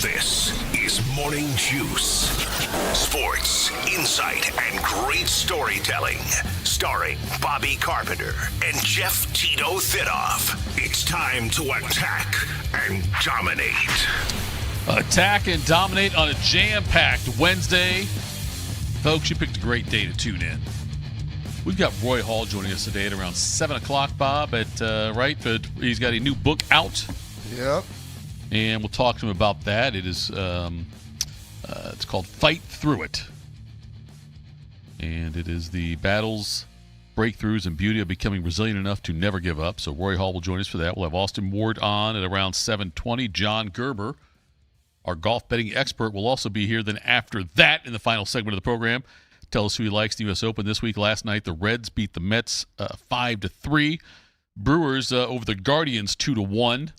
This is Morning Juice. Sports, insight, and great storytelling. Starring Bobby Carpenter and Jeff Tito Thitoff. It's time to attack and dominate. Attack and dominate on a jam-packed Wednesday. Folks, you picked a great day to tune in. We've got Roy Hall joining us today at around 7 o'clock, Bob, right? But he's got a new book out. Yep. And we'll talk to him about that. It is, it's called Fight Through It. And it is the battles, breakthroughs, and beauty of becoming resilient enough to never give up. So Roy Hall will join us for that. We'll have Austin Ward on at around 7:20. John Gerber, our golf betting expert, will also be here. Then after that, in the final segment of the program, tell us who he likes the U.S. Open this week. Last night, the Reds beat the Mets 5-3. Brewers over the Guardians 2-1.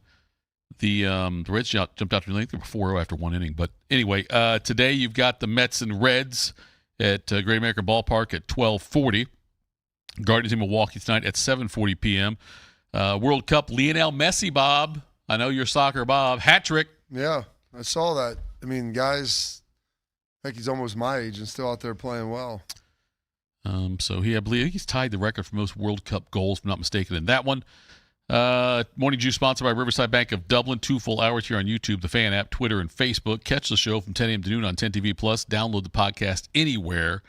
The Reds jumped out to the length. They were 4-0 after one inning. But anyway, today you've got the Mets and Reds at Great American Ballpark at 12:40. Guardians in Milwaukee tonight at 7:40 p.m. World Cup, Lionel Messi, Bob. I know you're soccer, Bob. Hat trick. Yeah, I saw that. I mean, guys, I think he's almost my age and still out there playing well. So I believe he's tied the record for most World Cup goals, if I'm not mistaken, in that one. Morning Juice sponsored by Riverside Bank of Dublin. 2 full hours here on YouTube, the Fan app, Twitter, and Facebook. Catch the show from 10 a.m. to noon on 10 TV Plus. Download the podcast anywhere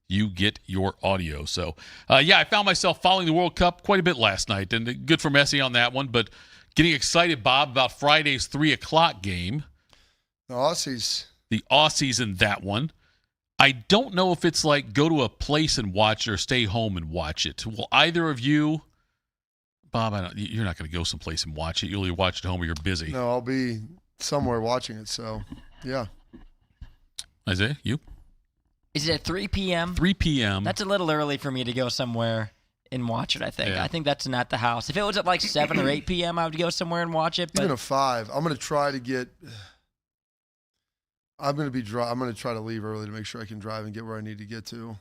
you get your audio. So, I found myself following the World Cup quite a bit last night, and good for Messi on that one. But getting excited, Bob, about Friday's 3 o'clock game. The Aussies in that one. I don't know if it's like go to a place and watch it or stay home and watch it. Will either of you, Bob, you're not going to go someplace and watch it. You'll either watch it at home or you're busy. No, I'll be somewhere watching it, so, yeah. Isaiah, you? Is it at 3 p.m.? 3 p.m. That's a little early for me to go somewhere and watch it, I think. Yeah. I think that's not the house. If it was at like 7 or 8 p.m., I would go somewhere and watch it. But Even a 5. I'm going to try to get – I'm going to try to leave early to make sure I can drive and get where I need to get to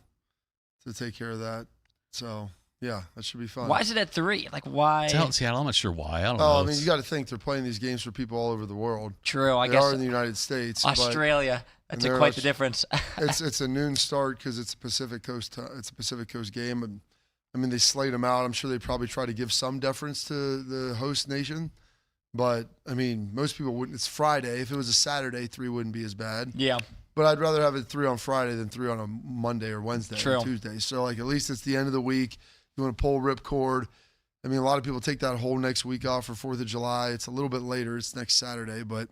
take care of that. So – yeah, that should be fun. Why is it at 3? Like, why? Seattle, I'm not sure why. I don't know. I mean, you got to think they're playing these games for people all over the world. True, I they guess. They are in the United States. Australia. That's quite the difference. It's a noon start because it's a Pacific Coast. It's a Pacific Coast game, and I mean they slate them out. I'm sure they probably try to give some deference to the host nation, but I mean most people wouldn't. It's Friday. If it was a Saturday, 3 wouldn't be as bad. Yeah. But I'd rather have it 3 on Friday than 3 on a Monday or Wednesday or Tuesday. So like at least it's the end of the week. You want to pull ripcord. I mean, a lot of people take that whole next week off for 4th of July. It's a little bit later. It's next Saturday. But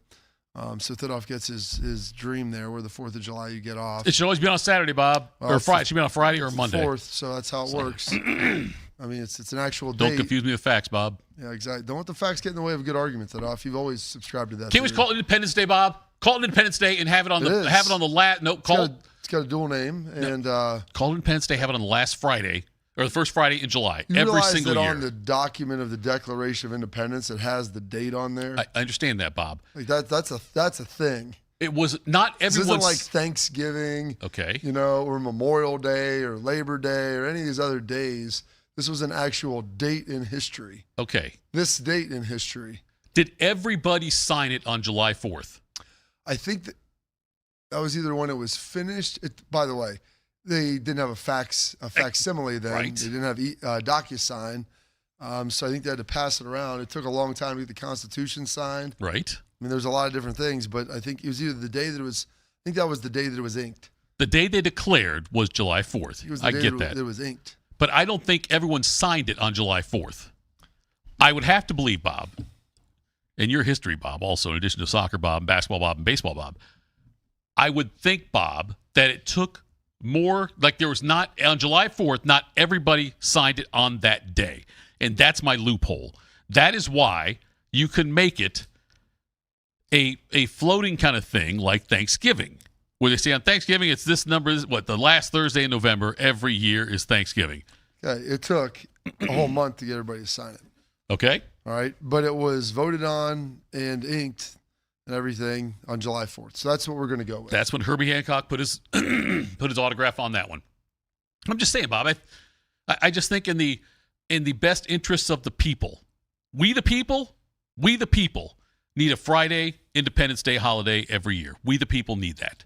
so Thitoff gets his dream there where the 4th of July you get off. It should always be on Saturday, Bob. Or Friday. It should be on Friday or Monday. 4th, so that's how it works. I mean, it's an actual date. Don't confuse me with facts, Bob. Yeah, exactly. Don't let the facts get in the way of a good argument, Thitoff. You've always subscribed to that. Can't we just call it Independence Day, Bob? Call it Independence Day and have it on the last. No, It's got a dual name. And call it Independence Day, have it on the last Friday. Or the first Friday in July, you every single that year. On the document of the Declaration of Independence, it has the date on there. I understand that, Bob. Like that's a thing. It was not everyone's. This isn't like Thanksgiving, okay, or Memorial Day or Labor Day or any of these other days. This was an actual date in history. Okay. This date in history. Did everybody sign it on July 4th? I think that was either when it was finished. By the way. They didn't have a facsimile then. Right. They didn't have DocuSign. So I think they had to pass it around. It took a long time to get the Constitution signed. Right. I mean, there's a lot of different things, but I think it was either the day that it was – I think that was the day that it was inked. The day they declared was July 4th. I get that. It was inked. But I don't think everyone signed it on July 4th. I would have to believe, Bob, and your history, Bob, also in addition to soccer, Bob, and basketball, Bob, and baseball, Bob, I would think, Bob, that it took – more like there was not on July 4th, not everybody signed it on that day. And that's my loophole. That is why you can make it a floating kind of thing like Thanksgiving, where they say on Thanksgiving, it's this number, the last Thursday in November every year is Thanksgiving. Yeah, it took a whole month to get everybody to sign it. Okay. All right. But it was voted on and inked and everything on July 4th. So that's what we're going to go with. That's when Herbie Hancock put his autograph on that one. I'm just saying, Bob, I just think in the best interests of the people, we the people need a Friday Independence Day holiday every year. We the people need that.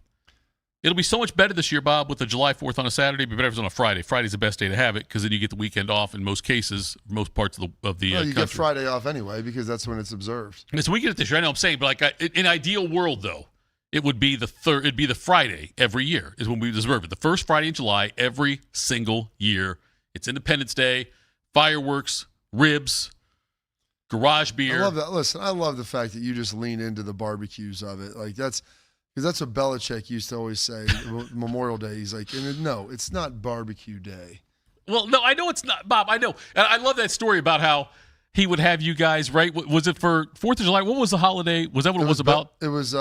It'll be so much better this year, Bob, with the July 4th on a Saturday. It'll be better if it's on a Friday. Friday's the best day to have it because then you get the weekend off in most cases, most parts of the you country. get Friday off anyway because that's when it's observed. So we get it this year. I know I'm saying, but like in an ideal world, though, it would be it'd be the Friday every year is when we observe it. The first Friday in July every single year. It's Independence Day, fireworks, ribs, garage beer. I love that. Listen, I love the fact that you just lean into the barbecues of it. Like because that's what Belichick used to always say. Memorial Day. He's like, no, it's not barbecue day. Well, no, I know it's not, Bob. I know. And I love that story about how he would have you guys, right? Was it for 4th of July? What was the holiday? Was that what it was about? It was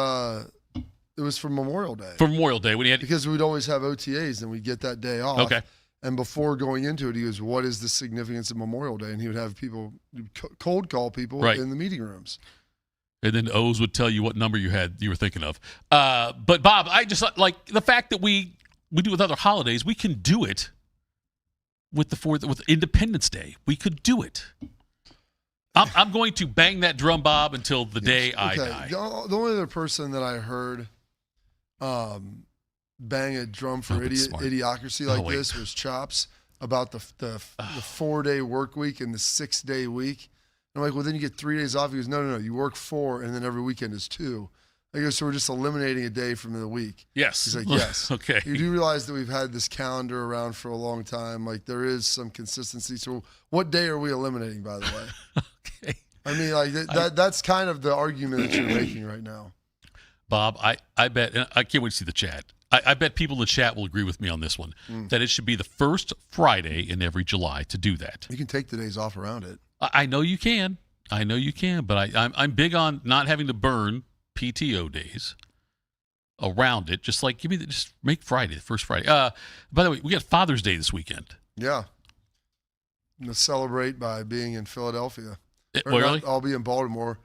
for Memorial Day. For Memorial Day. Because we'd always have OTAs and we'd get that day off. Okay. And before going into it, he goes, what is the significance of Memorial Day? And he would have people cold call people in the meeting rooms. And then O's would tell you what number you were thinking of. But Bob, I just like the fact that we do with other holidays, we can do it with with Independence Day. We could do it. I'm going to bang that drum, Bob, until the day I die. The only other person that I heard bang a drum for idiocracy like this was Chops about the 4-day work week and the 6-day week. I'm like, well, then you get 3 days off. He goes, no. You work 4, and then every weekend is 2. I go, so we're just eliminating a day from the week. Yes. He's like, yes. Okay. You do realize that we've had this calendar around for a long time. Like, there is some consistency. So what day are we eliminating, by the way? Okay. I mean, like, that's kind of the argument that you're making right now. Bob, I bet, and I can't wait to see the chat. I bet people in the chat will agree with me on this one, that it should be the first Friday in every July to do that. You can take the days off around it. I know you can. But I'm big on not having to burn PTO days around it. Just like just make Friday the first Friday. By the way, we got Father's Day this weekend. Yeah, I'm gonna celebrate by being in Philadelphia. Really? I'll be in Baltimore,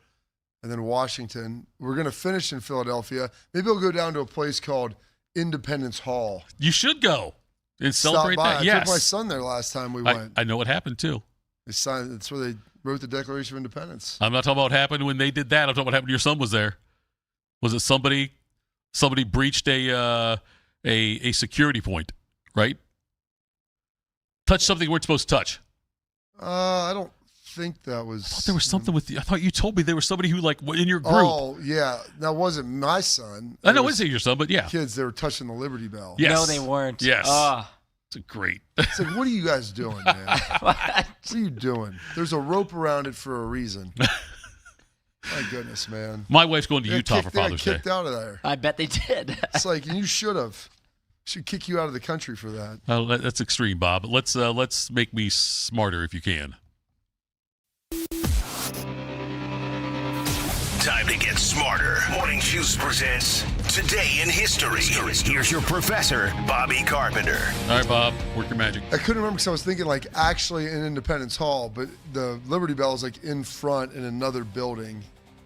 and then Washington. We're gonna finish in Philadelphia. Maybe I'll go down to a place called Independence Hall. You should go and celebrate that. I took my son there last time we went. I know what happened too. They signed. That's where they wrote the Declaration of Independence. I'm not talking about what happened when they did that. I'm talking about what happened when your son was there. Was it somebody breached a security point, right? Touched something you weren't supposed to touch. I don't think that was. I thought there was something with you. I thought you told me there was somebody who in your group. Oh yeah, that wasn't my son. I know it wasn't your son, but yeah, kids. They were touching the Liberty Bell. Yes. No, they weren't. Yes. It's great. It's like, what are you guys doing, man? What are you doing? There's a rope around it for a reason. My goodness, man. My wife's going to Utah for Father's Day. They got kicked out of there. I bet they did. It's like, and you should have. Should kick you out of the country for that. That's extreme, Bob. Let's make me smarter if you can. Time to get smarter. Morning Juice presents Today in History. Here's your professor, Bobby Carpenter. All right, Bob, work your magic. I couldn't remember because I was thinking like actually in Independence Hall, but the Liberty Bell is like in front in another building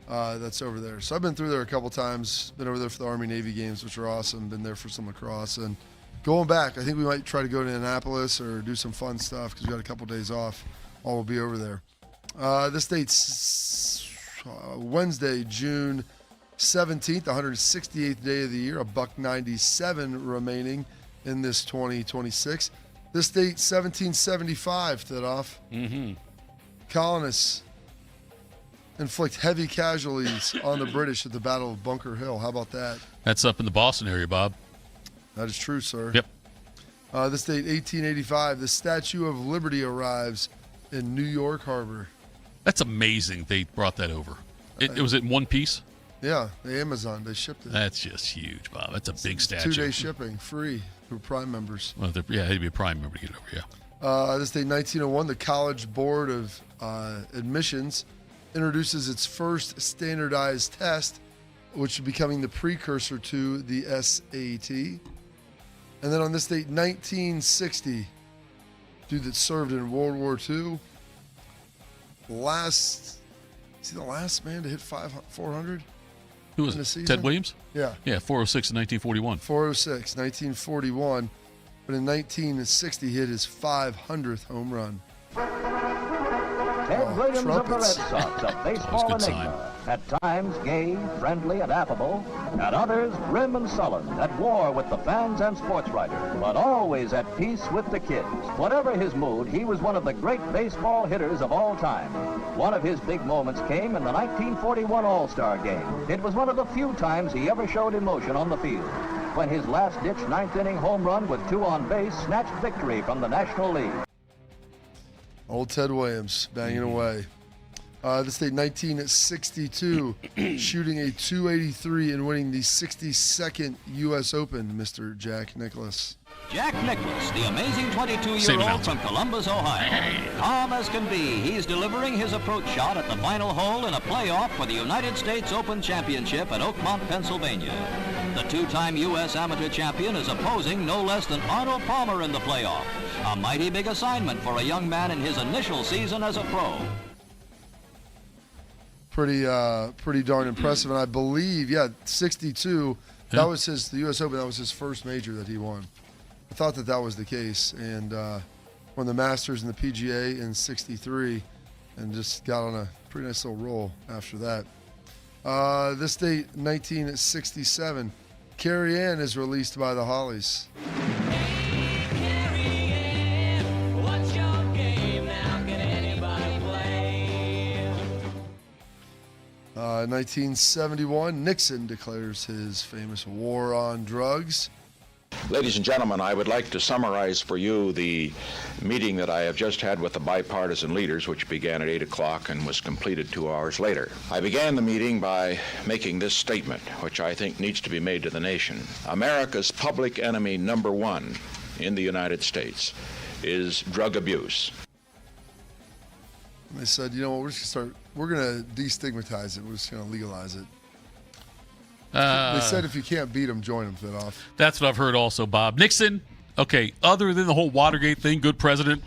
that's over there. So I've been through there a couple times. Been over there for the Army-Navy games, which are awesome. Been there for some lacrosse. And going back, I think we might try to go to Annapolis or do some fun stuff because we got a couple days off while we'll be over there. This date's Wednesday, June 17th, 168th day of the year, $1.97 remaining in this 2026. This date, 1775, Thitoff. Mm-hmm. Colonists inflict heavy casualties on the British at the Battle of Bunker Hill. How about that? That's up in the Boston area, Bob. That is true, sir. Yep. This date, 1885, the Statue of Liberty arrives in New York Harbor. That's amazing they brought that over. It was in one piece? Yeah, the Amazon, they shipped it. That's just huge, Bob. That's a big statue. 2-day shipping, free for Prime members. Well, they'd be a Prime member to get it over, yeah. This day, 1901, the College Board of Admissions introduces its first standardized test, which is becoming the precursor to the SAT. And then on this date, 1960, dude that served in World War II, the last man to hit 400? Who was it? Ted Williams? Yeah. Yeah, 406 in 1941. 406, 1941. But in 1960, he hit his 500th home run. Oh, Williams of the Red Sox, a baseball enigma. At times gay, friendly, and affable. At others, grim and sullen, at war with the fans and sports writers, but always at peace with the kids. Whatever his mood, he was one of the great baseball hitters of all time. One of his big moments came in the 1941 All-Star Game. It was one of the few times he ever showed emotion on the field, when his last-ditch ninth-inning home run with 2 on base snatched victory from the National League. Old Ted Williams banging away. This day, 1962, shooting a .283 and winning the 62nd U.S. Open, Mr. Jack Nicklaus. Jack Nicklaus, the amazing 22-year-old from Columbus, Ohio. Calm as can be, he's delivering his approach shot at the final hole in a playoff for the United States Open Championship at Oakmont, Pennsylvania. The 2-time U.S. amateur champion is opposing no less than Arnold Palmer in the playoff. A mighty big assignment for a young man in his initial season as a pro. Pretty darn impressive, and I believe, 62. That was the U.S. Open. That was his first major that he won. I thought that was the case, and won the Masters and the PGA in '63, and just got on a pretty nice little roll after that. This date, 1967, Carrie Ann is released by the Hollies. 1971, Nixon declares his famous war on drugs. Ladies and gentlemen, I would like to summarize for you the meeting that I have just had with the bipartisan leaders, which began at 8 o'clock and was completed 2 hours later. I began the meeting by making this statement, which I think needs to be made to the nation. America's public enemy number 1 in the United States is drug abuse. They said, we're going to destigmatize it. We're just going to legalize it. They said if you can't beat them, join them, Thitoff. That's what I've heard also, Bob. Nixon, okay, other than the whole Watergate thing, good president.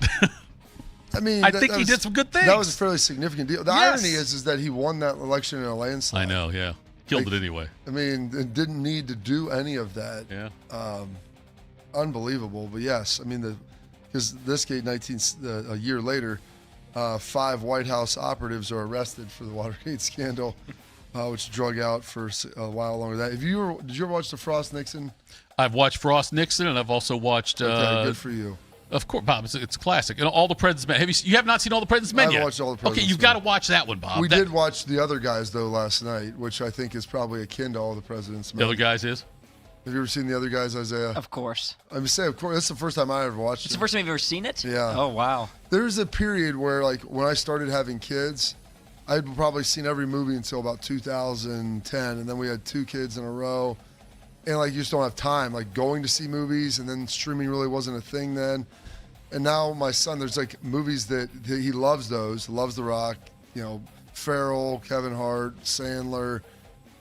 I mean, I think he did some good things. That was a fairly significant deal. The irony is that he won that election in a landslide. I know, yeah. Killed it anyway. I mean, it didn't need to do any of that. Yeah. Unbelievable. But yes, I mean, because this gate, a year later, 5 White House operatives are arrested for the Watergate scandal, which drug out for a while longer than that. Did you ever watch the Frost Nixon? I've watched Frost Nixon, and I've also watched. Okay, good for you. Of course, Bob. It's a classic. And All the President's Men. You have not seen All the President's Men yet? I haven't watched All the President's Men. Okay, you've got to watch that one, Bob. We did watch The Other Guys, though, last night, which I think is probably akin to All the President's Men. The Other Guys is? Have you ever seen The Other Guys, Isaiah? Of course. I'm saying, of course. That's the first time I ever watched it. It's the first time you've ever seen it? Yeah. Oh, wow. There's a period where, like, when I started having kids, I'd probably seen every movie until about 2010, and then we had 2 kids in a row. And, like, you just don't have time, like, going to see movies, and then streaming really wasn't a thing then. And now my son, there's, like, movies that he loves those, loves The Rock, Farrell, Kevin Hart, Sandler,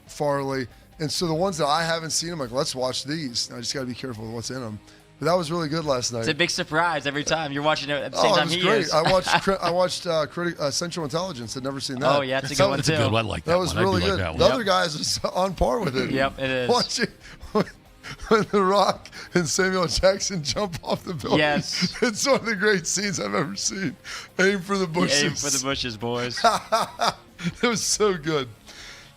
Farley. And so the ones that I haven't seen, I'm like, let's watch these. I just got to be careful with what's in them. But that was really good last night. It's a big surprise every time you're watching it at the same time he great. is. I watched Central Intelligence. I'd never seen that. Oh, yeah, it's a good one, too. That's a good one. I like that That was one. really good. Like The Other Guys is on par with it. Yep, it is. Watching when The Rock and Samuel Jackson jump off the building. Yes. It's one of the great scenes I've ever seen. Aim for the bushes. Aim for the bushes, boys. It was so good.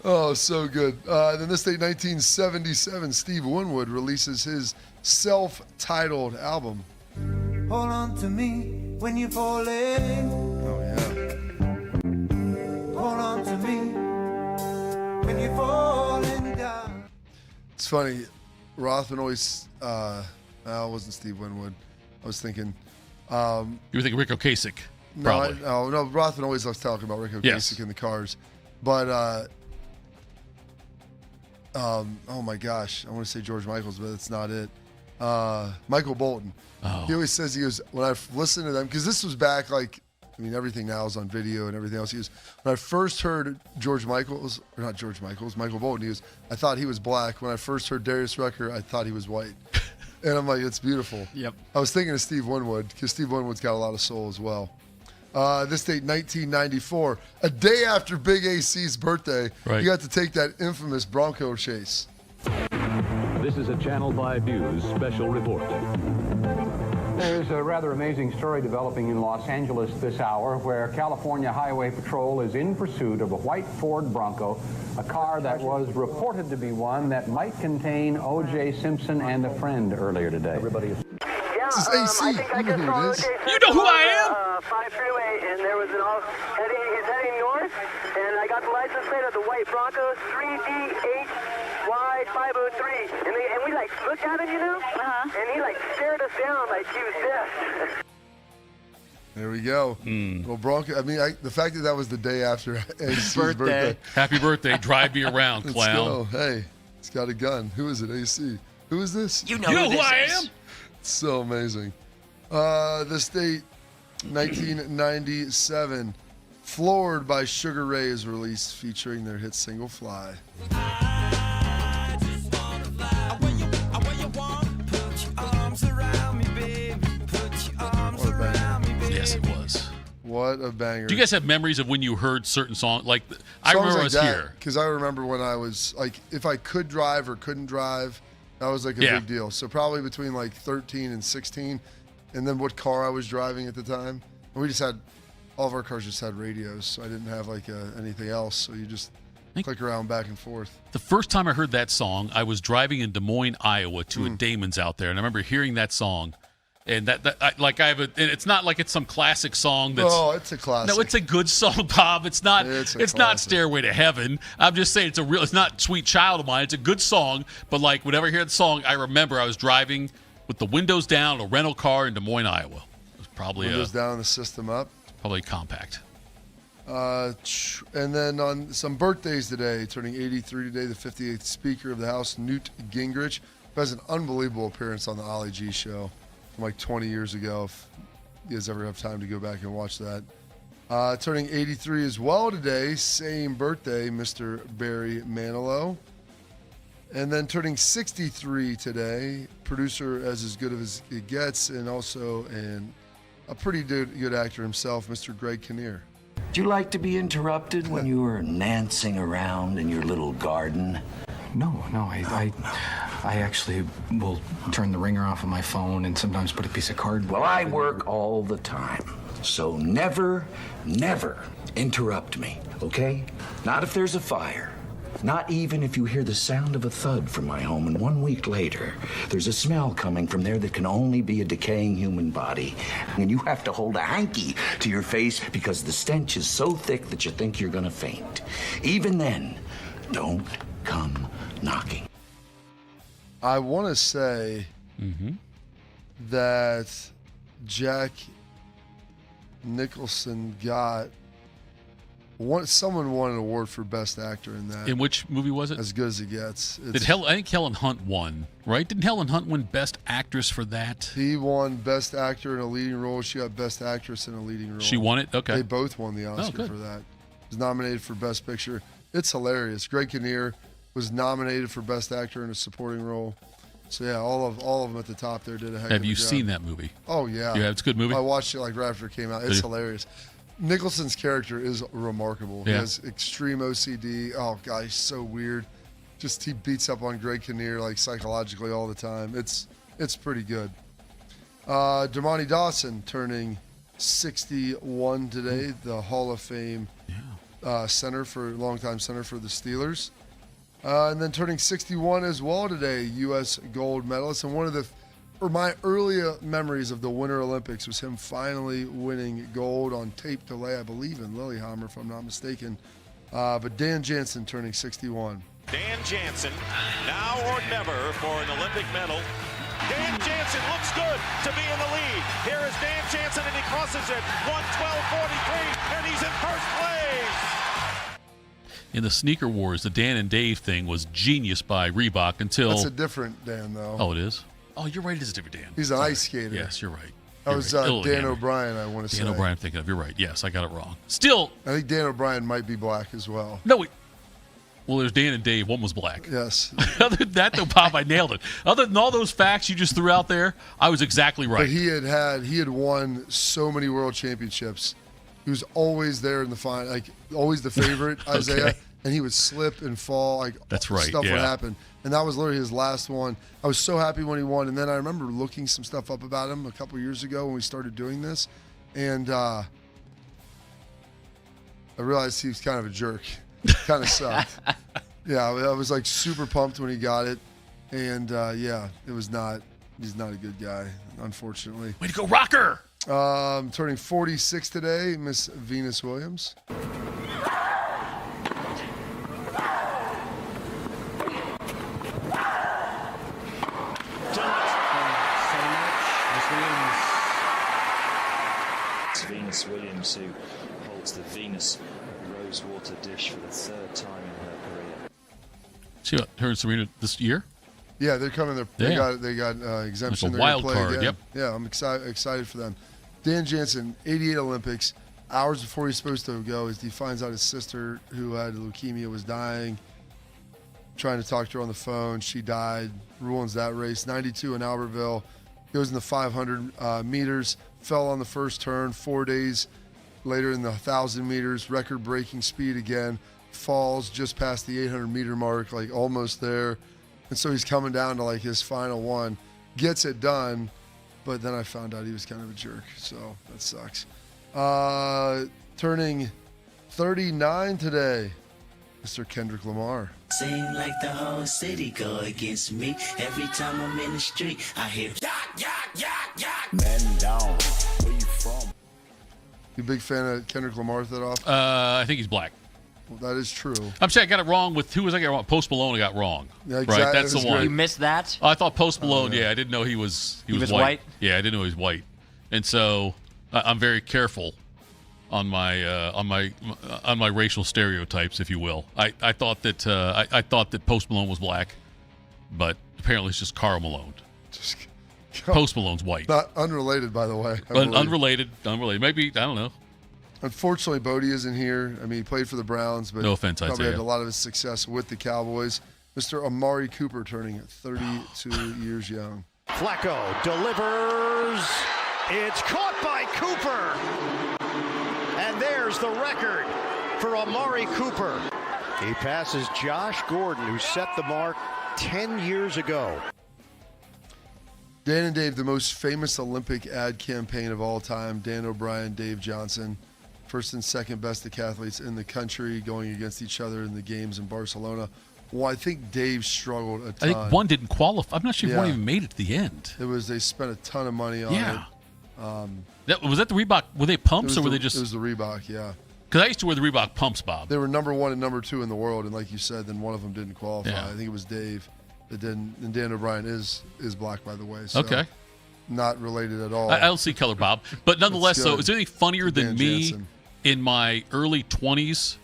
Oh, so good. Then this day, 1977, Steve Winwood releases his self-titled album. Hold on to me when you fall in. Oh, yeah. Hold on to me when you're falling down. It's funny. Rothman always, it wasn't Steve Winwood. I was thinking. You were thinking Rick Ocasek, probably. No, Rothman always loves talking about Rick Ocasek in the Cars. But, oh my gosh, I want to say George Michael's, but that's not it. Michael Bolton. Oh. He always says, when I've listened to them, because this was back everything now is on video and everything else. When I first heard Michael Bolton, I thought he was black. When I first heard Darius Rucker, I thought he was white. And I'm like, it's beautiful. Yep. I was thinking of Steve Winwood, because Steve Winwood's got a lot of soul as well. This date, 1994, a day after Big AC's birthday, right. You got to take that infamous Bronco chase. This is a Channel 5 News special report. There's a rather amazing story developing in Los Angeles this hour where California Highway Patrol is in pursuit of a white Ford Bronco, a car that was reported to be one that might contain O.J. Simpson and a friend earlier today. Everybody is... This is AC. You know who it is. You know who I am? 5 freeway, and there was an he's heading north, and I got the license plate of the white Bronco 3DHY503, and we like looked at him, you know, and he like stared us down like he was deaf. There we go. Well, Bronco. I mean, the fact that was the day after AC's birthday. Happy birthday! Drive me around, clown. Let's go. Hey, he's got a gun. Who is it? AC. Who is this? You know who I am. So amazing. This date, 1997. Floored by Sugar Ray is released, featuring their hit single "Fly." Yes, it was. What a banger. Do you guys have memories of when you heard certain songs? Like, I remember I was here. Because I remember when I was, like, if I could drive or couldn't drive, that was, like, a big deal. So probably between, like, 13 and 16, and then what car I was driving at the time. And we just had, all of our cars just had radios, so I didn't have, like, anything else. So you just click around back and forth. The first time I heard that song, I was driving in Des Moines, Iowa to a Damon's out there, and I remember hearing that song. And it's not like it's some classic song. It's a classic. No, it's a good song, Bob. It's not Stairway to Heaven. I'm just saying it's not Sweet Child of Mine. It's a good song, but like whenever I hear the song, I remember I was driving with the windows down, a rental car in Des Moines, Iowa. It was probably windows down, the system up. Probably compact. And then on some birthdays today, turning 83 today, the 58th Speaker of the House, Newt Gingrich, who has an unbelievable appearance on the Ollie G Show from like 20 years ago, if you guys ever have time to go back and watch that. Turning 83 as well today, same birthday, Mr. Barry Manilow. And then turning 63 today, producer as good as it gets, and also a pretty good actor himself, Mr. Greg Kinnear. Do you like to be interrupted when you were nancing around in your little garden? No, I actually will turn the ringer off of my phone and sometimes put a piece of cardboard. Well, I work all the time, so never interrupt me, okay? Not if there's a fire. Not even if you hear the sound of a thud from my home, and 1 week later, there's a smell coming from there that can only be a decaying human body. And you have to hold a hanky to your face because the stench is so thick that you think you're gonna faint. Even then, don't come knocking. I want to say that Jack Nicholson someone won an award for Best Actor in that. In which movie was it? As Good as It Gets. I think Helen Hunt won, right? Didn't Helen Hunt win Best Actress for that? He won Best Actor in a Leading Role. She got Best Actress in a Leading Role. She won it? Okay. They both won the Oscar for that. Was nominated for Best Picture. It's hilarious. Greg Kinnear was nominated for Best Actor in a Supporting Role. So yeah, all of them at the top there did a heck of a job. Have you seen that movie? Oh yeah. Yeah, it's a good movie. I watched it like right after it came out. It's hilarious. Nicholson's character is remarkable. Yeah. He has extreme OCD. Oh god, he's so weird. Just he beats up on Greg Kinnear like psychologically all the time. It's pretty good. Damani Dawson turning 61 today, the Hall of Fame longtime center for the Steelers. And then turning 61 as well today, U.S. gold medalist. And one of my early memories of the Winter Olympics was him finally winning gold on tape delay, I believe, in Lillehammer, if I'm not mistaken. But Dan Jansen turning 61. Dan Jansen, now or never for an Olympic medal. Dan Jansen looks good to be in the lead. Here is Dan Jansen, and he crosses it. 1:12.43, and he's in first place. In the sneaker wars, the Dan and Dave thing was genius by Reebok until... That's a different Dan, though. Oh, it is? Oh, you're right. It is a different Dan. He's an ice skater. Yes, you're right. That was Dan O'Brien, I want to say. Dan O'Brien, I'm thinking of. You're right. Yes, I got it wrong. Still... I think Dan O'Brien might be black as well. No, well, there's Dan and Dave. One was black. Yes. Other than that, though, Bob, I nailed it. Other than all those facts you just threw out there, I was exactly right. But he had won so many world championships. He was always there in the final, like always the favorite, Isaiah. and he would slip and fall. Like that's right. Stuff would happen, and that was literally his last one. I was so happy when he won, and then I remember looking some stuff up about him a couple years ago when we started doing this, and I realized he was kind of a jerk. Kind of sucked. Yeah, I was like super pumped when he got it, and it was not. He's not a good guy, unfortunately. Way to go, Rocker! Turning 46 today, Miss Venus Williams. Venus Williams, who holds the Venus Rosewater dish for the third time in her career. See her and Serena this year? Yeah, they're coming. They got exemption. Like a wild card. Again. Yep. Yeah, I'm excited for them. Dan Jansen, 88 Olympics. Hours before he's supposed to go, he finds out his sister, who had leukemia, was dying. Trying to talk to her on the phone, she died. Ruins that race. 92 in Albertville. Goes in the 500 meters. Fell on the first turn. 4 days later in the 1,000 meters, record-breaking speed again. Falls just past the 800-meter mark, like almost there. And so he's coming down to like his final one. Gets it done, but then I found out he was kind of a jerk. So that sucks. Turning 39 today, Mr. Kendrick Lamar. Seem like the whole city go against me. Every time I'm in the street, I hear yak, yak, yak, yak. Man down. Where you from? You a big fan of Kendrick Lamar, Thitoff? I think he's black. Well, that is true. I'm saying I got it wrong with who was I got wrong? Post Malone I got wrong. Yeah, exactly. Right, that's the one. You missed that? I thought Post Malone. I didn't know he was white. Yeah, I didn't know he was white, and so I'm very careful on my racial stereotypes, if you will. I thought that I thought that Post Malone was black, but apparently it's just Karl Malone. Post Malone's white. Not unrelated, by the way. Unrelated. Maybe, I don't know. Unfortunately, Bodie isn't here. I mean, he played for the Browns, but no offense, probably Isaiah. had a lot of his success with the Cowboys. Mr. Amari Cooper turning 32 years young. Flacco delivers. It's caught by Cooper. And there's the record for Amari Cooper. He passes Josh Gordon, who set the mark 10 years ago. Dan and Dave, the most famous Olympic ad campaign of all time. Dan O'Brien, Dave Johnson. First and second best decathletes in the country going against each other in the games in Barcelona. Well, I think Dave struggled a ton. I think one didn't qualify. I'm not sure if one even made it to the end. They spent a ton of money on it. Was that the Reebok? Were they pumps or were they just? It was the Reebok, yeah. Because I used to wear the Reebok pumps, Bob. They were number one and number two in the world, and like you said, then one of them didn't qualify. Yeah. I think it was Dave that didn't. And Dan O'Brien is black, by the way. So okay. Not related at all. I don't see color, Bob. But nonetheless, so is there anything funnier than me Jansen. In my early 20s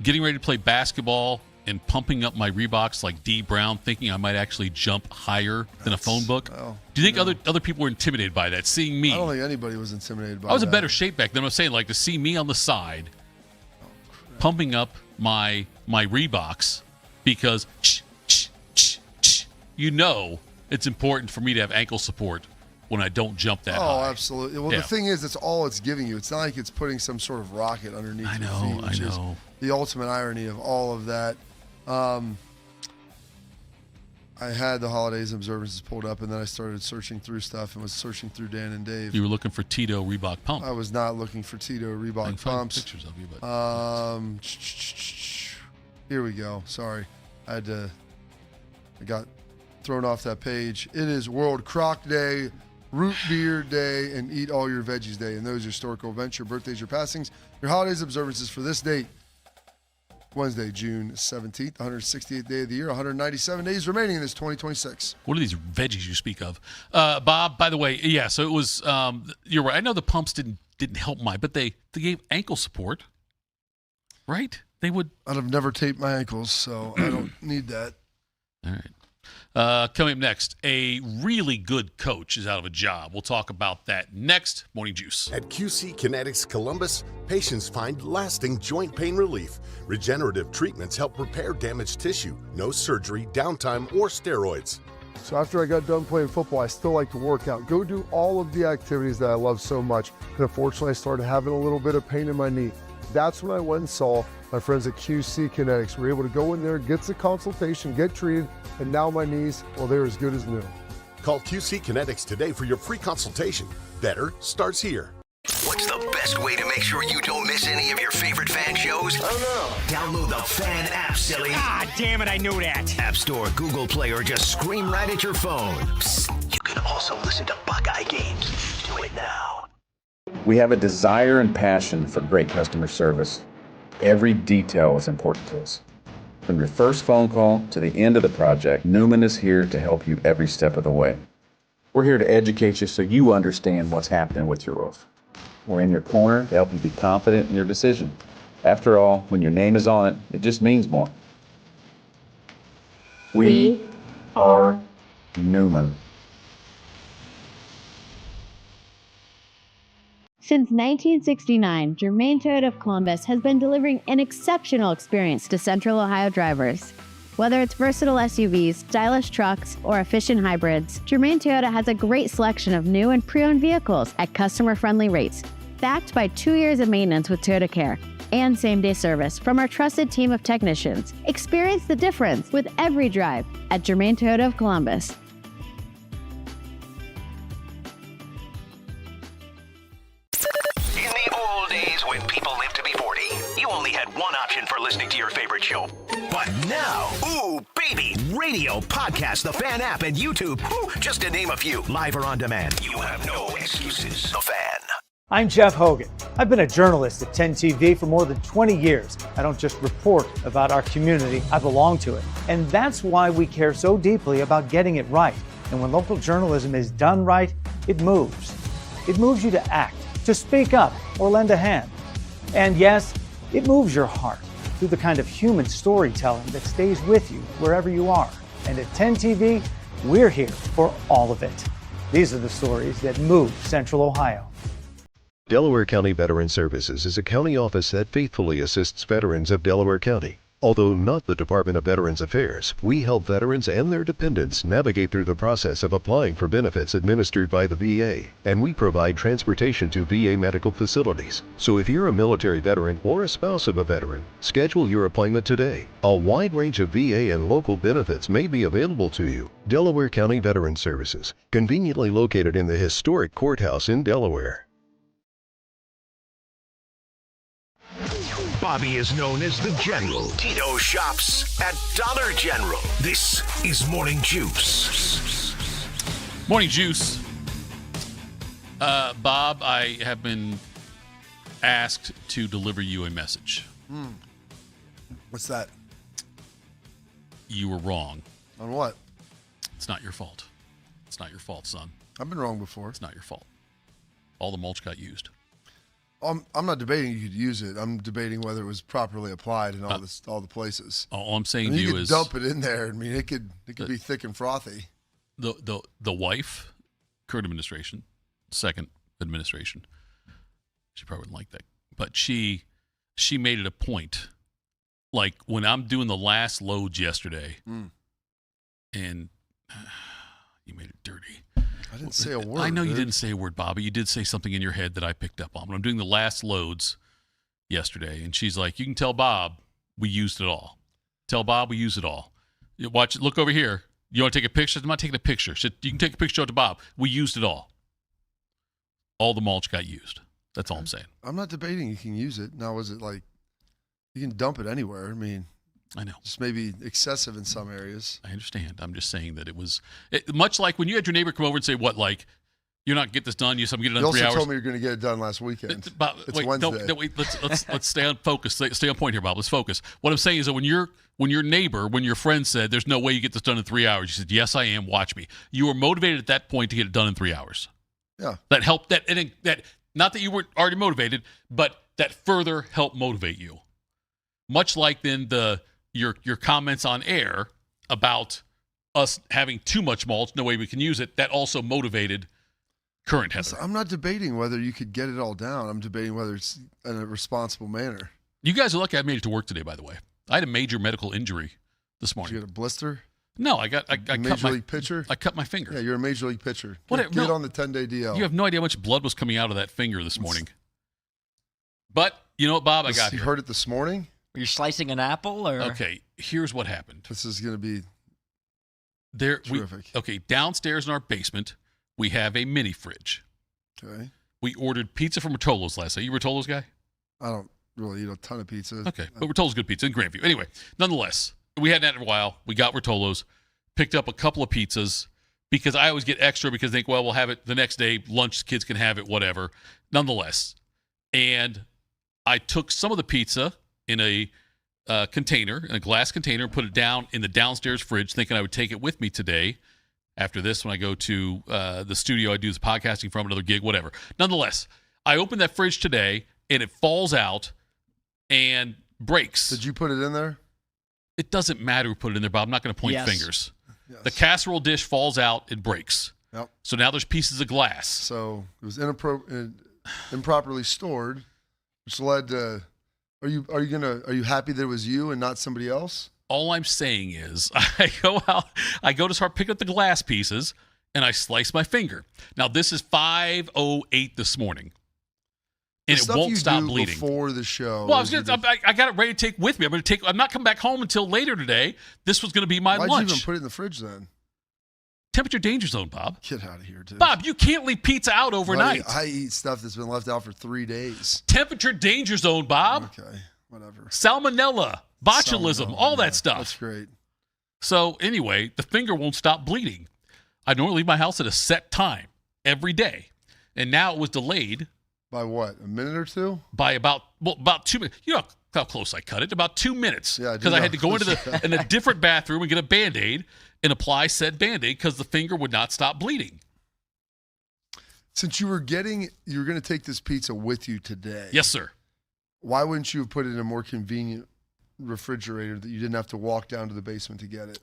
getting ready to play basketball and pumping up my Reeboks like D Brown, thinking I might actually jump higher than a phone book? Well, do you think other people were intimidated by that, seeing me? I don't think anybody was intimidated by that. I was in better shape back then. I'm saying, like, to see me on the side pumping up my Reeboks because it's important for me to have ankle support when I don't jump that high. Oh, absolutely. Well, the thing is, that's all it's giving you. It's not like it's putting some sort of rocket underneath your feet, which is the ultimate irony of all of that. I had the holidays observances pulled up, and then I started searching through stuff and was searching through Dan and Dave. You were looking for Tito Reebok pump. I was not looking for Tito Reebok pumps. Pictures of you, but here we go. Sorry, I got thrown off that page. It is World Croc Day, Root Beer Day, and Eat All Your Veggies Day. And those are historical events, your birthdays, your passings, your holidays observances for this date. Wednesday, June 17th, 168th day of the year, 197 days remaining in this 2026. What are these veggies you speak of? Bob, by the way, so it was, you're right. I know the pumps didn't help but they gave ankle support, right? They would. I've never taped my ankles, so I don't need that. All right. Coming up next, a really good coach is out of a job. We'll talk about that next. Morning Juice. At QC Kinetics Columbus, patients find lasting joint pain relief. Regenerative treatments help repair damaged tissue. No surgery, downtime, or steroids. So after I got done playing football, I still like to work out. Go do all of the activities that I love so much. And unfortunately, I started having a little bit of pain in my knee. That's when I went and saw my friends at QC Kinetics. We were able to go in there, get the consultation, get treated, and now my knees, well, they're as good as new. Call QC Kinetics today for your free consultation. Better starts here. What's the best way to make sure you don't miss any of your favorite fan shows? Oh no. Download the Fan app, silly. Ah, damn it, I knew that. App Store, Google Play, or just scream right at your phone. Psst, you can also listen to Buckeye games. Do it now. We have a desire and passion for great customer service. Every detail is important to us. From your first phone call to the end of the project, Newman is here to help you every step of the way. We're here to educate you so you understand what's happening with your roof. We're in your corner to help you be confident in your decision. After all, when your name is on it, it just means more. We are Newman. Since 1969, Germain Toyota of Columbus has been delivering an exceptional experience to Central Ohio drivers. Whether it's versatile SUVs, stylish trucks, or efficient hybrids, Germain Toyota has a great selection of new and pre-owned vehicles at customer-friendly rates, backed by 2 years of maintenance with Toyota Care and same-day service from our trusted team of technicians. Experience the difference with every drive at Germain Toyota of Columbus. When people lived to be 40, you only had one option for listening to your favorite show. But now, ooh, baby, radio, podcast, the Fan app, and YouTube, ooh, just to name a few, live or on demand. You have no excuses. The Fan. I'm Jeff Hogan. I've been a journalist at 10 TV for more than 20 years. I don't just report about our community, I belong to it. And that's why we care so deeply about getting it right. And when local journalism is done right, it moves. It moves you to act, to speak up, or lend a hand. And yes, it moves your heart through the kind of human storytelling that stays with you wherever you are. And at 10 TV, we're here for all of it. These are the stories that move Central Ohio. Delaware County Veteran Services is a county office that faithfully assists veterans of Delaware County. Although not the Department of Veterans Affairs, we help veterans and their dependents navigate through the process of applying for benefits administered by the VA, and we provide transportation to VA medical facilities. So if you're a military veteran or a spouse of a veteran, schedule your appointment today. A wide range of VA and local benefits may be available to you. Delaware County Veteran Services, conveniently located in the historic courthouse in Delaware. Bobby is known as the General. Tito shops at Dollar General. This is Morning Juice. Morning Juice. Bob, I have been asked to deliver you a message. What's that? You were wrong. On what? It's not your fault. It's not your fault, son. I've been wrong before. It's not your fault. All the mulch got used. I'm not debating you could use it. I'm debating whether it was properly applied in all the places. All I'm saying to you could is dump it in there. I mean, it could be thick and frothy. The wife, current administration, second administration, she probably wouldn't like that, but she made it a point. Like when I'm doing the last loads yesterday, and you made it dirty. I didn't say a word. I know you didn't say a word, Bobby. You did say something in your head that I picked up on. When I'm doing the last loads yesterday, and she's like, you can tell Bob we used it all. Tell Bob we used it all. You watch it. Look over here. You want to take a picture? I'm not taking a picture. You can take a picture of it to Bob. We used it all. All the mulch got used. That's all I'm saying. I'm not debating you can use it. Now, was it like you can dump it anywhere? I mean, I know. Just maybe excessive in some areas. I understand. I'm just saying that it was much like when you had your neighbor come over and say, what, like, you're not get this done, I'm get it done in 3 hours. You also told me you're going to get it done last weekend. It's Wednesday. No, wait, let's stay on focus. Stay on point here, Bob. Let's focus. What I'm saying is that when your friend said, there's no way you get this done in 3 hours, you said, yes, I am, watch me. You were motivated at that point to get it done in 3 hours. Yeah. That helped, that not that you weren't already motivated, but that further helped motivate you. Much like then your comments on air about us having too much mulch, no way we can use it, that also motivated current Heather. I'm not debating whether you could get it all down. I'm debating whether it's in a responsible manner. You guys are lucky I made it to work today, by the way. I had a major medical injury this morning. Did you get a blister? No, I Major League pitcher? I cut my finger. Yeah, you're a Major League pitcher. Get on the 10-day DL. You have no idea how much blood was coming out of that finger this morning. But You know what, Bob? I got You heard it this morning? You're slicing an apple, or okay. Here's what happened. This is going to be terrific. Downstairs in our basement, we have a mini fridge. Okay. We ordered pizza from Rotolo's last night. You a Rotolo's guy? I don't really eat a ton of pizza. Okay, but Rotolo's good pizza in Grandview. Anyway, nonetheless, we hadn't had it in a while. We got Rotolo's, picked up a couple of pizzas because I always get extra because I think, well, we'll have it the next day. Lunch, kids can have it, whatever. Nonetheless, and I took some of the pizza in a container, in a glass container, and put it down in the downstairs fridge, thinking I would take it with me today. After this, when I go to the studio, I do this podcasting from, another gig, whatever. Nonetheless, I opened that fridge today, and it falls out and breaks. Did you put it in there? It doesn't matter who put it in there, Bob. I'm not going to point fingers. Yes. The casserole dish falls out, it breaks. Yep. So now there's pieces of glass. So it was improperly stored, which led to. Are you happy that it was you and not somebody else? All I'm saying is I go to start picking up the glass pieces, and I slice my finger. Now, this is 5:08 this morning, and it won't stop bleeding. Before the show. Well, I got it ready to take with me. I'm not coming back home until later today. This was going to be my lunch. Why'd you even put it in the fridge then? Temperature danger zone, Bob. Get out of here, dude. Bob, you can't leave pizza out overnight. Buddy, I eat stuff that's been left out for 3 days. Temperature danger zone, Bob. Okay, whatever. Salmonella, botulism, all that stuff. That's great. So anyway, the finger won't stop bleeding. I normally leave my house at a set time every day, and now it was delayed. By what? A minute or two? By about 2 minutes. You know how close I cut it? About 2 minutes. Yeah, because I had to go into in a different bathroom and get a Band-Aid and apply said Band-Aid because the finger would not stop bleeding. Since you were going to take this pizza with you today. Yes, sir. Why wouldn't you have put it in a more convenient refrigerator that you didn't have to walk down to the basement to get it?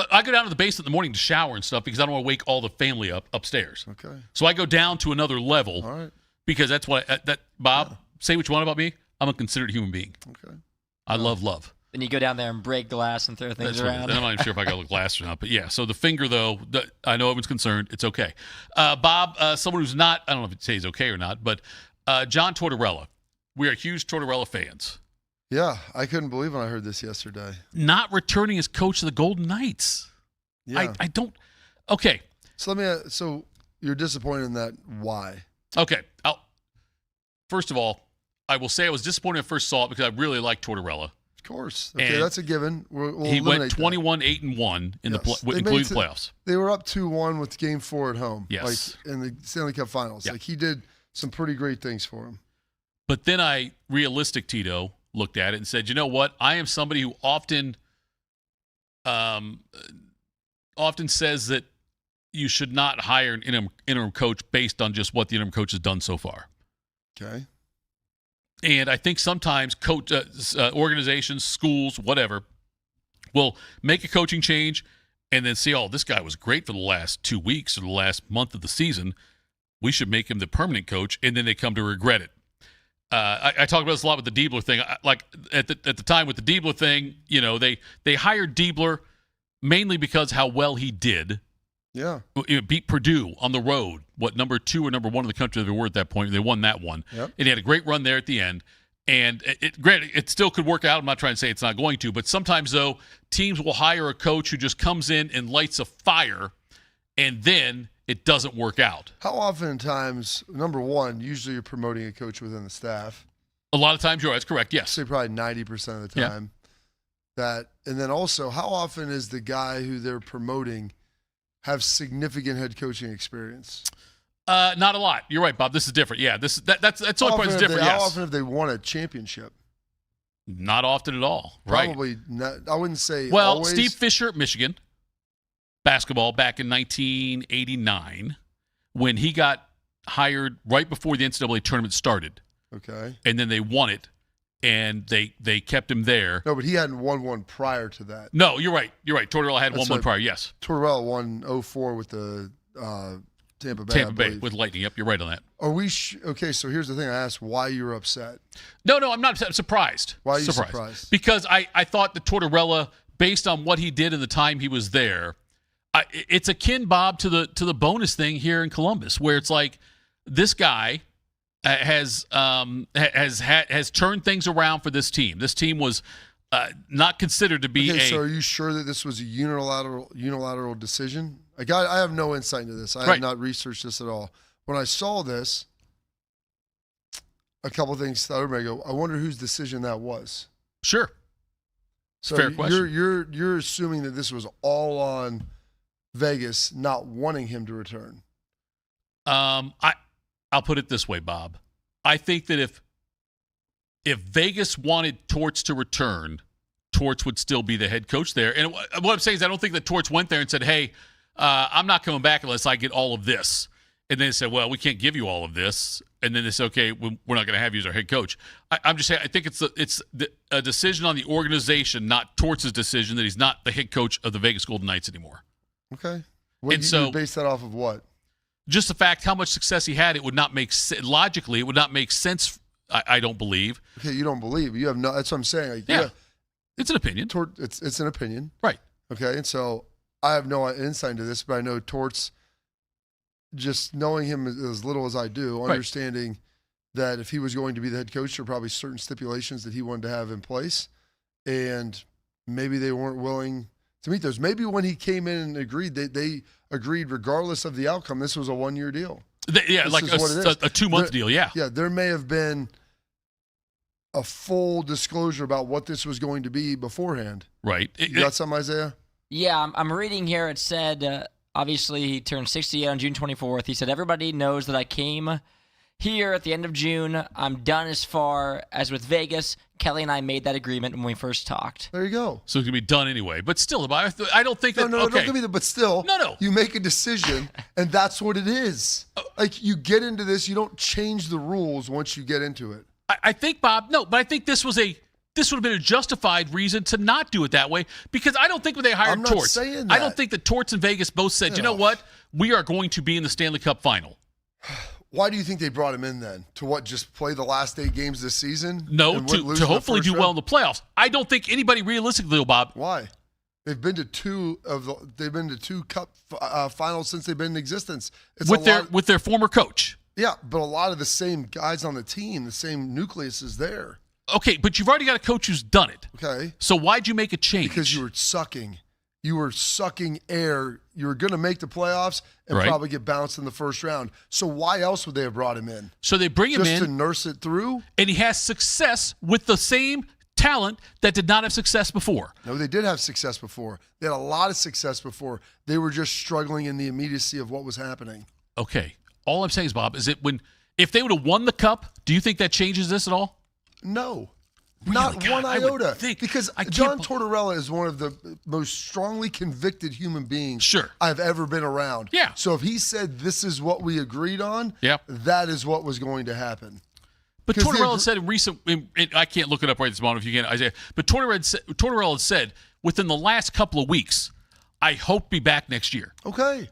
I go down to the basement in the morning to shower and stuff because I don't want to wake all the family upstairs. Okay. So I go down to another level. All right. Because that's what Bob, say what you want about me. I'm a considerate human being. Okay. I love. Then you go down there and break glass and throw things around. I'm not even sure if I got the glass or not. But yeah, so the finger, though, I know everyone's concerned. It's okay. Bob, someone who's not, I don't know if it says okay or not, but John Tortorella. We are huge Tortorella fans. Yeah, I couldn't believe when I heard this yesterday. Not returning as coach of the Golden Knights. Yeah. I don't. Okay. So you're disappointed in that. Why? Okay. First of all, I will say I was disappointed when I first saw it because I really like Tortorella. Of course. Okay, that's a given. He went 21-8-1 in including the playoffs. They were up 2-1 with Game 4 at home. Yes. In the Stanley Cup Finals. Yeah. He did some pretty great things for him. But then realistic Tito, looked at it and said, you know what? I am somebody who often says that you should not hire an interim coach based on just what the interim coach has done so far. Okay. And I think sometimes organizations, schools, whatever, will make a coaching change and then say, oh, this guy was great for the last 2 weeks or the last month of the season. We should make him the permanent coach, and then they come to regret it. I talked about this a lot with the Diebler thing. Like at the time with the Diebler thing, they hired Diebler mainly because how well he did. Yeah. Beat Purdue on the road. What, number 2 or number 1 in the country they were at that point? They won that one. Yep. And he had a great run there at the end. And granted, it still could work out. I'm not trying to say it's not going to. But sometimes, though, teams will hire a coach who just comes in and lights a fire, and then it doesn't work out. How often times, number one, usually you're promoting a coach within the staff. A lot of times you're right. That's correct, yes. Say probably 90% of the time. Yeah. And then also, how often is the guy who they're promoting have significant head coaching experience? Not a lot. You're right, Bob. This is different. Yeah, that's the only part that's different. How often have they won a championship? Not often at all. Probably right. Not. I wouldn't say. Well, always. Steve Fisher at Michigan basketball back in 1989 when he got hired right before the NCAA tournament started. Okay. And then they won it, and they kept him there. No, but he hadn't won one prior to that. No, you're right. Tortorella had won one prior, yes. Tortorella won 04 with the Tampa Bay. With Lightning. Yep, you're right on that. Are we okay, so here's the thing. I asked why you're upset. No, I'm not upset. I'm surprised. Why are you surprised? Because I thought that Tortorella, based on what he did in the time he was there, it's akin, Bob, to the bonus thing here in Columbus, where it's like this guy has turned things around for this team. This team was not considered to be So are you sure that this was a unilateral decision? I have no insight into this. I have not researched this at all. When I saw this, a couple of things thought everybody go, I wonder whose decision that was. Sure. So fair question. You're assuming that this was all on Vegas not wanting him to return. I'll put it this way, Bob. I think that if Vegas wanted Torts to return, Torts would still be the head coach there. And what I'm saying is I don't think that Torts went there and said, hey, I'm not coming back unless I get all of this. And then they said, well, we can't give you all of this. And then they said, okay, we're not going to have you as our head coach. I'm just saying I think it's a decision on the organization, not Torts' decision that he's not the head coach of the Vegas Golden Knights anymore. Okay. You base that off of what? Just the fact how much success he had, it would not make logically, it would not make sense. I don't believe. Okay, you don't believe. You have no. That's what I'm saying. It's an opinion. It's an opinion, right? Okay, and so I have no insight into this, but I know Torts. Just knowing him as little as I do, understanding that if he was going to be the head coach, there were probably certain stipulations that he wanted to have in place, and maybe they weren't willing to meet those. Maybe when he came in and agreed, they agreed regardless of the outcome. This was a 1-year deal. Like a 2-month deal. Yeah. Yeah, there may have been a full disclosure about what this was going to be beforehand. Right. You got something, Isaiah? Yeah, I'm reading here. It said, obviously, he turned 68 on June 24th. He said, everybody knows that I came here at the end of June. I'm done as far as with Vegas. Kelly and I made that agreement when we first talked. There you go. So it's going to be done anyway. But still, I don't think that... No, don't give me the but still. No. You make a decision, and that's what it is. Like, you get into this, you don't change the rules once you get into it. I think, Bob, but I think this would have been a justified reason to not do it that way, because I don't think when they hired Torts, I don't think that Torts and Vegas both said, you know what, we are going to be in the Stanley Cup final. Why do you think they brought him in then? To what, just play the last 8 games this season? No, to hopefully do well in the playoffs. I don't think anybody realistically, Bob. Why? They've been to 2 Cup finals since they've been in existence. With their former coach. Yeah, but a lot of the same guys on the team, the same nucleus is there. Okay, but you've already got a coach who's done it. Okay. So why'd you make a change? Because you were sucking. You were sucking air. You were going to make the playoffs and probably get bounced in the first round. So why else would they have brought him in? So they bring him in. Just to nurse it through? And he has success with the same talent that did not have success before. No, they did have success before. They had a lot of success before. They were just struggling in the immediacy of what was happening. Okay. All I'm saying is, Bob, is if they would have won the cup, do you think that changes this at all? No. Really? Not one iota. Because John Tortorella is one of the most strongly convicted human beings I've ever been around. Yeah. So if he said this is what we agreed on, that is what was going to happen. But Tortorella said I can't look it up right this moment if you can, Isaiah, but Tortorella said within the last couple of weeks, I hope to be back next year. Okay.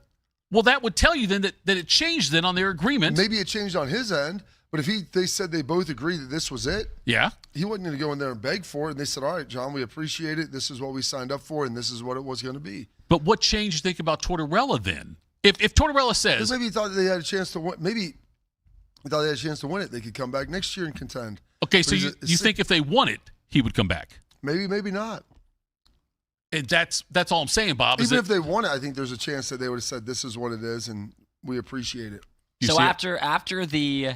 Well, that would tell you then that it changed then on their agreement. Maybe it changed on his end, but if they said they both agreed that this was it, he wasn't going to go in there and beg for it. And they said, all right, John, we appreciate it. This is what we signed up for, and this is what it was going to be. But what changed you think about Tortorella then? If Tortorella says... Maybe he thought they had a chance to win. Maybe he thought they had a chance to win it. They could come back next year and contend. Okay, so you think if they won it, he would come back? Maybe, maybe not. And that's all I'm saying, Bob. Even if they won it, I think there's a chance that they would have said, this is what it is, and we appreciate it. So after the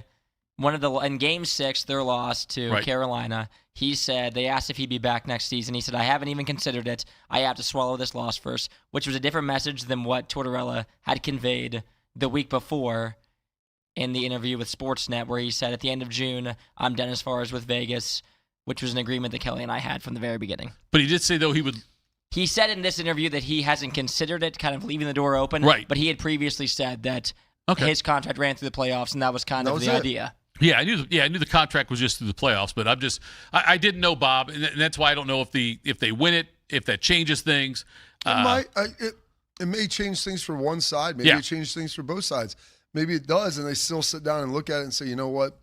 in Game 6, their loss to Carolina, he said, they asked if he'd be back next season. He said, I haven't even considered it. I have to swallow this loss first, which was a different message than what Tortorella had conveyed the week before in the interview with Sportsnet, where he said, at the end of June, I'm done as far as with Vegas, which was an agreement that Kelly and I had from the very beginning. But he did say, though, he would... He said in this interview that he hasn't considered it, kind of leaving the door open. Right. But he had previously said that his contract ran through the playoffs, and that was kind of the idea. Yeah, I knew the contract was just through the playoffs, but I didn't know, Bob, and that's why I don't know if they win it, if that changes things. It may change things for one side. Maybe it changes things for both sides. Maybe it does, and they still sit down and look at it and say, you know what,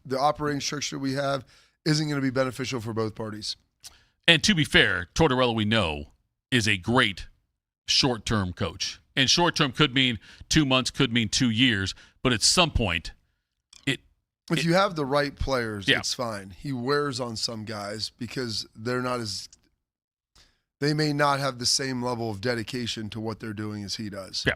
the operating structure we have isn't going to be beneficial for both parties. And to be fair, Tortorella, we know, is a great short-term coach. And short-term could mean 2 months, could mean 2 years, but at some point, If you have the right players, it's fine. He wears on some guys because they may not have the same level of dedication to what they're doing as he does. Yeah.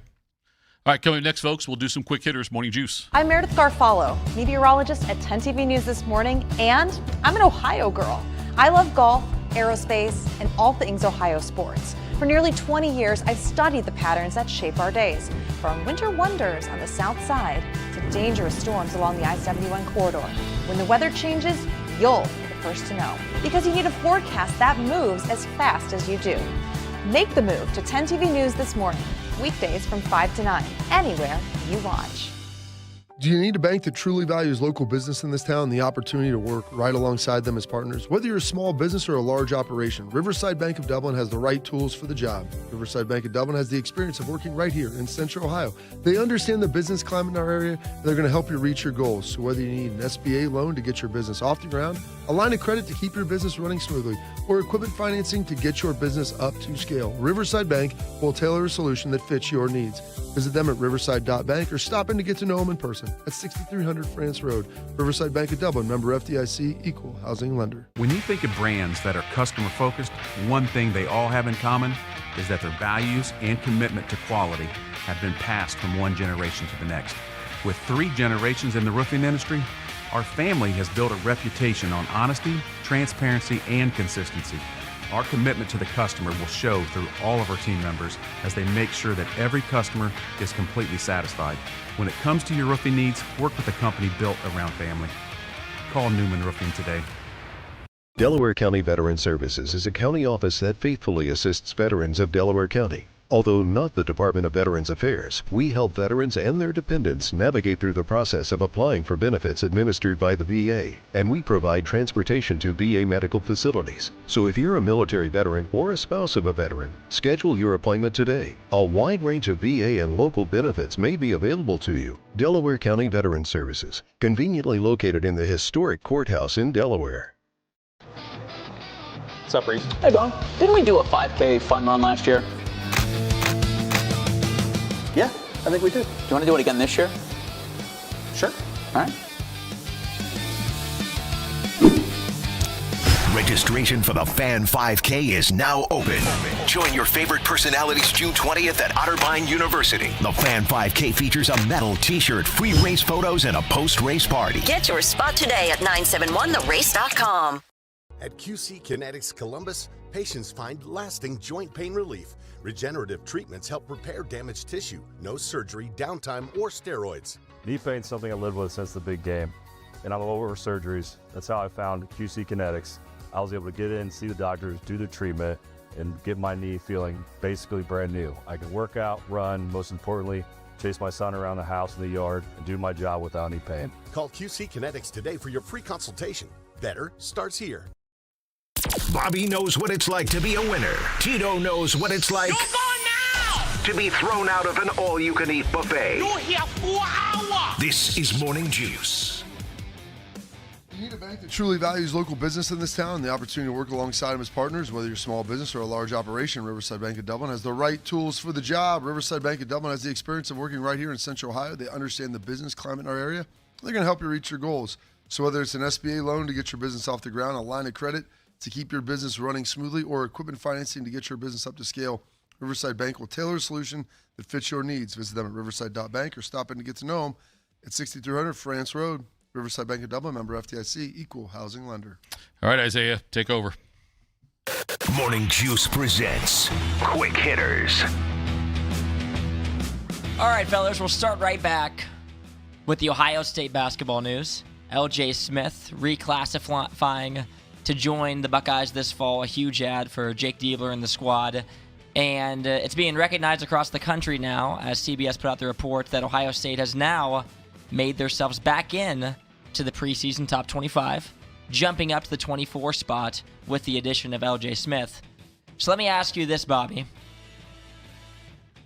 All right, coming up next, folks, we'll do some quick hitters. Morning Juice. I'm Meredith Garfalo, meteorologist at 10 TV News This Morning, and I'm an Ohio girl. I love golf, aerospace, and all things Ohio sports. For nearly 20 years, I've studied the patterns that shape our days, from winter wonders on the south side to dangerous storms along the I-71 corridor. When the weather changes, you'll be the first to know, because you need a forecast that moves as fast as you do. Make the move to 10 TV News This Morning, weekdays from 5 to 9, anywhere you watch. Do you need a bank that truly values local business in this town and the opportunity to work right alongside them as partners? Whether you're a small business or a large operation, Riverside Bank of Dublin has the right tools for the job. Riverside Bank of Dublin has the experience of working right here in Central Ohio. They understand the business climate in our area, and they're going to help you reach your goals. So whether you need an SBA loan to get your business off the ground, a line of credit to keep your business running smoothly, or equipment financing to get your business up to scale, Riverside Bank will tailor a solution that fits your needs. Visit them at riverside.bank or stop in to get to know them in person at 6300 France Road. Riverside Bank of Dublin, member FDIC, equal housing lender. When you think of brands that are customer focused, one thing they all have in common is that their values and commitment to quality have been passed from one generation to the next. With 3 generations in the roofing industry, our family has built a reputation on honesty, transparency, and consistency. Our commitment to the customer will show through all of our team members as they make sure that every customer is completely satisfied. When it comes to your roofing needs, work with a company built around family. Call Newman Roofing today. Delaware County Veteran Services is a county office that faithfully assists veterans of Delaware County. Although not the Department of Veterans Affairs, we help veterans and their dependents navigate through the process of applying for benefits administered by the VA, and we provide transportation to VA medical facilities. So if you're a military veteran or a spouse of a veteran, schedule your appointment today. A wide range of VA and local benefits may be available to you. Delaware County Veteran Services, conveniently located in the historic courthouse in Delaware. What's up, Reese? Hey, Don. Didn't we do a 5K fun run last year? Yeah, I think we did. Do you want to do it again this year? Sure. All right. Registration for the Fan 5K is now open. Join your favorite personalities June 20th at Otterbein University. The Fan 5K features a medal, t-shirt, free race photos, and a post-race party. Get your spot today at 971therace.com. At QC Kinetics Columbus, patients find lasting joint pain relief. Regenerative treatments help repair damaged tissue. No surgery, downtime, or steroids. Knee pain's something I lived with since the big game, and I'm over surgeries. That's how I found QC Kinetics. I was able to get in, see the doctors, do the treatment, and get my knee feeling basically brand new. I can work out, run, most importantly, chase my son around the house and the yard, and do my job without any pain. Call QC Kinetics today for your free consultation. Better starts here. Bobby knows what it's like to be a winner. Tito knows what it's like to be thrown out of an all-you-can-eat buffet. You're here 4 hours. This is Morning Juice. You need a bank that truly values local business in this town and the opportunity to work alongside them as partners. Whether you're a small business or a large operation, Riverside Bank of Dublin has the right tools for the job. Riverside Bank of Dublin has the experience of working right here in Central Ohio. They understand the business climate in our area. They're going to help you reach your goals. So whether it's an SBA loan to get your business off the ground, a line of credit to keep your business running smoothly, or equipment financing to get your business up to scale, Riverside Bank will tailor a solution that fits your needs. Visit them at riverside.bank or stop in to get to know them at 6300 France Road. Riverside Bank of Dublin, member FDIC, equal housing lender. All right, Isaiah, take over. Morning Juice presents Quick Hitters. All right, fellas, we'll start right back with the Ohio State basketball news. L.J. Smith reclassifying to join the Buckeyes this fall, a huge ad for Jake Diebler and the squad. And it's being recognized across the country now as CBS put out the report that Ohio State has now made themselves back in to the preseason top 25, jumping up to the 24 spot with the addition of L.J. Smith. So let me ask you this, Bobby.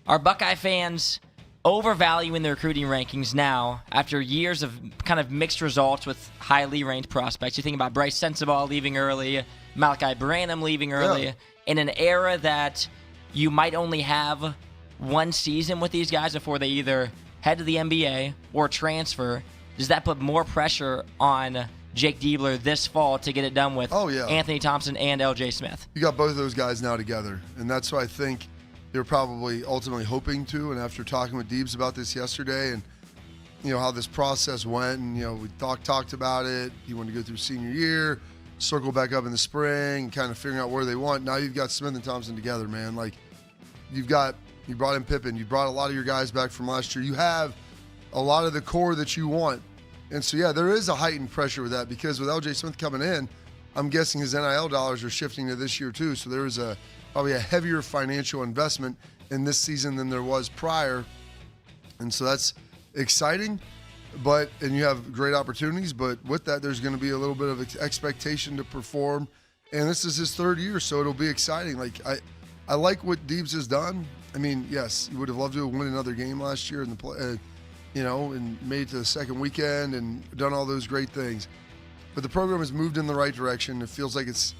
Are Buckeye fans overvaluing the recruiting rankings now after years of kind of mixed results with highly ranked prospects? You think about Bryce Sensabaugh leaving early, Malachi Branham leaving early, in an era that you might only have one season with these guys before they either head to the NBA or transfer. does that put more pressure on Jake Diebler this fall to get it done with Anthony Thompson and L.J. Smith? You got both of those guys now together, and that's what I think they're probably ultimately hoping to. And after talking with Deebs about this yesterday and, how this process went, and, we talked about it. He wanted to go through senior year, circle back up in the spring, kind of figuring out where they want. Now you've got Smith and Thompson together, man. Like, you brought in Pippen. You brought a lot of your guys back from last year. You have a lot of the core that you want. And so, there is a heightened pressure with that because with L.J. Smith coming in, I'm guessing his NIL dollars are shifting to this year too. So there is probably a heavier financial investment in this season than there was prior. And so that's exciting, and you have great opportunities. But with that, there's going to be a little bit of expectation to perform. And this is his third year, so it'll be exciting. Like, I like what Deebs has done. I mean, yes, he would have loved to win another game last year in the play. And made it to the second weekend and done all those great things. But the program has moved in the right direction. It feels like it's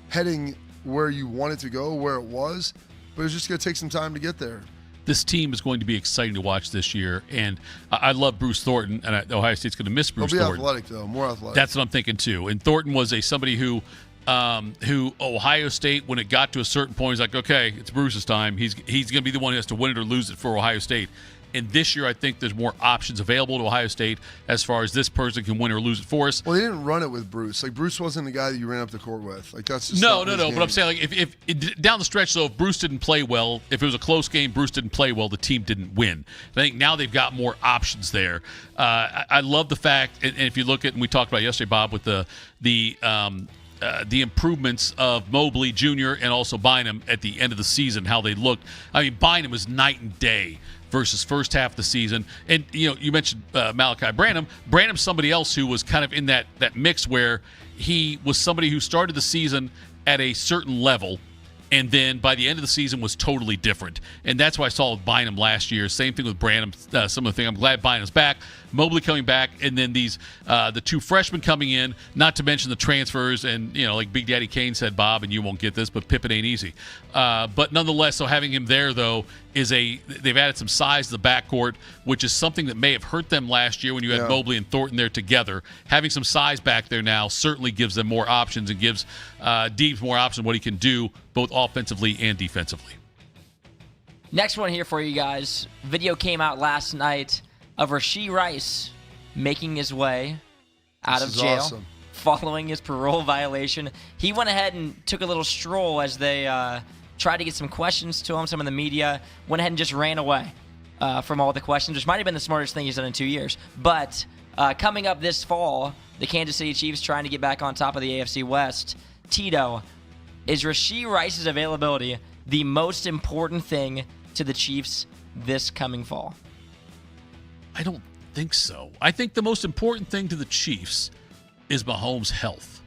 heading where you want it to go, where it was, but it's just going to take some time to get there. This team is going to be exciting to watch this year, and I love Bruce Thornton, and Ohio State's going to miss Bruce Thornton. He'll be athletic, though, more athletic. That's what I'm thinking, too. And Thornton was somebody who Ohio State, when it got to a certain point, he's like, okay, it's Bruce's time. He's going to be the one who has to win it or lose it for Ohio State. And this year, I think there's more options available to Ohio State as far as this person can win or lose it for us. Well, they didn't run it with Bruce. Like, Bruce wasn't the guy that you ran up the court with. Like, that's just no. But I'm saying, like, if down the stretch, though, if Bruce didn't play well, if it was a close game, Bruce didn't play well, the team didn't win. I think now they've got more options there. I love the fact, and if you look at, and we talked about yesterday, Bob, with the improvements of Mobley Jr. and also Bynum at the end of the season, how they looked. I mean, Bynum was night and day versus first half of the season. And, you mentioned Malachi Branham. Branham's somebody else who was kind of in that mix where he was somebody who started the season at a certain level and then by the end of the season was totally different. And that's what I saw with Bynum last year. Same thing with Branham, some of the things. I'm glad Bynum's back. Mobley coming back, and then these the two freshmen coming in, not to mention the transfers. And, like Big Daddy Kane said, Bob, and you won't get this, but Pippen ain't easy. But nonetheless, so having him there, though, they've added some size to the backcourt, which is something that may have hurt them last year when you had Mobley and Thornton there together. Having some size back there now certainly gives them more options and gives Deebs more options what he can do both offensively and defensively. Next one here for you guys. Video came out last night of Rashee Rice making his way out of jail following his parole violation. He went ahead and took a little stroll as they tried to get some questions to him. Some of the media went ahead and just ran away from all the questions, which might have been the smartest thing he's done in 2 years. But coming up this fall, the Kansas City Chiefs trying to get back on top of the AFC West. Tito, is Rashee Rice's availability the most important thing to the Chiefs this coming fall? I don't think so. I think the most important thing to the Chiefs is Mahomes' health.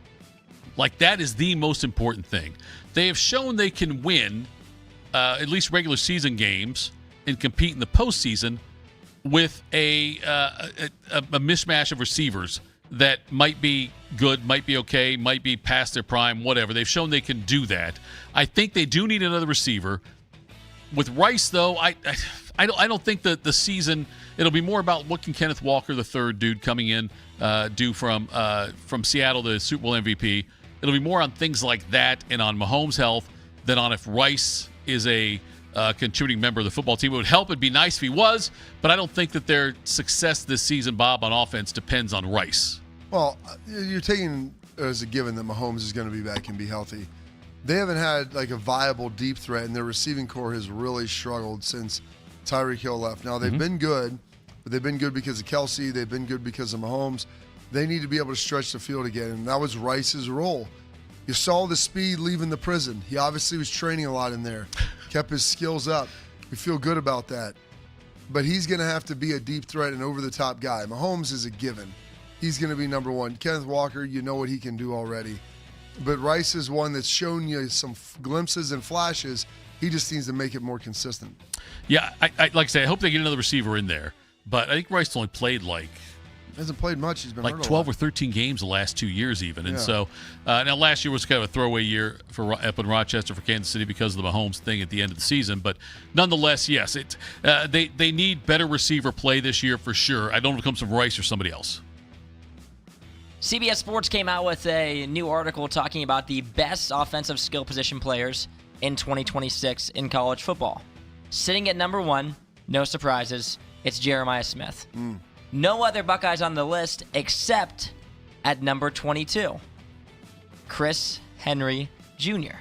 Like, that is the most important thing. They have shown they can win at least regular season games and compete in the postseason with a mishmash of receivers that might be good, might be okay, might be past their prime, whatever. They've shown they can do that. I think they do need another receiver. With Rice, though, I don't think that the season, it'll be more about what can Kenneth Walker, the third dude coming in, do from Seattle, the Super Bowl MVP. It'll be more on things like that and on Mahomes' health than on if Rice is a contributing member of the football team. It would help. It'd be nice if he was, but I don't think that their success this season, Bob, on offense depends on Rice. Well, you're taking as a given that Mahomes is going to be back and be healthy. They haven't had like a viable deep threat, and their receiving core has really struggled since Tyreek Hill left. Now, they've been good, but they've been good because of Kelsey. They've been good because of Mahomes. They need to be able to stretch the field again, and that was Rice's role. You saw the speed leaving the prison. He obviously was training a lot in there, kept his skills up. We feel good about that. But he's going to have to be a deep threat and over-the-top guy. Mahomes is a given. He's going to be number one. Kenneth Walker, you know what he can do already. But Rice is one that's shown you some glimpses and flashes. He just needs to make it more consistent. Yeah, I like I say, I hope they get another receiver in there. But I think Rice only played like Hasn't played much. He's been like hurt 12 or 13 games the last 2 years even. And so now last year was kind of a throwaway year for up in Rochester for Kansas City because of the Mahomes thing at the end of the season. But nonetheless, yes, they need better receiver play this year for sure. I don't know if it comes from Rice or somebody else. CBS Sports came out with a new article talking about the best offensive skill position players in 2026 in college football. Sitting at number 1, no surprises, it's Jeremiah Smith. No other Buckeyes on the list except at number 22, Chris Henry Jr.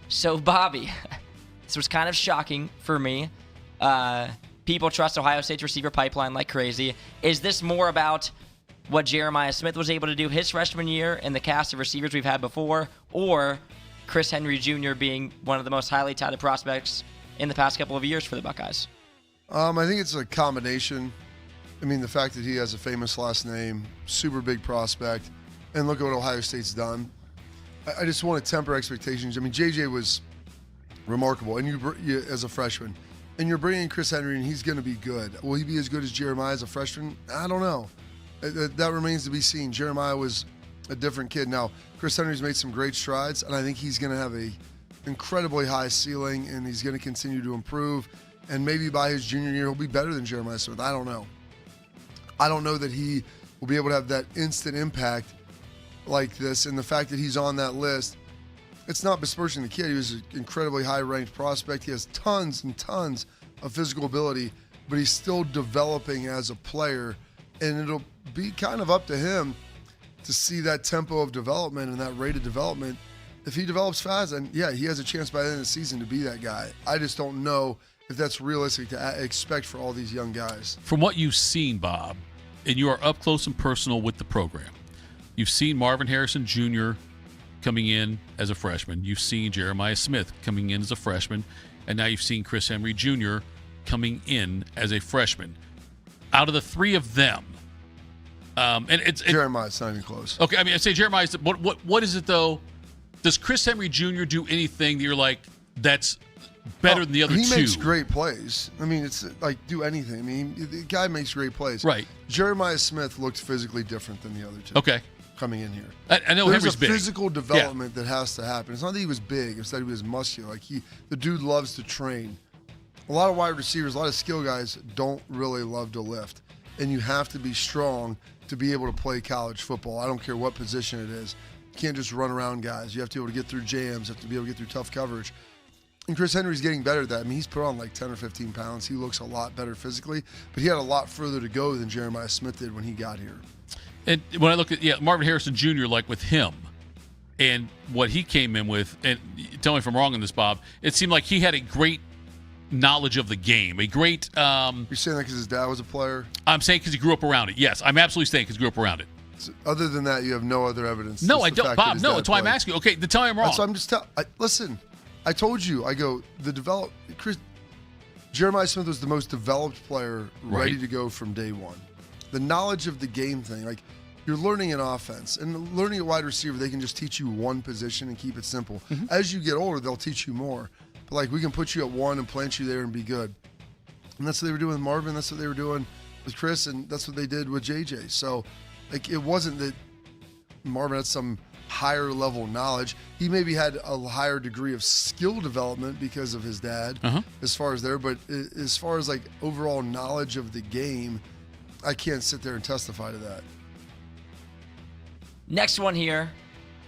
So, Bobby, this was kind of shocking for me. People trust Ohio State's receiver pipeline like crazy. Is this more about what Jeremiah Smith was able to do his freshman year and the cast of receivers we've had before, or Chris Henry Jr. being one of the most highly touted prospects in the past couple of years for the Buckeyes? I think it's a combination. I mean, the fact that he has a famous last name, super big prospect, and look at what Ohio State's done. I just want to temper expectations. I mean, JJ was remarkable, and you as a freshman, and you're bringing Chris Henry, and he's going to be good. Will he be as good as Jeremiah as a freshman? I don't know. That remains to be seen. Jeremiah was a different kid. Now, Chris Henry's made some great strides, and I think he's going to have a incredibly high ceiling, and he's going to continue to improve. And maybe by his junior year, he'll be better than Jeremiah Smith. I don't know. I don't know that he will be able to have that instant impact like this. And the fact that he's on that list, it's not besmirching the kid. He was an incredibly high-ranked prospect. He has tons and tons of physical ability, but he's still developing as a player. And it'll be kind of up to him to see that tempo of development and that rate of development. If he develops fast, and yeah, he has a chance by the end of the season to be that guy. I just don't know if that's realistic to expect for all these young guys. From what you've seen, Bob, and you are up close and personal with the program, you've seen Marvin Harrison Jr. coming in as a freshman. You've seen Jeremiah Smith coming in as a freshman. And now you've seen Chris Henry Jr. coming in as a freshman. Out of the three of them, Jeremiah's not even close. Okay, I mean, I say Jeremiah's. What is it though? Does Chris Henry Jr. do anything that you're like that's better than the other two? He makes great plays. I mean, it's like do anything. I mean, the guy makes great plays. Right. Jeremiah Smith looked physically different than the other two. Okay. Coming in here, I know there's Henry's big. There's a physical development that has to happen. It's not that he was big; it's that he was muscular. Like the dude loves to train. A lot of wide receivers, a lot of skill guys don't really love to lift, and you have to be strong to be able to play college football. I don't care what position it is. You can't just run around guys. You have to be able to get through jams. You have to be able to get through tough coverage. And Chris Henry's getting better at that. I mean, he's put on like 10 or 15 pounds. He looks a lot better physically, but he had a lot further to go than Jeremiah Smith did when he got here. And when I look at Marvin Harrison Jr., like with him and what he came in with, and tell me if I'm wrong on this, Bob, it seemed like he had a great knowledge of the game, a great... You're saying that because his dad was a player? I'm saying because he grew up around it. Yes, I'm absolutely saying because he grew up around it. So other than that, you have no other evidence? No, I don't, Bob. No, that's why I'm asking you. Okay, then tell me I'm wrong. So I'm just listen, I told you, Jeremiah Smith was the most developed player ready to go from day one. The knowledge of the game thing, like you're learning an offense and learning a wide receiver, they can just teach you one position and keep it simple. Mm-hmm. As you get older, they'll teach you more. But like we can put you at one and plant you there and be good. And that's what they were doing with Marvin. That's what they were doing with Chris, and that's what they did with JJ. So like it wasn't that Marvin had some higher level knowledge. He maybe had a higher degree of skill development because of his dad as far as there, but as far as like overall knowledge of the game, I can't sit there and testify to that. Next one here,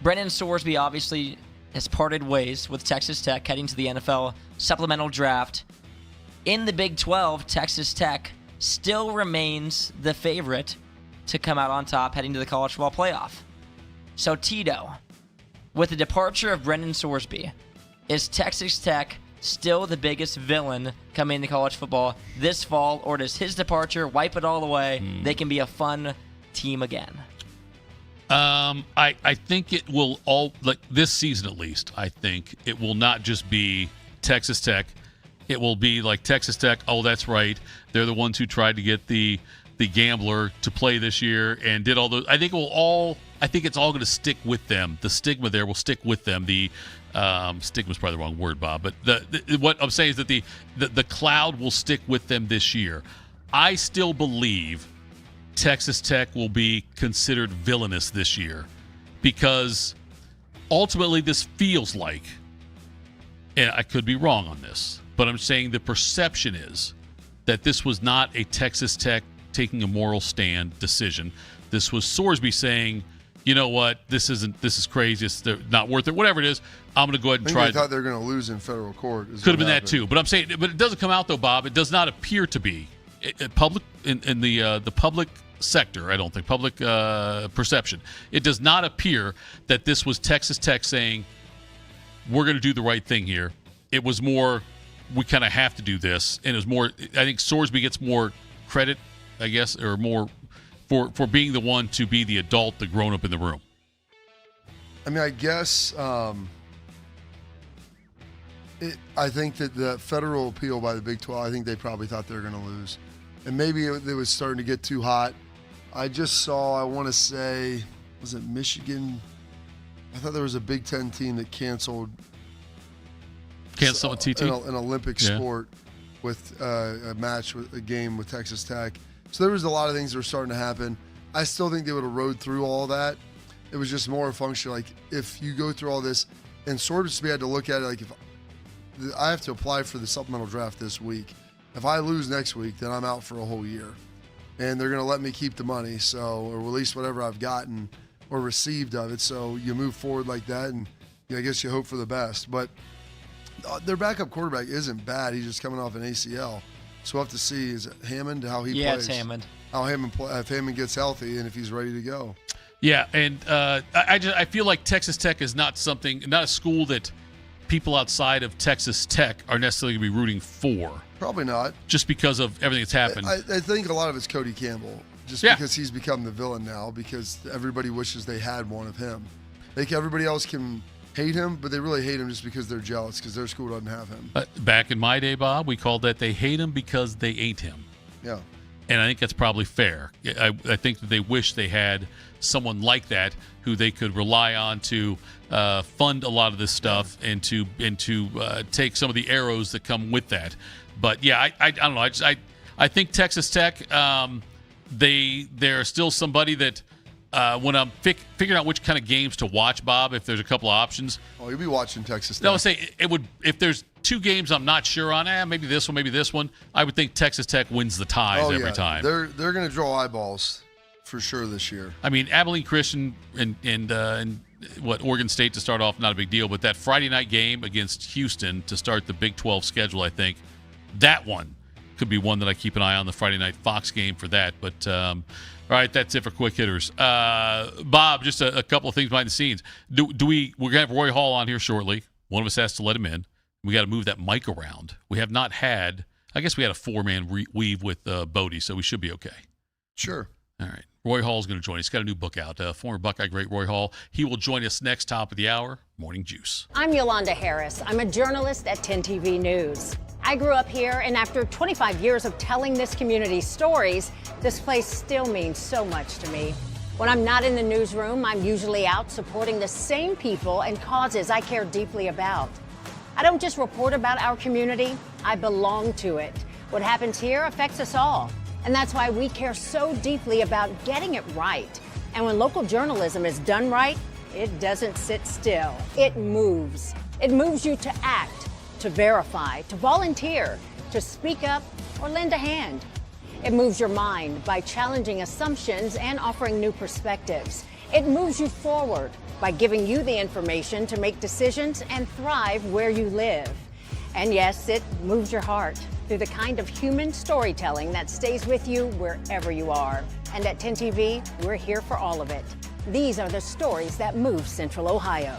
Brennan Sorsby obviously has parted ways with Texas Tech heading to the NFL supplemental draft. In the Big 12, Texas Tech still remains the favorite to come out on top heading to the college football playoff. So Tito, with the departure of Brennan Sorsby, is Texas Tech still the biggest villain coming into college football this fall, or does his departure wipe it all away? They can be a fun team again. I think it will all, like this season at least, I think it will not just be Texas Tech. It will be like Texas Tech, oh, that's right. They're the ones who tried to get the gambler to play this year and did all those. I think it's all going to stick with them. The stigma there will stick with them. The stigma is probably the wrong word, Bob, but what I'm saying is that the cloud will stick with them this year. I still believe Texas Tech will be considered villainous this year, because ultimately this feels like, and I could be wrong on this, but I'm saying the perception is that this was not a Texas Tech taking a moral stand decision. This was Sorsby saying, you know what, this is crazy, it's not worth it, whatever it is, I'm going to go ahead and try. I thought they were going to lose in federal court. Could have been that too, but I'm saying, but it doesn't come out though, Bob. It does not appear to be public in the public sector. I don't think public perception. It does not appear that this was Texas Tech saying, we're going to do the right thing here. It was more, we kind of have to do this, and it was more. I think Sorsby gets more credit, I guess, or more for being the one to be the adult, the grown up in the room. I mean, I guess I think that the federal appeal by the Big 12, I think they probably thought they were going to lose. And maybe it was starting to get too hot. I just saw, I want to say, was it Michigan? I thought there was a Big Ten team that canceled TT? An Olympic sport with a match, with a game with Texas Tech. So there was a lot of things that were starting to happen. I still think they would have rode through all that. It was just more a function, like, if you go through all this, and Sorsby had to look at it like, if I have to apply for the supplemental draft this week, if I lose next week, then I'm out for a whole year. And they're going to let me keep the money, or release whatever I've gotten or received of it. So you move forward like that, and I guess you hope for the best. But their backup quarterback isn't bad. He's just coming off an ACL. So we'll have to see, is it Hammond, how he plays? Yeah, it's Hammond. How if Hammond gets healthy and if he's ready to go. Yeah, and I feel like Texas Tech is not a school that people outside of Texas Tech are necessarily going to be rooting for. Probably not. Just because of everything that's happened. I think a lot of it's Cody Campbell, because he's become the villain now, because everybody wishes they had one of him. Like, everybody else can hate him, but they really hate him just because they're jealous because their school doesn't have him. Back in my day, Bob, we called that they hate him because they ain't him. Yeah. And I think that's probably fair. I think that they wish they had someone like that who they could rely on to fund a lot of this stuff and to take some of the arrows that come with that. But yeah, I don't know. I think Texas Tech, they're still somebody that when I'm figuring out which kind of games to watch, Bob, if there's a couple of options. Oh, you'll be watching Texas Tech. No, I would say it would, if there's two games I'm not sure on, maybe this one, I would think Texas Tech wins the ties every time. They're going to draw eyeballs for sure this year. I mean, Abilene Christian and Oregon State to start off, not a big deal, but that Friday night game against Houston to start the Big 12 schedule, I think that one could be one that I keep an eye on, the Friday night Fox game for that. But all right, that's it for quick hitters. Bob, just a couple of things behind the scenes. We're going to have Roy Hall on here shortly. One of us has to let him in. We got to move that mic around. We have not had, I guess we had a 4-man weave with Bodie, so we should be okay. Sure. All right. Roy Hall is going to join us. He's got a new book out, former Buckeye great Roy Hall. He will join us next, top of the hour, Morning Juice. I'm Yolanda Harris. I'm a journalist at 10 TV News. I grew up here, and after 25 years of telling this community's stories, this place still means so much to me. When I'm not in the newsroom, I'm usually out supporting the same people and causes I care deeply about. I don't just report about our community, I belong to it. What happens here affects us all. And that's why we care so deeply about getting it right. And when local journalism is done right, it doesn't sit still. It moves. It moves you to act, to verify, to volunteer, to speak up, or lend a hand. It moves your mind by challenging assumptions and offering new perspectives. It moves you forward by giving you the information to make decisions and thrive where you live. And yes, it moves your heart through the kind of human storytelling that stays with you wherever you are. And at 10 TV, we're here for all of it. These are the stories that move Central Ohio.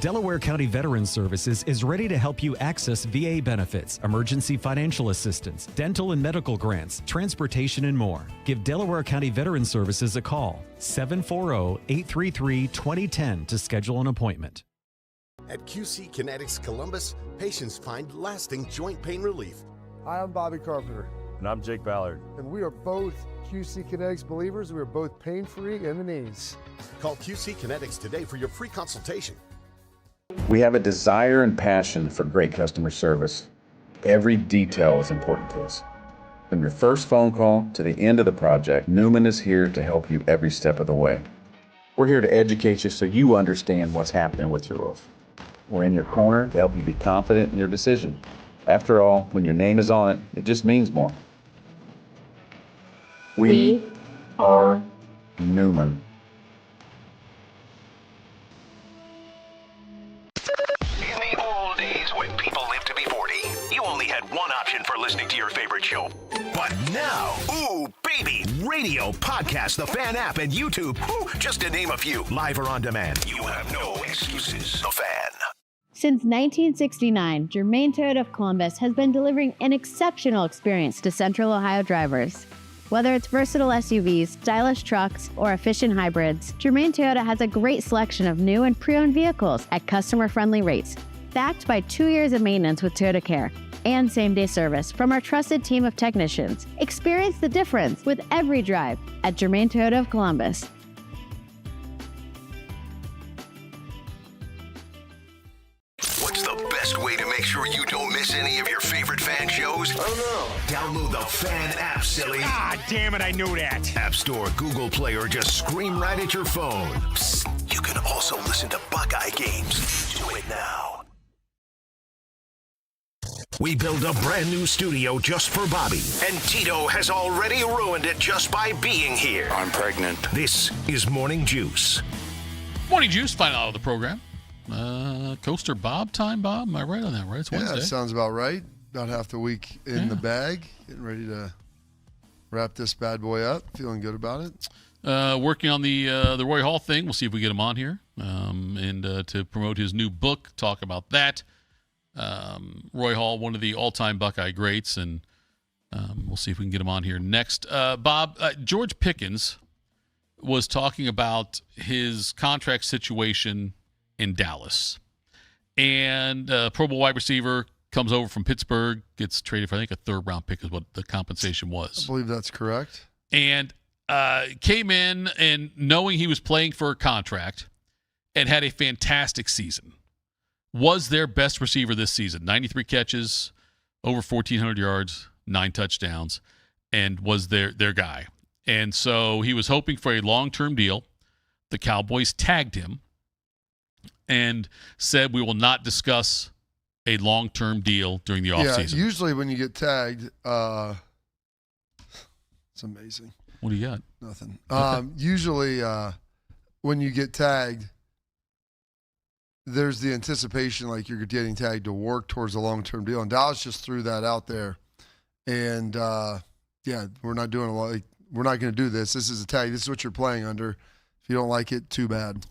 Delaware County Veterans Services is ready to help you access VA benefits, emergency financial assistance, dental and medical grants, transportation, and more. Give Delaware County Veterans Services a call, 740-833-2010 to schedule an appointment. At QC Kinetics Columbus, patients find lasting joint pain relief. Hi, I'm Bobby Carpenter. And I'm Jake Ballard. And we are both QC Kinetics believers. We are both pain-free in the knees. Call QC Kinetics today for your free consultation. We have a desire and passion for great customer service. Every detail is important to us. From your first phone call to the end of the project, Newman is here to help you every step of the way. We're here to educate you so you understand what's happening with your roof. We're in your corner to help you be confident in your decision. After all, when your name is on it, it just means more. We are Newman. In the old days when people lived to be 40, you only had one option for listening to your favorite show. But now, ooh, baby, radio, podcast, the Fan app, and YouTube, just to name a few, live or on demand. You have no excuses. The Fan. Since 1969, Germain Toyota of Columbus has been delivering an exceptional experience to Central Ohio drivers. Whether it's versatile SUVs, stylish trucks, or efficient hybrids, Germain Toyota has a great selection of new and pre-owned vehicles at customer-friendly rates, backed by 2 years of maintenance with Toyota Care and same-day service from our trusted team of technicians. Experience the difference with every drive at Germain Toyota of Columbus. What's the best way to make sure you don't miss any of your favorite Fan shows? Oh no. Download the Fan app, silly. Ah, damn it, I knew that. App Store, Google Play, or just scream right at your phone. Psst, you can also listen to Buckeye games. Do it now. We built a brand new studio just for Bobby, and Tito has already ruined it just by being here. I'm pregnant. This is Morning Juice. Morning Juice, final out of the program. Coaster Bob time, Bob? Am I right on that, right? It's Wednesday. Yeah, sounds about right. About half the week in the bag. Getting ready to wrap this bad boy up. Feeling good about it. Working on the Roy Hall thing. We'll see if we get him on here and to promote his new book, talk about that. Roy Hall, one of the all-time Buckeye greats, and we'll see if we can get him on here next. Bob, George Pickens was talking about his contract situation in Dallas. And Pro Bowl wide receiver comes over from Pittsburgh, gets traded for, I think, a third-round pick is what the compensation was. I believe that's correct. And came in and knowing he was playing for a contract and had a fantastic season. Was their best receiver this season. 93 catches, over 1,400 yards, 9 touchdowns, and was their guy. And so he was hoping for a long-term deal. The Cowboys tagged him and said, we will not discuss a long-term deal during the offseason. Yeah, usually when you get tagged, it's amazing. What do you got? Nothing. Usually when you get tagged, there's the anticipation like you're getting tagged to work towards a long-term deal. And Dallas just threw that out there. And, we're not doing we're not going to do this. This is a tag. This is what you're playing under. If you don't like it, too bad.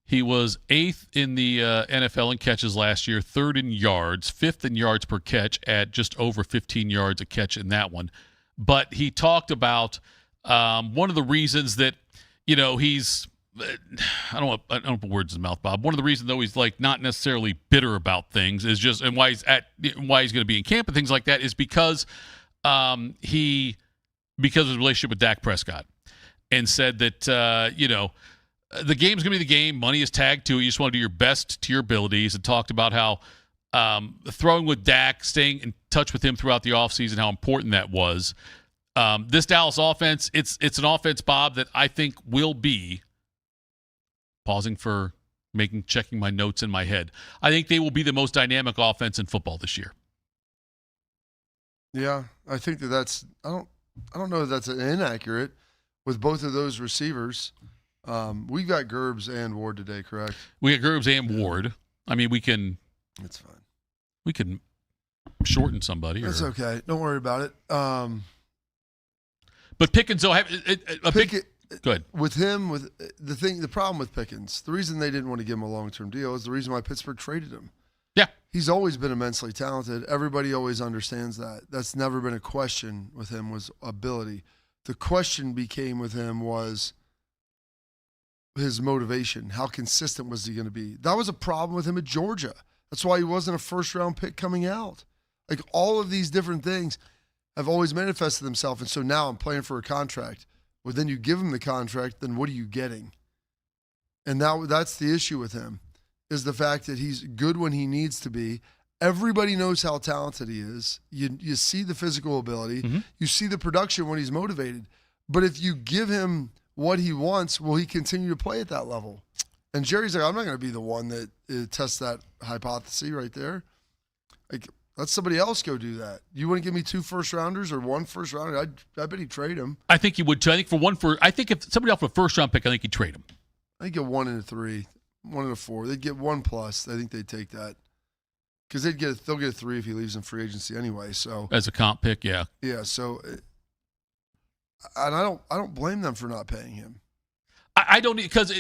He was 8th in the NFL in catches last year, 3rd in yards, 5th in yards per catch at just over 15 yards a catch in that one. But he talked about one of the reasons that, he's I don't put words in his mouth, Bob. One of the reasons, though, he's like not necessarily bitter about things is just, and why he's going to be in camp and things like that is because because of his relationship with Dak Prescott, and said that the game's going to be the game. Money is tagged to it. You just want to do your best to your abilities, and talked about how throwing with Dak, staying in touch with him throughout the offseason, how important that was. This Dallas offense, it's an offense, Bob, that I think will be, pausing for checking my notes in my head, I think they will be the most dynamic offense in football this year. Yeah, I think that's I don't know if that's inaccurate with both of those receivers. We've got Gerbs and Ward today, correct? We got Gerbs and Ward. I mean, we can. It's fine. We can shorten somebody. That's okay. Don't worry about it. But Pickens, though, go ahead. With him, the problem with Pickens, the reason they didn't want to give him a long-term deal is the reason why Pittsburgh traded him. Yeah. He's always been immensely talented. Everybody always understands that. That's never been a question with him, was ability. The question became with him was his motivation. How consistent was he going to be? That was a problem with him at Georgia. That's why he wasn't a first-round pick coming out. Like, all of these different things have always manifested themselves, and so now I'm playing for a contract. Well, then you give him the contract, then what are you getting? And that's the issue with him, is the fact that he's good when he needs to be, Everybody knows how talented he is. You see the physical ability. Mm-hmm. You see the production when he's motivated. But if you give him what he wants, will he continue to play at that level? And Jerry's like, I'm not going to be the one that tests that hypothesis right there. Like, let somebody else go do that. You want to give me 2 first-rounders or 1 first-rounder? I bet he'd trade him. I think he would too. I think if somebody offered a first-round pick, I think he'd trade him. I think get 1 and a 3, 1 and a 4. They'd get 1+. I think they'd take that. Because they'll get a 3 if he leaves in free agency anyway. So as a comp pick, yeah. Yeah. So, and I don't blame them for not paying him. I don't, because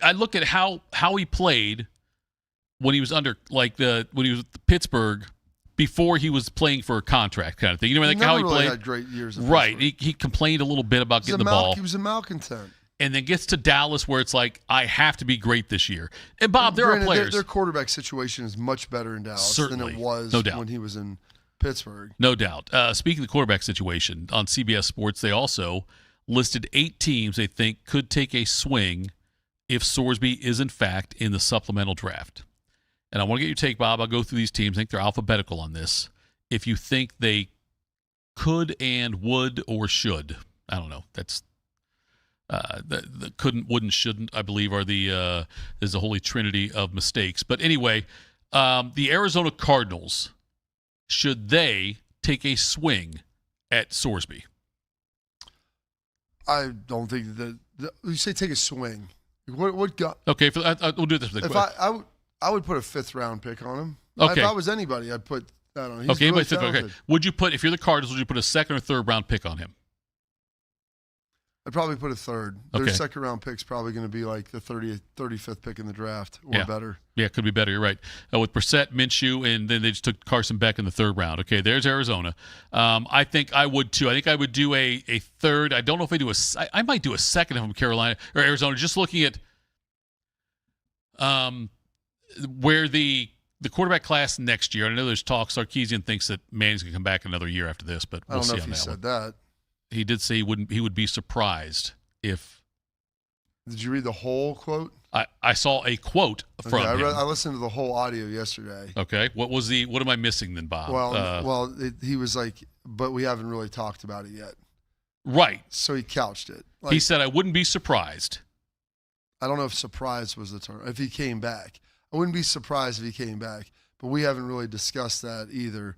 I look at how he played when he was when he was with Pittsburgh before he was playing for a contract kind of thing. You know, like how he played. Had great years. Right. He complained a little bit about getting the ball. He was a malcontent. And then gets to Dallas where it's like, I have to be great this year. And, Bob, there are players. Their quarterback situation is much better in Dallas than it was when he was in Pittsburgh. No doubt. Speaking of the quarterback situation, on CBS Sports, they also listed 8 teams they think could take a swing if Sorsby is, in fact, in the supplemental draft. And I want to get your take, Bob. I'll go through these teams. I think they're alphabetical on this. If you think they could and would or should. I don't know. That's... the couldn't, wouldn't, shouldn't, I believe, are is the holy trinity of mistakes. But anyway, the Arizona Cardinals, should they take a swing at Sorsby? I don't think that you say take a swing. What got? Okay, we'll do this. If I would put a 5th-round pick on him. Okay. If I was anybody, I'd put. I don't know. He's okay, really okay. Would you put, if you're the Cardinals, would you put a 2nd or 3rd-round pick on him? I'd probably put a 3rd. Their 2nd-round pick's probably going to be like the 35th pick in the draft or better. Yeah, it could be better. You're right. With Brissett, Minshew, and then they just took Carson Beck in the 3rd round. Okay, there's Arizona. I think I would too. I think I would do a 3rd. I don't know if I do I might do a 2nd from Carolina or Arizona. Just looking at where the quarterback class next year. I know there's talk. Sarkisian thinks that Manning's going to come back another year after this, but we'll see on that. I don't know if he said that. He did say he would be surprised if. Did you read the whole quote? I saw a quote from him. I listened to the whole audio yesterday. Okay. What am I missing then, Bob? He was like, but we haven't really talked about it yet. Right. So he couched it. He said, I wouldn't be surprised. I don't know if surprise was the term. If he came back. I wouldn't be surprised if he came back. But we haven't really discussed that either.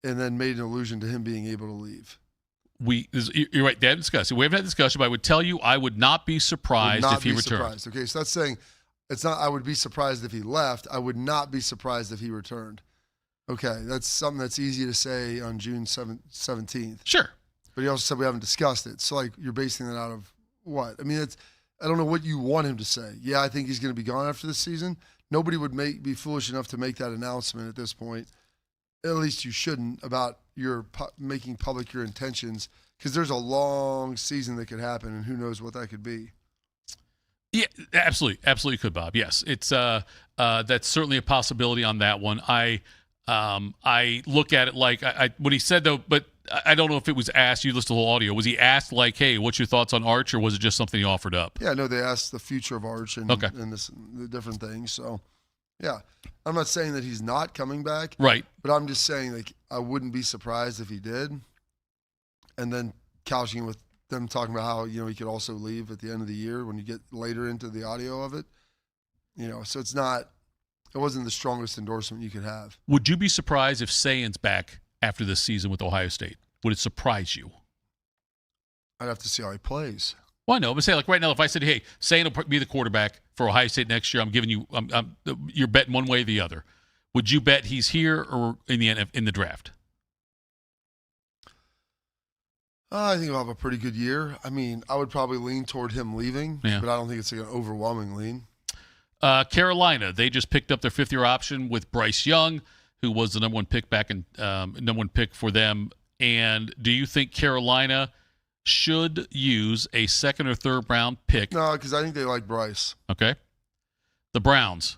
And then made an allusion to him being able to leave. You're right. They haven't discussed it. We haven't had a discussion, but I would tell you I would not be surprised if he returned. Okay, so that's saying it's not I would be surprised if he left. I would not be surprised if he returned. Okay, that's something that's easy to say on June 17th. Sure. But he also said we haven't discussed it. So, like, you're basing that out of what? I mean, I don't know what you want him to say. Yeah, I think he's going to be gone after this season. Nobody would be foolish enough to make that announcement at this point. At least you shouldn't, about your making public your intentions, because there's a long season that could happen, and who knows what that could be. Yeah, absolutely could, Bob. Yes, it's that's certainly a possibility on that one. I look at it like what he said though, but I don't know if it was asked. You listened to the whole audio. Was he asked like, "Hey, what's your thoughts on Arch," or was it just something he offered up? Yeah, no, they asked the future of Arch and the different things. So. Yeah, I'm not saying that he's not coming back. Right. But I'm just saying, like, I wouldn't be surprised if he did. And then couching with them talking about how, he could also leave at the end of the year when you get later into the audio of it. So it wasn't the strongest endorsement you could have. Would you be surprised if Sayan's back after this season with Ohio State? Would it surprise you? I'd have to see how he plays. Well, I know. But say, like right now, if I said, "Hey, Sayan will be the quarterback for Ohio State next year," I'm giving you, you're betting one way or the other. Would you bet he's here or in the draft? I think he'll have a pretty good year. I mean, I would probably lean toward him leaving, but I don't think it's like an overwhelming lean. Carolina, they just picked up their 5th-year option with Bryce Young, who was the number 1 pick number 1 pick for them. And do you think Carolina should use a 2nd or 3rd round pick? No, because I think they like Bryce. Okay. The Browns,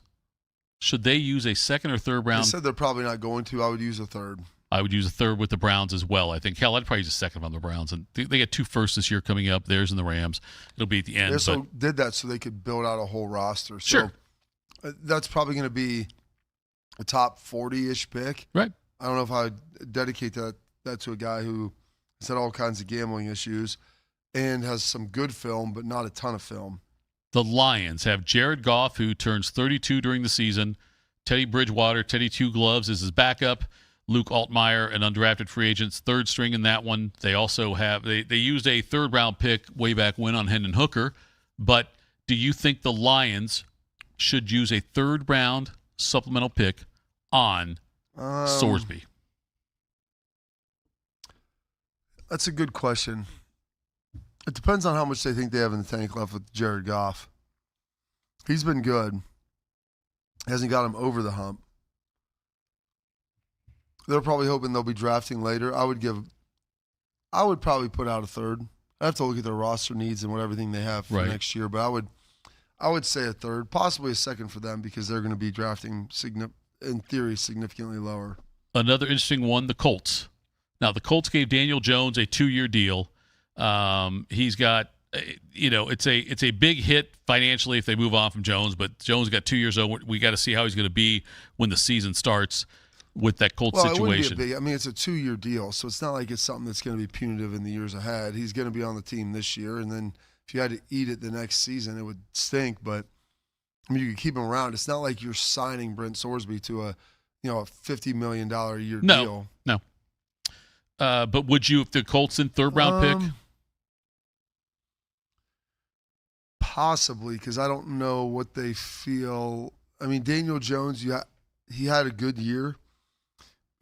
should they use a 2nd or 3rd round? They said they're probably not going to. I would use a 3rd. I would use a 3rd with the Browns as well. I think. Hell, I'd probably use a 2nd on the Browns. And they get 2 firsts this year coming up. Theirs and the Rams. It'll be at the end. They also did that so they could build out a whole roster. So sure. That's probably going to be a top 40-ish pick. Right. I don't know if I would dedicate that to a guy who has had all kinds of gambling issues and has some good film, but not a ton of film. The Lions have Jared Goff, who turns 32 during the season. Teddy Bridgewater, Teddy Two Gloves is his backup. Luke Altmaier, an undrafted free agent's third string in that one. They also have they used a third-round pick way back when on Hendon Hooker. But do you think the Lions should use a third-round supplemental pick on Sorsby? That's a good question. It depends on how much they think they have in the tank left with Jared Goff. He's been good. Hasn't got him over the hump. They're probably hoping they'll be drafting later. I would probably put out a third. I have to look at their roster needs and what everything they have for next year, but I would say a third, possibly a second for them because they're going to be drafting, in theory, significantly lower. Another interesting one, the Colts. Now, the Colts gave Daniel Jones a 2-year deal. He's got, it's a big hit financially if they move on from Jones, but Jones got 2 years old. We got to see how he's going to be when the season starts with that Colts situation. It wouldn't be a big, it's a 2-year deal, so it's not like it's something that's going to be punitive in the years ahead. He's going to be on the team this year, and then if you had to eat it the next season, it would stink, but you could keep him around. It's not like you're signing Brent Sorsby to a $50 million a year deal. No. But would you, if the Colts in third-round pick? Possibly, because I don't know what they feel. I mean, Daniel Jones, he had a good year.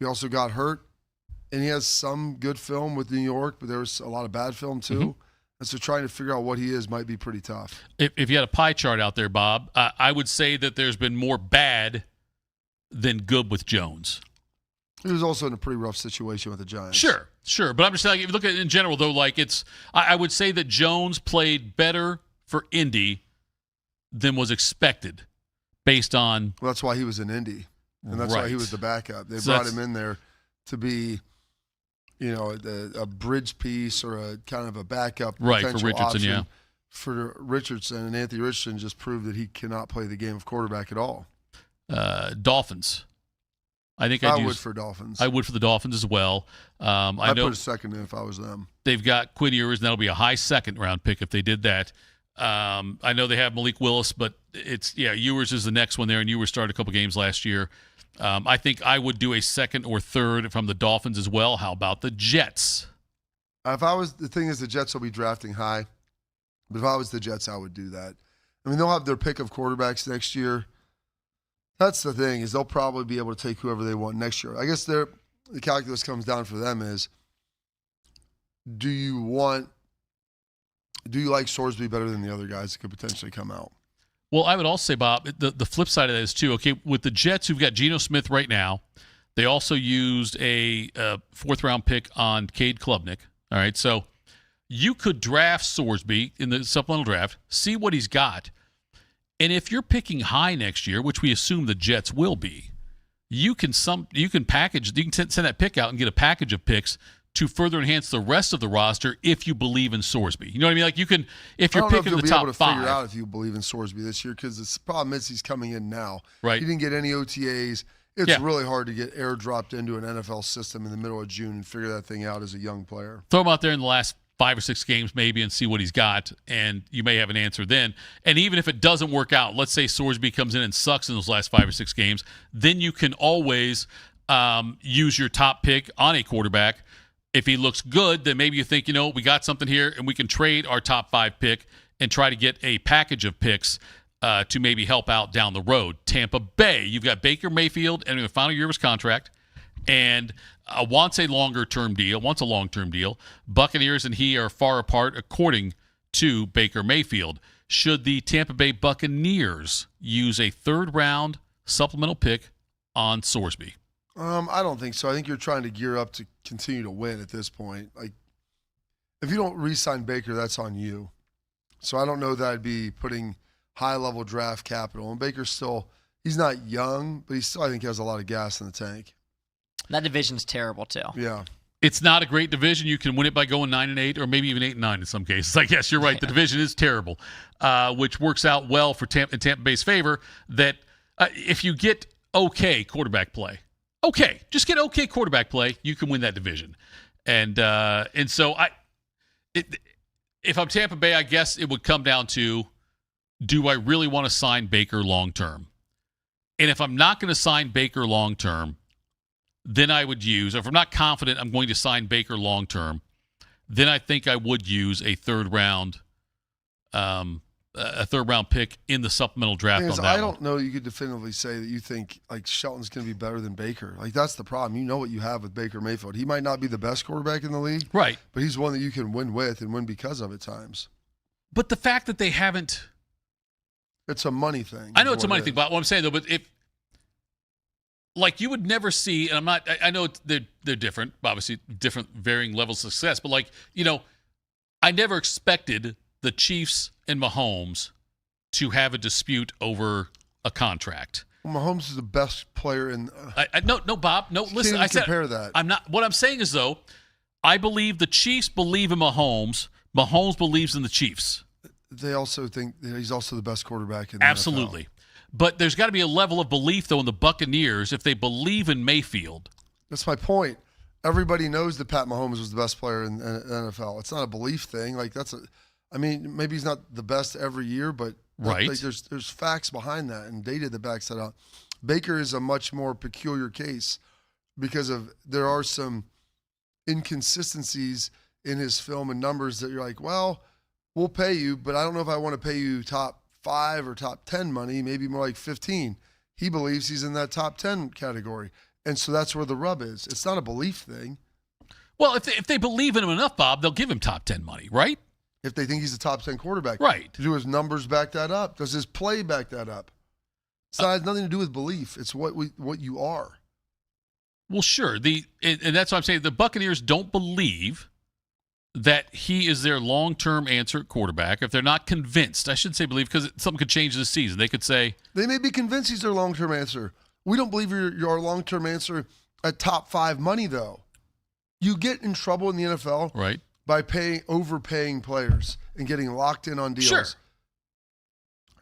He also got hurt, and he has some good film with New York, but there was a lot of bad film too. Mm-hmm. And so trying to figure out what he is might be pretty tough. If you had a pie chart out there, Bob, I would say that there's been more bad than good with Jones. He was also in a pretty rough situation with the Giants. Sure. But I'm just saying, if you look at it in general, though, I would say that Jones played better for Indy than was expected based on. Well, that's why he was in Indy. And that's why he was the backup. They brought him in there to be, a bridge piece or a kind of a backup potential for Richardson, option for Richardson. And Anthony Richardson just proved that he cannot play the game of quarterback at all. Dolphins. I would for Dolphins. I would for the Dolphins as well. I'd put a second in if I was them. They've got Quinn Ewers, and that'll be a high second-round pick if they did that. I know they have Malik Willis, but Ewers is the next one there, and Ewers started a couple games last year. I think I would do a second or third from the Dolphins as well. How about the Jets? The thing is the Jets will be drafting high, but if I was the Jets, I would do that. I mean, they'll have their pick of quarterbacks next year. That's the thing, is they'll probably be able to take whoever they want next year. I guess the calculus comes down for them is, do you like Sorsby better than the other guys that could potentially come out? Well, I would also say, Bob, the flip side of that is, too, okay, with the Jets who've got Geno Smith right now, they also used a fourth-round pick on Cade Klubnik. All right, so you could draft Sorsby in the supplemental draft, see what he's got, and if you're picking high next year, which we assume the Jets will be, you can send that pick out and get a package of picks to further enhance the rest of the roster if you believe in Sorsby. You know what I mean? Like, you can, if you're picking the top 5. I don't know if you'll be able to figure out if you believe in Sorsby this year, because the problem is he's coming in now. Right. He didn't get any OTAs. It's really hard to get airdropped into an NFL system in the middle of June and figure that thing out as a young player. Throw him out there in the last 5 or 6 games maybe and see what he's got, and you may have an answer then. And even if it doesn't work out, let's say Sorsby comes in and sucks in those last 5 or 6 games, then you can always use your top pick on a quarterback. If he looks good, then maybe you think, we got something here, and we can trade our top 5 pick and try to get a package of picks to maybe help out down the road. Tampa Bay, you've got Baker Mayfield entering the final year of his contract, and wants a long-term deal. Buccaneers and he are far apart according to Baker Mayfield. Should the Tampa Bay Buccaneers use a third-round supplemental pick on Sorsby? I don't think so. I think you're trying to gear up to continue to win at this point. Like, if you don't re-sign Baker, that's on you. So I don't know that I'd be putting high-level draft capital. And Baker's still, he's not young, but he still, I think, has a lot of gas in the tank. That division's terrible, too. Yeah. It's not a great division. You can win it by going 9-8 or maybe even 8-9 in some cases. I guess you're right. The division is terrible, which works out well for Tampa Bay's favor, that if you get okay quarterback play. Okay, just get okay quarterback play. You can win that division. And so if I'm Tampa Bay, I guess it would come down to, do I really want to sign Baker long term? And if I'm not going to sign Baker long term, then I would use, or if I'm not confident I'm going to sign Baker long term, then I think I would use a third round pick in the supplemental draft on that. I don't know you could definitively say that you think like Shelton's going to be better than Baker. Like that's the problem. You know what you have with Baker Mayfield. He might not be the best quarterback in the league, right? But he's one that you can win with and win because of at times. But the fact that they haven't, it's a money thing. I know it's a money thing, but what I'm saying though, but if like you would never see, and I'm not, I know they're different, obviously different varying levels of success, but like, you know, I never expected the Chiefs and Mahomes to have a dispute over a contract. Well, Mahomes is the best player in. No, Bob. No, listen. I said compare that. I'm not. What I'm saying is though, I believe the Chiefs believe in Mahomes. Mahomes believes in the Chiefs. They also think he's also the best quarterback in the Absolutely. NFL. But there's got to be a level of belief though in the Buccaneers if they believe in Mayfield. That's my point. Everybody knows that Pat Mahomes was the best player in the NFL. It's not a belief thing. Like I mean, maybe he's not the best every year, but right. Like there's facts behind that and data that backs that up. Baker is a much more peculiar case because there are some inconsistencies in his film and numbers that you're like, well, we'll pay you, but I don't know if I want to pay you top 5 or top 10 money, maybe more like 15. He believes he's in that top 10 category. And so that's where the rub is. It's not a belief thing. Well, if they believe in him enough, Bob, they'll give him top 10 money, right? If they think he's a top 10 quarterback. Right. Do his numbers back that up? Does his play back that up? It has nothing to do with belief. It's what you are. Well, sure. And that's what I'm saying. The Buccaneers don't believe that he is their long-term answer at quarterback. If they're not convinced, I shouldn't say believe because something could change this season. They could say they may be convinced he's their long-term answer. We don't believe you're our long-term answer at top 5 money, though. You get in trouble in the NFL, right, by overpaying players and getting locked in on deals. Sure.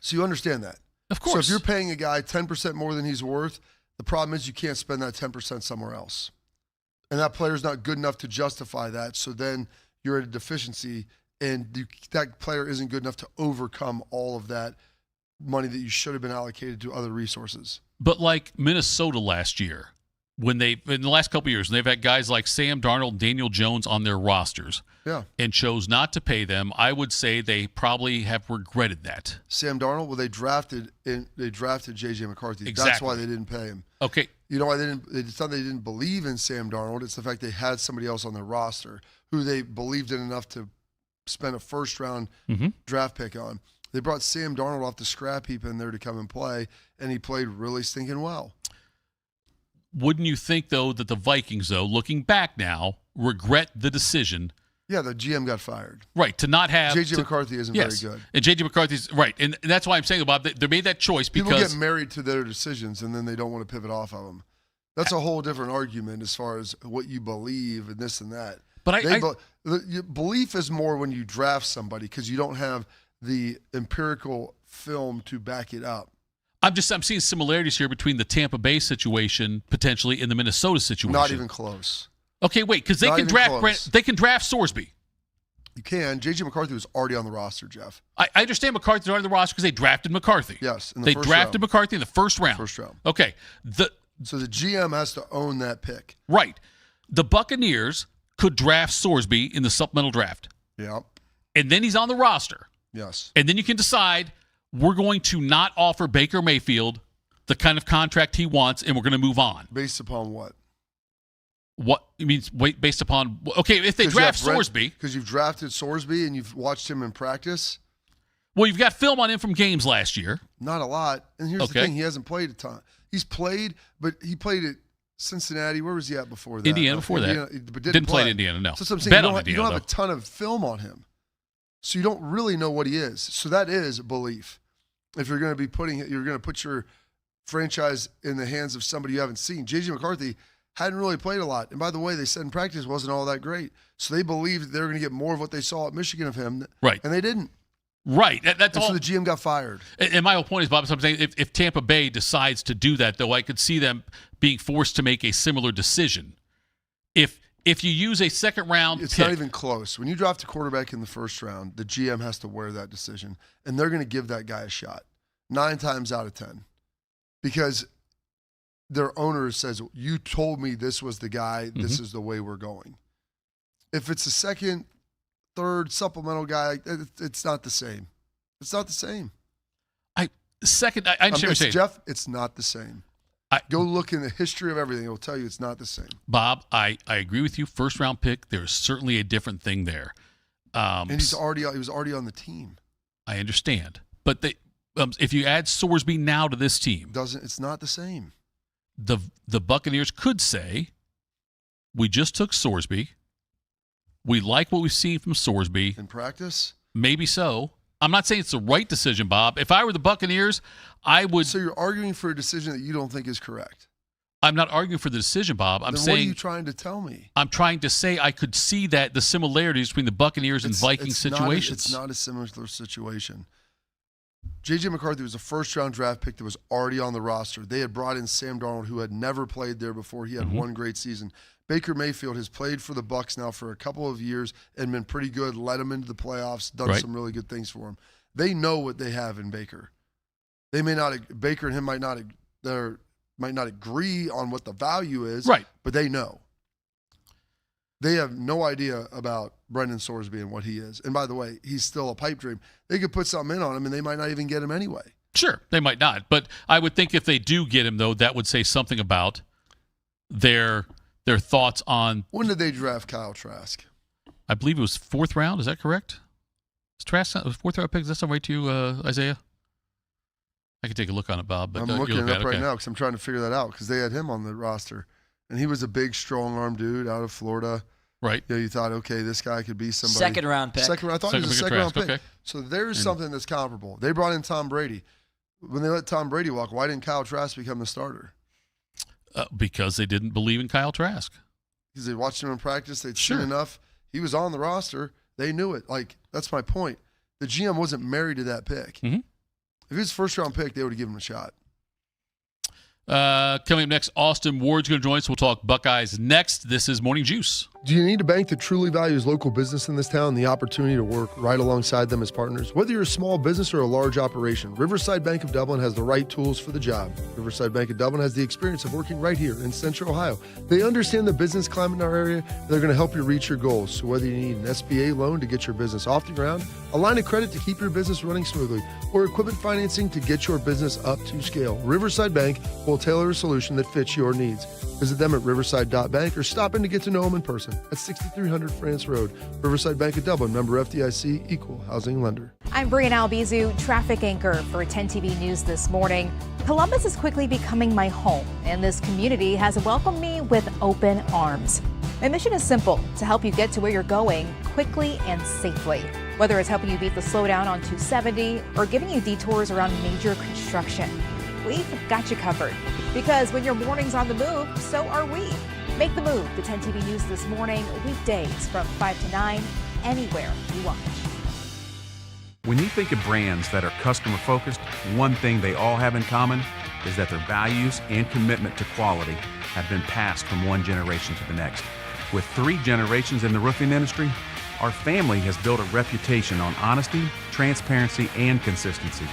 So you understand that. Of course. So if you're paying a guy 10% more than he's worth, the problem is you can't spend that 10% somewhere else. And that player's not good enough to justify that. So then you're at a deficiency, and that player isn't good enough to overcome all of that money that you should have been allocated to other resources. But like Minnesota last year, in the last couple of years, they've had guys like Sam Darnold and Daniel Jones on their rosters and chose not to pay them. I would say they probably have regretted that. Sam Darnold, well, they drafted J.J. McCarthy. Exactly. That's why they didn't pay him. Okay. You know why it's not they didn't believe in Sam Darnold. It's the fact they had somebody else on their roster who they believed in enough to spend a first-round draft pick on. They brought Sam Darnold off the scrap heap in there to come and play, and he played really stinking well. Wouldn't you think, though, that the Vikings, though, looking back now, regret the decision? Yeah, the GM got fired. Right, to not have... J.J. McCarthy isn't very good. And J.J. McCarthy's... Right, and that's why I'm saying, Bob, they made that choice because... People get married to their decisions, and then they don't want to pivot off of them. That's a whole different argument as far as what you believe and this and that. But belief is more when you draft somebody because you don't have the empirical film to back it up. I'm seeing similarities here between the Tampa Bay situation potentially and the Minnesota situation. Not even close. Okay, wait, because they can draft Sorsby. You can. J.J. McCarthy was already on the roster, Jeff. I understand McCarthy's already on the roster because they drafted McCarthy. Yes, they drafted McCarthy in the first round. First round. Okay. So the GM has to own that pick. Right. The Buccaneers could draft Sorsby in the supplemental draft. Yep. And then he's on the roster. Yes. And then you can decide we're going to not offer Baker Mayfield the kind of contract he wants, and we're going to move on. Based upon what? What it means? Wait, based upon okay, if they draft Sorsby, because you've drafted Sorsby and you've watched him in practice. Well, you've got film on him from games last year. Not a lot. And here's the thing: he hasn't played a ton. He's played, but he played at Cincinnati. Where was he at before that? Indiana before that. But didn't play at Indiana. No. So that's what I'm saying. You don't have a ton of film on him, so you don't really know what he is. So that is belief. If you're going to be you're going to put your franchise in the hands of somebody you haven't seen. J.J. McCarthy hadn't really played a lot. And by the way, they said in practice wasn't all that great. So they believed they were going to get more of what they saw at Michigan of him. Right. And they didn't. Right. That's all. So the GM got fired. And my whole point is, Bob, I'm saying if Tampa Bay decides to do that, though, I could see them being forced to make a similar decision. If you use a second-round It's pick, not even close. When you draft a quarterback in the first round, the GM has to wear that decision, and they're going to give that guy a shot 9 times out of 10 because their owner says, you told me this was the guy, this is the way we're going. If it's a second, third supplemental guy, it's not the same. It's not the same. I understand what you're saying. Jeff, it's not the same. Go look in the history of everything. It will tell you it's not the same. Bob, I agree with you. First round pick, there's certainly a different thing there. And he was already on the team. I understand. But if you add Sorsby now to this team, it's not the same. The Buccaneers could say, we just took Sorsby. We like what we've seen from Sorsby. In practice? Maybe so. I'm not saying it's the right decision, Bob. If I were the Buccaneers, I would. So you're arguing for a decision that you don't think is correct? I'm not arguing for the decision, Bob. I'm then saying. What are you trying to tell me? I'm trying to say I could see that the similarities between the Buccaneers and Vikings situations. It's not a similar situation. J.J. McCarthy was a first-round draft pick that was already on the roster. They had brought in Sam Darnold, who had never played there before. He had one great season. Baker Mayfield has played for the Bucs now for a couple of years and been pretty good, led them into the playoffs, done some really good things for him. They know what they have in Baker. They may not, Baker and him might not agree on what the value is, but they know. They have no idea about Brendan Sorsby and what he is. And by the way, he's still a pipe dream. They could put something in on him, and they might not even get him anyway. Sure, they might not. But I would think if they do get him, though, that would say something about their thoughts on. When did they draft Kyle Trask? I believe it was 4th round. Is that correct? Is Trask 4th round pick? Is that something right to you, Isaiah? I can take a look on it, Bob. But I'm looking it up right now because I'm trying to figure that out because they had him on the roster. And he was a big, strong-arm dude out of Florida. Right. Yeah, you thought, okay, this guy could be somebody. Second-round pick. I thought he was a second-round pick. Okay. So there's something that's comparable. They brought in Tom Brady. When they let Tom Brady walk, why didn't Kyle Trask become the starter? Because they didn't believe in Kyle Trask. Because they watched him in practice. They'd seen enough. He was on the roster. They knew it. Like, that's my point. The GM wasn't married to that pick. If he was a first-round pick, they would have given him a shot. Coming up next, Austin Ward's going to join us. We'll talk Buckeyes next. This is Morning Juice. Do you need a bank that truly values local business in this town and the opportunity to work right alongside them as partners? Whether you're a small business or a large operation, Riverside Bank of Dublin has the right tools for the job. Riverside Bank of Dublin has the experience of working right here in Central Ohio. They understand the business climate in our area, and they're going to help you reach your goals. So whether you need an SBA loan to get your business off the ground, a line of credit to keep your business running smoothly, or equipment financing to get your business up to scale, Riverside Bank will tailor a solution that fits your needs. Visit them at riverside.bank or stop in to get to know them in person at 6300 France Road. Riverside Bank of Dublin, member FDIC, equal housing lender. I'm Brianna Albizu, traffic anchor for 10 TV News this morning. Columbus is quickly becoming my home, and this community has welcomed me with open arms. My mission is simple, to help you get to where you're going quickly and safely. Whether it's helping you beat the slowdown on 270 or giving you detours around major construction, we've got you covered. Because when your morning's on the move, so are we. Make the move to 10 TV News this morning, weekdays from 5 to 9, anywhere you watch. When you think of brands that are customer focused, one thing they all have in common is that their values and commitment to quality have been passed from one generation to the next. With 3 generations in the roofing industry, our family has built a reputation on honesty, transparency, and consistency.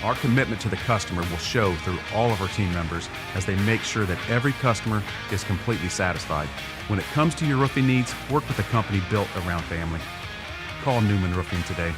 Our commitment to the customer will show through all of our team members as they make sure that every customer is completely satisfied. When it comes to your roofing needs, work with a company built around family. Call Newman Roofing today.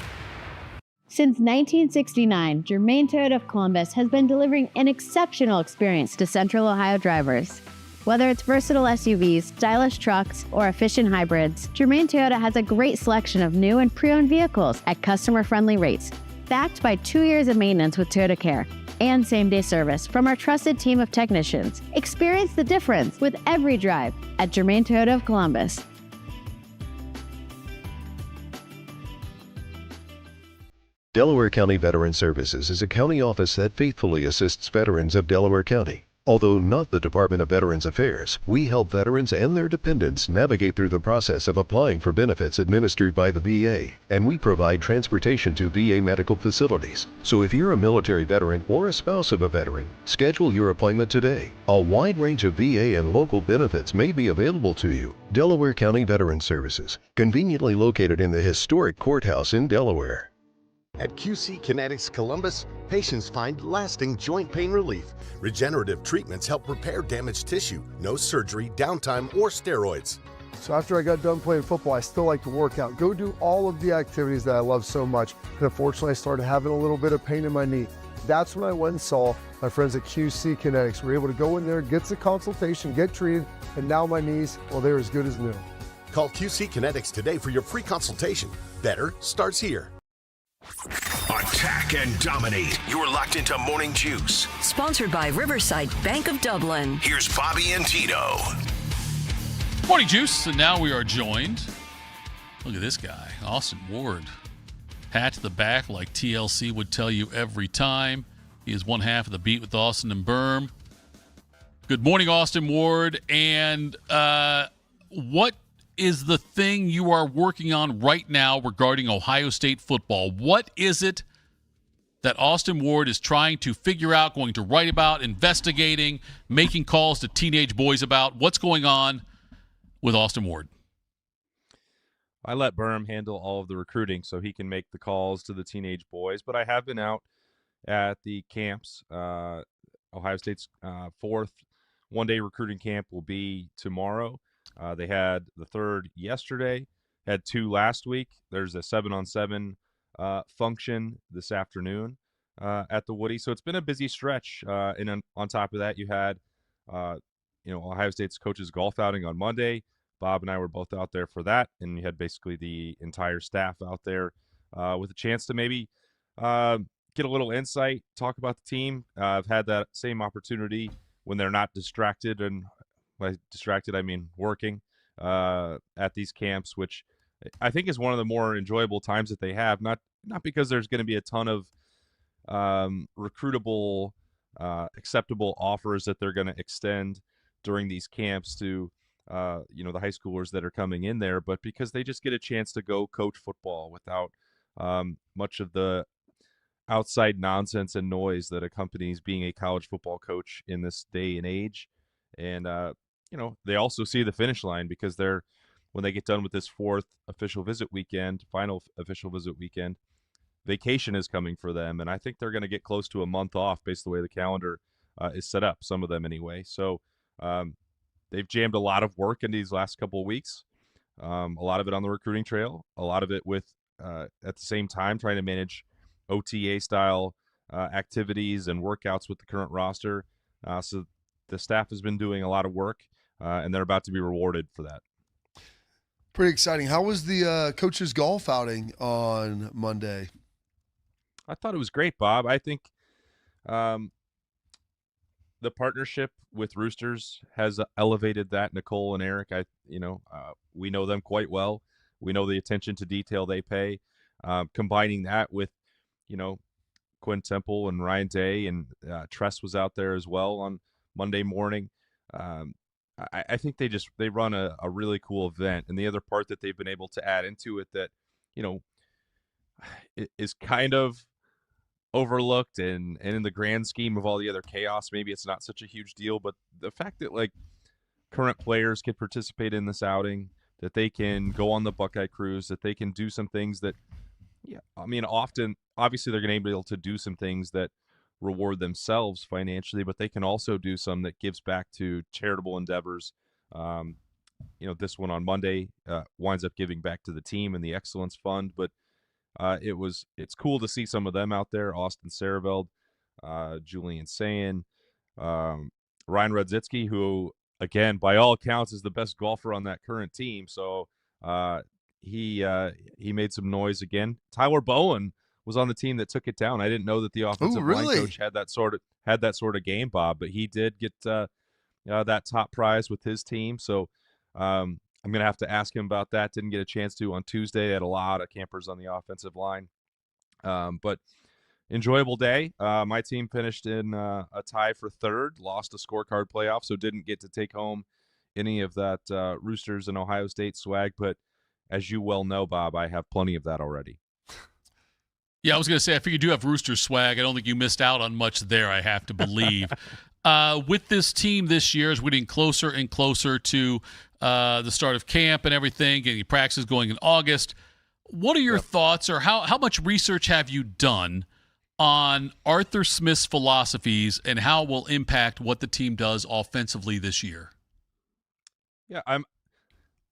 Since 1969, Germain Toyota of Columbus has been delivering an exceptional experience to Central Ohio drivers. Whether it's versatile SUVs, stylish trucks, or efficient hybrids, Germain Toyota has a great selection of new and pre-owned vehicles at customer-friendly rates, backed by 2 years of maintenance with Toyota Care and same-day service from our trusted team of technicians. Experience the difference with every drive at Germain Toyota of Columbus. Delaware County Veteran Services is a county office that faithfully assists veterans of Delaware County. Although not the Department of Veterans Affairs, we help veterans and their dependents navigate through the process of applying for benefits administered by the VA, and we provide transportation to VA medical facilities. So if you're a military veteran or a spouse of a veteran, schedule your appointment today. A wide range of VA and local benefits may be available to you. Delaware County Veterans Services, conveniently located in the historic courthouse in Delaware. At QC Kinetics Columbus, patients find lasting joint pain relief. Regenerative treatments help repair damaged tissue. No surgery, downtime, or steroids. So after I got done playing football, I still like to work out, go do all of the activities that I love so much. And unfortunately, I started having a little bit of pain in my knee. That's when I went and saw my friends at QC Kinetics. We were able to go in there, get the consultation, get treated, and now my knees, well, they're as good as new. Call QC Kinetics today for your free consultation. Better starts here. Attack and dominate. You're locked into Morning Juice. Sponsored by Riverside Bank of Dublin. Here's Bobby and Tito. Morning Juice, and now we are joined. Look at this guy, Austin Ward. Hat to the back like TLC would tell you every time. He is one half of the Beat with Austin and Berm. Good morning, Austin Ward. And what is the thing you are working on right now regarding Ohio State football? What is it that Austin Ward is trying to figure out, going to write about, investigating, making calls to teenage boys about? What's going on with Austin Ward? I let Berm handle all of the recruiting so he can make the calls to the teenage boys, but I have been out at the camps. Ohio State's fourth one-day recruiting camp will be tomorrow. They had the third yesterday, had two last week. There's a 7-on-7 function this afternoon at the Woody. So it's been a busy stretch. And on top of that, you had, Ohio State's coaches golf outing on Monday. Bob and I were both out there for that. And you had basically the entire staff out there with a chance to maybe get a little insight, talk about the team. I've had that same opportunity when they're not distracted, and by distracted, I mean working at these camps, which I think is one of the more enjoyable times that they have. Not because there's going to be a ton of recruitable, acceptable offers that they're going to extend during these camps to, the high schoolers that are coming in there, but because they just get a chance to go coach football without much of the outside nonsense and noise that accompanies being a college football coach in this day and age. And, they also see the finish line because when they get done with this fourth official visit weekend, final official visit weekend, vacation is coming for them. And I think they're going to get close to a month off based on the way the calendar is set up, some of them anyway. So they've jammed a lot of work in these last couple of weeks, a lot of it on the recruiting trail, a lot of it with, at the same time, trying to manage OTA-style activities and workouts with the current roster. So the staff has been doing a lot of work, and they're about to be rewarded for that. Pretty exciting. How was the coaches' golf outing on Monday? I thought it was great, Bob. I think the partnership with Roosters has elevated that. Nicole and Eric, we know them quite well. We know the attention to detail they pay. Combining that with, Quinn Temple and Ryan Day, and Tress was out there as well on Monday morning. I think they run a really cool event. And the other part that they've been able to add into it that, is kind of overlooked and in the grand scheme of all the other chaos, maybe it's not such a huge deal, but the fact that current players can participate in this outing, that they can go on the Buckeye cruise, that they can do some things that, often, obviously they're going to be able to do some things that reward themselves financially, but they can also do some that gives back to charitable endeavors. This one on Monday winds up giving back to the team and the Excellence Fund, but it's cool to see some of them out there. Austin Sareveld, Julian Sayin, Ryan Rudzitsky, who again, by all accounts, is the best golfer on that current team. So he made some noise again. Tyler Bowen was on the team that took it down. I didn't know that the offensive line coach had that sort of game, Bob, but he did get that top prize with his team. So I'm going to have to ask him about that. Didn't get a chance to on Tuesday. Had a lot of campers on the offensive line. But enjoyable day. My team finished in a tie for third, lost a scorecard playoff, so didn't get to take home any of that Roosters and Ohio State swag. But as you well know, Bob, I have plenty of that already. Yeah, I was going to say, I figure you do have Rooster swag. I don't think you missed out on much there, I have to believe. With this team this year, as we're getting closer and closer to the start of camp and everything, getting practices going in August, what are your thoughts, or how much research have you done on Arthur Smith's philosophies and how it will impact what the team does offensively this year? Yeah,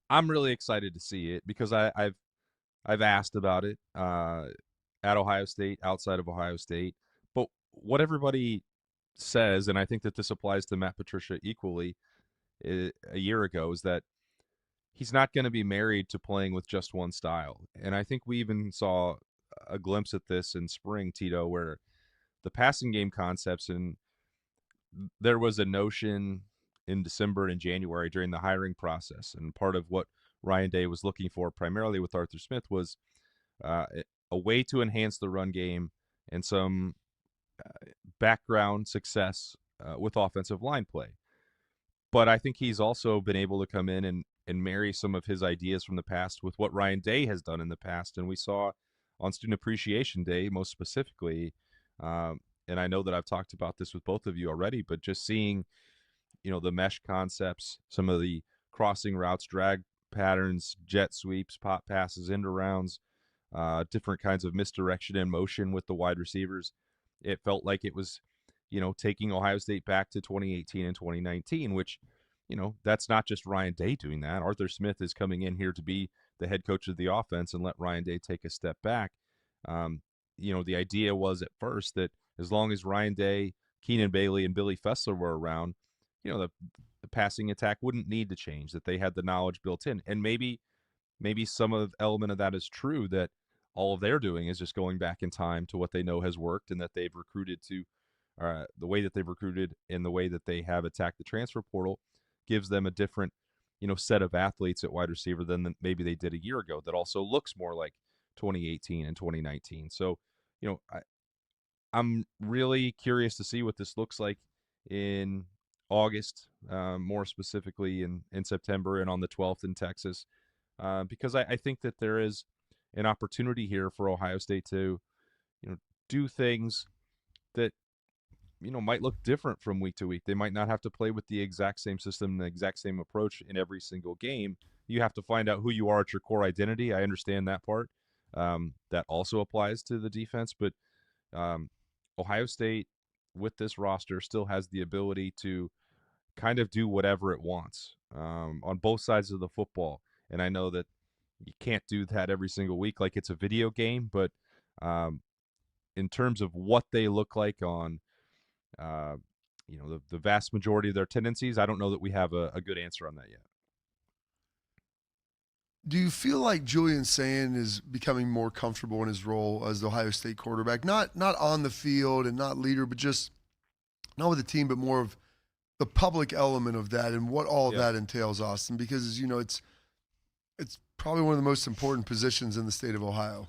I'm really excited to see it because I've asked about it at Ohio State, outside of Ohio State. But what everybody says, and I think that this applies to Matt Patricia equally a year ago, is that he's not going to be married to playing with just one style. And I think we even saw a glimpse at this in spring, Tito, where the passing game concepts, and there was a notion in December and January during the hiring process. And part of what Ryan Day was looking for primarily with Arthur Smith was a way to enhance the run game and some background success with offensive line play. But I think he's also been able to come in and marry some of his ideas from the past with what Ryan Day has done in the past. And we saw on Student Appreciation Day, most specifically, and I know that I've talked about this with both of you already, but just seeing, the mesh concepts, some of the crossing routes, drag patterns, jet sweeps, pop passes, end arounds, different kinds of misdirection and motion with the wide receivers. It felt like it was, taking Ohio State back to 2018 and 2019, which, that's not just Ryan Day doing that. Arthur Smith is coming in here to be the head coach of the offense and let Ryan Day take a step back. The idea was at first that as long as Ryan Day, Keenan Bailey, and Billy Fessler were around, the passing attack wouldn't need to change, that they had the knowledge built in. And maybe some of the element of that is true, that all of they're doing is just going back in time to what they know has worked, and that they've recruited to the way that they've recruited and the way that they have attacked the transfer portal gives them a different, set of athletes at wide receiver than maybe they did a year ago that also looks more like 2018 and 2019. So, I'm really curious to see what this looks like in August, more specifically in September and on the 12th in Texas, because I think that there is an opportunity here for Ohio State to, do things that, might look different from week to week. They might not have to play with the exact same system, the exact same approach in every single game. You have to find out who you are at your core identity. I understand that part. That also applies to the defense, but Ohio State with this roster still has the ability to kind of do whatever it wants on both sides of the football. And I know that you can't do that every single week like it's a video game, but in terms of what they look like on the vast majority of their tendencies, I don't know that we have a good answer on that yet. Do you feel like Julian Sand is becoming more comfortable in his role as the Ohio State quarterback? Not on the field and not leader, but just not with the team, but more of the public element of that and what all of that entails, Austin? Because, as you know, it's probably one of the most important positions in the state of Ohio.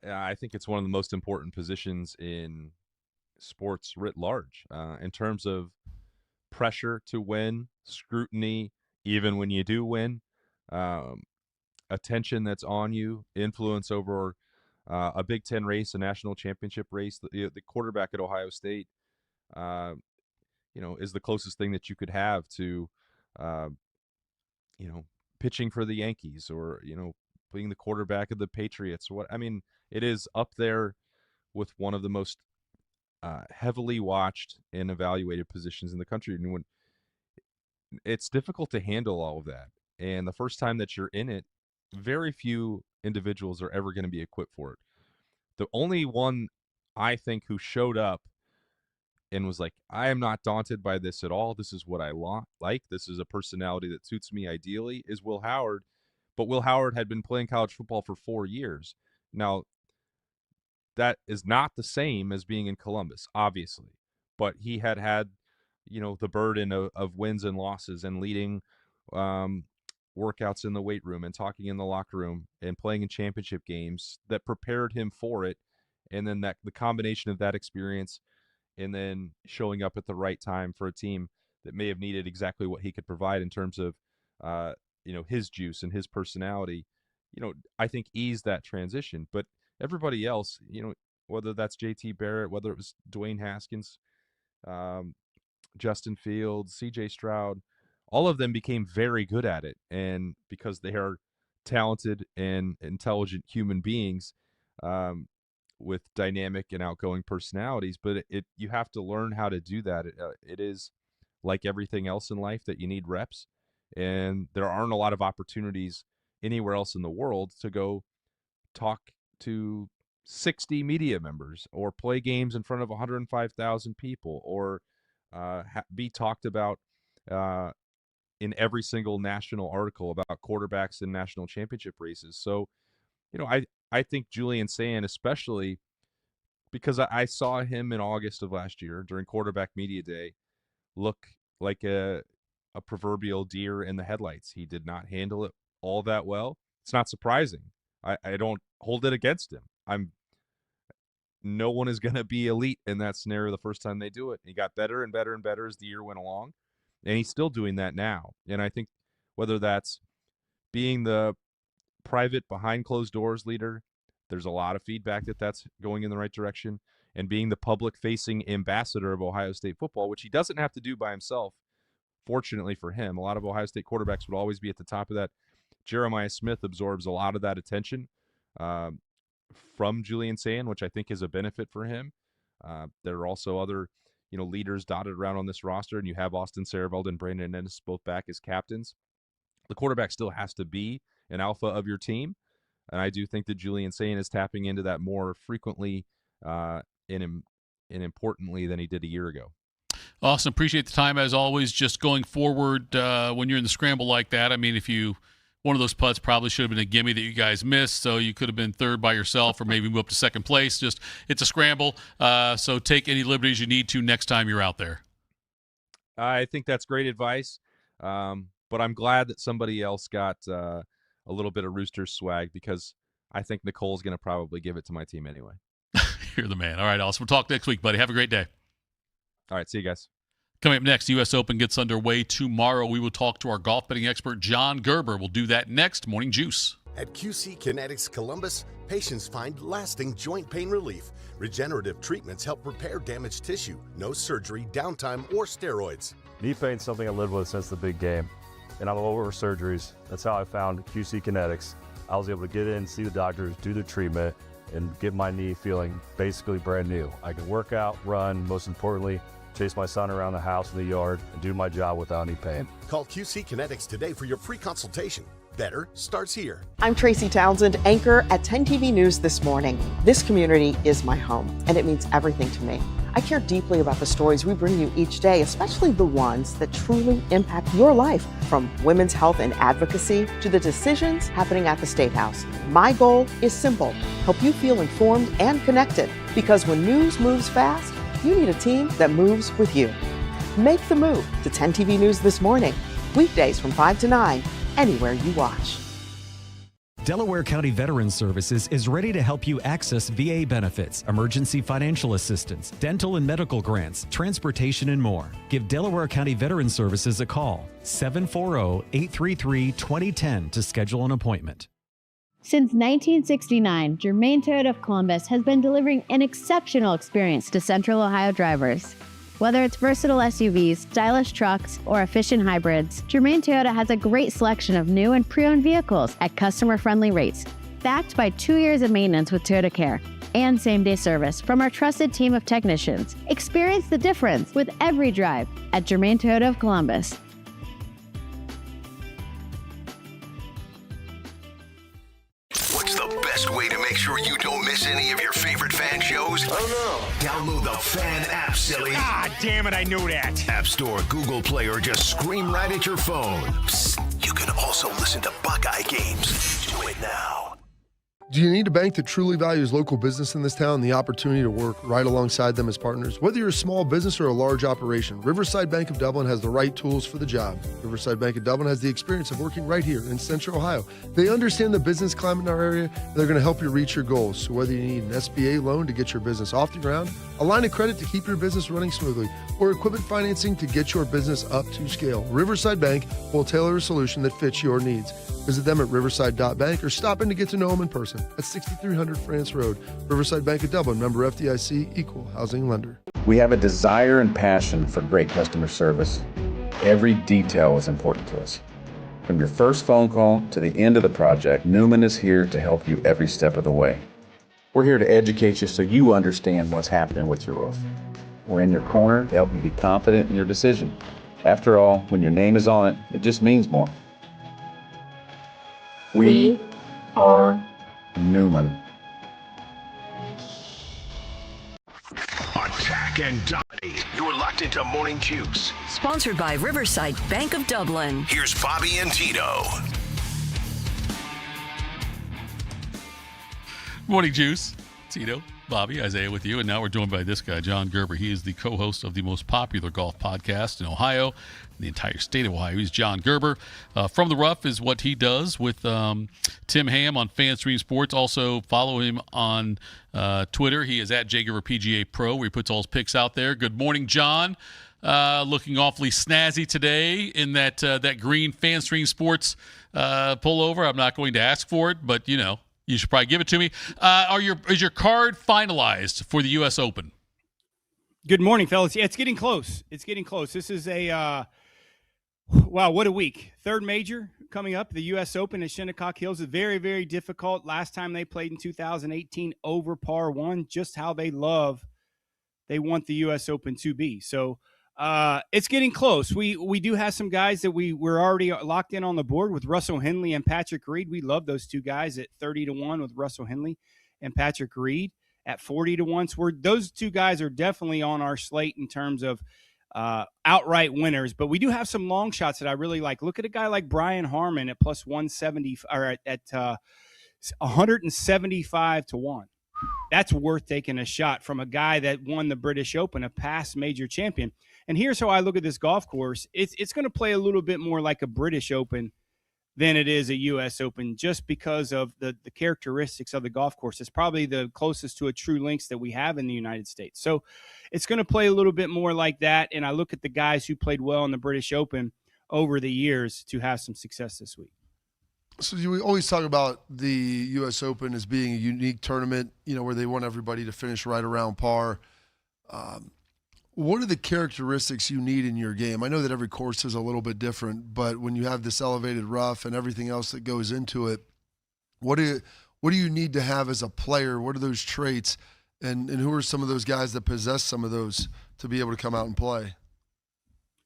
I think it's one of the most important positions in sports writ large, in terms of pressure to win, scrutiny, even when you do win, attention that's on you, influence over a Big Ten race, a national championship race. The quarterback at Ohio State, is the closest thing that you could have to, pitching for the Yankees or, being the quarterback of the Patriots. It is up there with one of the most heavily watched and evaluated positions in the country. And when it's difficult to handle all of that, and the first time that you're in it, very few individuals are ever going to be equipped for it. The only one I think who showed up and was like, I am not daunted by this at all. This is what I like. This is a personality that suits me ideally, is Will Howard. But Will Howard had been playing college football for 4 years. Now, that is not the same as being in Columbus, obviously. But he had the burden of wins and losses and leading workouts in the weight room and talking in the locker room and playing in championship games that prepared him for it. And then the combination of that experience and then showing up at the right time for a team that may have needed exactly what he could provide in terms of, his juice and his personality, I think eased that transition. But everybody else, whether that's JT Barrett, whether it was Dwayne Haskins, Justin Fields, CJ Stroud, all of them became very good at it. And because they are talented and intelligent human beings with dynamic and outgoing personalities, but you have to learn how to do that. It is like everything else in life that you need reps, and there aren't a lot of opportunities anywhere else in the world to go talk to 60 media members or play games in front of 105,000 people or be talked about in every single national article about quarterbacks in national championship races. So, I think Julian Sand, especially because I saw him in August of last year during Quarterback Media Day, look like a proverbial deer in the headlights. He did not handle it all that well. It's not surprising. I don't hold it against him. No one is going to be elite in that scenario the first time they do it. He got better and better and better as the year went along, and he's still doing that now. And I think whether that's being the private behind closed doors leader, there's a lot of feedback that's going in the right direction, and being the public facing ambassador of Ohio State football, which he doesn't have to do by himself. Fortunately for him, a lot of Ohio State quarterbacks would always be at the top of that. Jeremiah Smith absorbs a lot of that attention from Julian Sand, which I think is a benefit for him. There are also other, leaders dotted around on this roster, and you have Austin Sareveld and Brandon Ennis both back as captains. The quarterback still has to be an alpha of your team, and I do think that Julian Sand is tapping into that more frequently and importantly than he did a year ago. Awesome. Appreciate the time as always. Just going forward, when you're in the scramble like that, I mean, one of those putts probably should have been a gimme that you guys missed, so you could have been third by yourself or maybe move up to second place. It's a scramble, so take any liberties you need to next time you're out there. I think that's great advice, but I'm glad that somebody else got a little bit of Roosters swag, because I think Nicole's going to probably give it to my team anyway. You're the man. All right, Austin. We'll talk next week, buddy. Have a great day. All right, see you guys. Coming up next, U.S. Open gets underway tomorrow. We will talk to our golf betting expert, John Gerber. We'll do that next. Morning Juice. At QC Kinetics Columbus, patients find lasting joint pain relief. Regenerative treatments help repair damaged tissue. No surgery, downtime, or steroids. Knee pain's something I lived with since the big game, and I'm all over surgeries. That's how I found QC Kinetics. I was able to get in, see the doctors, do the treatment, and get my knee feeling basically brand new. I can work out, run, most importantly, chase my son around the house and the yard, and do my job without any pain. Call QC Kinetics today for your free consultation. Better starts here. I'm Tracy Townsend, anchor at 10 TV News This Morning. This community is my home, and it means everything to me. I care deeply about the stories we bring you each day, especially the ones that truly impact your life, from women's health and advocacy to the decisions happening at the State House. My goal is simple: help you feel informed and connected, because when news moves fast, you need a team that moves with you. Make the move to 10 TV News This Morning, weekdays from 5 to 9, anywhere you watch. Delaware County Veterans Services is ready to help you access VA benefits, emergency financial assistance, dental and medical grants, transportation, and more. Give Delaware County Veterans Services a call, 740-833-2010 to schedule an appointment. Since 1969, Germain Toyota of Columbus has been delivering an exceptional experience to Central Ohio drivers. Whether it's versatile SUVs, stylish trucks, or efficient hybrids, Germain Toyota has a great selection of new and pre-owned vehicles at customer-friendly rates, backed by 2 years of maintenance with Toyota Care and same-day service from our trusted team of technicians. Experience the difference with every drive at Germain Toyota of Columbus. What's the best way to make sure you don't miss any of your favorite fan shows? Oh no. Download the Fan app, silly. Ah, damn it, I knew that. App Store, Google Play, or just scream right at your phone. Psst, you can also listen to Buckeye games. Do it now. Do you need a bank that truly values local business in this town and the opportunity to work right alongside them as partners? Whether you're a small business or a large operation, Riverside Bank of Dublin has the right tools for the job. Riverside Bank of Dublin has the experience of working right here in Central Ohio. They understand the business climate in our area, and they're going to help you reach your goals. So whether you need an SBA loan to get your business off the ground, a line of credit to keep your business running smoothly, or equipment financing to get your business up to scale, Riverside Bank will tailor a solution that fits your needs. Visit them at riverside.bank or stop in to get to know them in person at 6300 France Road. Riverside Bank of Dublin, member FDIC, equal housing lender. We have a desire and passion for great customer service. Every detail is important to us. From your first phone call to the end of the project, Newman is here to help you every step of the way. We're here to educate you so you understand what's happening with your roof. We're in your corner to help you be confident in your decision. After all, when your name is on it, it just means more. We are Newman. Attack and dominate. You're locked into Morning Juice. Sponsored by Riverside Bank of Dublin. Here's Bobby and Tito. Morning Juice. Tito, Bobby, Isaiah with you. And now we're joined by this guy, John Gerber. He is the co-host of the most popular golf podcast in Ohio, the entire state of Ohio. He's John Gerber. From the Rough is what he does with Tim Ham on FanStream Sports. Also follow him on Twitter. He is at Gerber PGA Pro, where he puts all his picks out there. Good morning, John. Looking awfully snazzy today in that green FanStream Sports pullover. I'm not going to ask for it, but you know, you should probably give it to me. Is your card finalized for the U.S. Open? Good morning, fellas. Yeah, it's getting close. This is a wow, what a week. Third major coming up, the U.S. Open at Shinnecock Hills is very, very difficult. Last time they played in 2018, over par one, just how they want the U.S. Open to be. So it's getting close. We do have some guys that we're already locked in on the board with Russell Henley and Patrick Reed. We love those two guys at 30-1 with Russell Henley and Patrick Reed at 40-1. So those two guys are definitely on our slate in terms of outright winners. But we do have some long shots that I really like. Look at a guy like Brian Harman at plus 170 or at 175-1. That's worth taking a shot from a guy that won the British Open, a past major champion. And here's how I look at this golf course. It's going to play a little bit more like a British Open than it is a U.S. Open, just because of the characteristics of the golf course. It's probably the closest to a true links that we have in the United States. So it's going to play a little bit more like that. And I look at the guys who played well in the British Open over the years to have some success this week. So we always talk about the U.S. Open as being a unique tournament, you know, where they want everybody to finish right around par. What are the characteristics you need in your game? I know that every course is a little bit different, but when you have this elevated rough and everything else that goes into it, what do you need to have as a player? What are those traits, and who are some of those guys that possess some of those to be able to come out and play?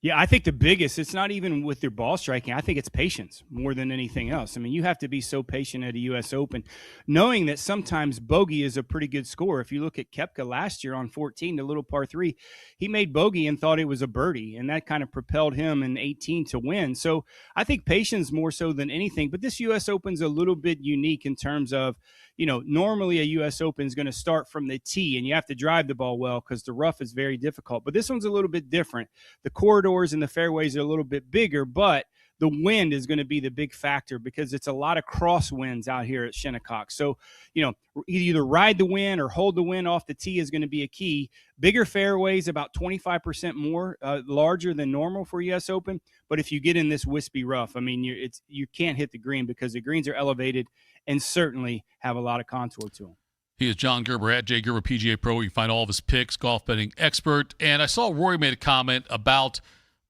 Yeah, I think the biggest, it's not even with your ball striking. I think it's patience more than anything else. I mean, you have to be so patient at a U.S. Open, knowing that sometimes bogey is a pretty good score. If you look at Koepka last year on 14, the little par 3, he made bogey and thought it was a birdie, and that kind of propelled him in 18 to win. So I think patience more so than anything. But this U.S. Open's a little bit unique in terms of, you know, normally a U.S. Open is going to start from the tee, and you have to drive the ball well because the rough is very difficult. But this one's a little bit different. The corridors and the fairways are a little bit bigger, but the wind is going to be the big factor because it's a lot of crosswinds out here at Shinnecock. So, you know, either ride the wind or hold the wind off the tee is going to be a key. Bigger fairways, about 25% more larger than normal for U.S. Open. But if you get in this wispy rough, I mean, you can't hit the green because the greens are elevated and certainly have a lot of contour to them. He is John Gerber at Gerber PGA Pro. You can find all of his picks, golf betting expert. And I saw Rory made a comment about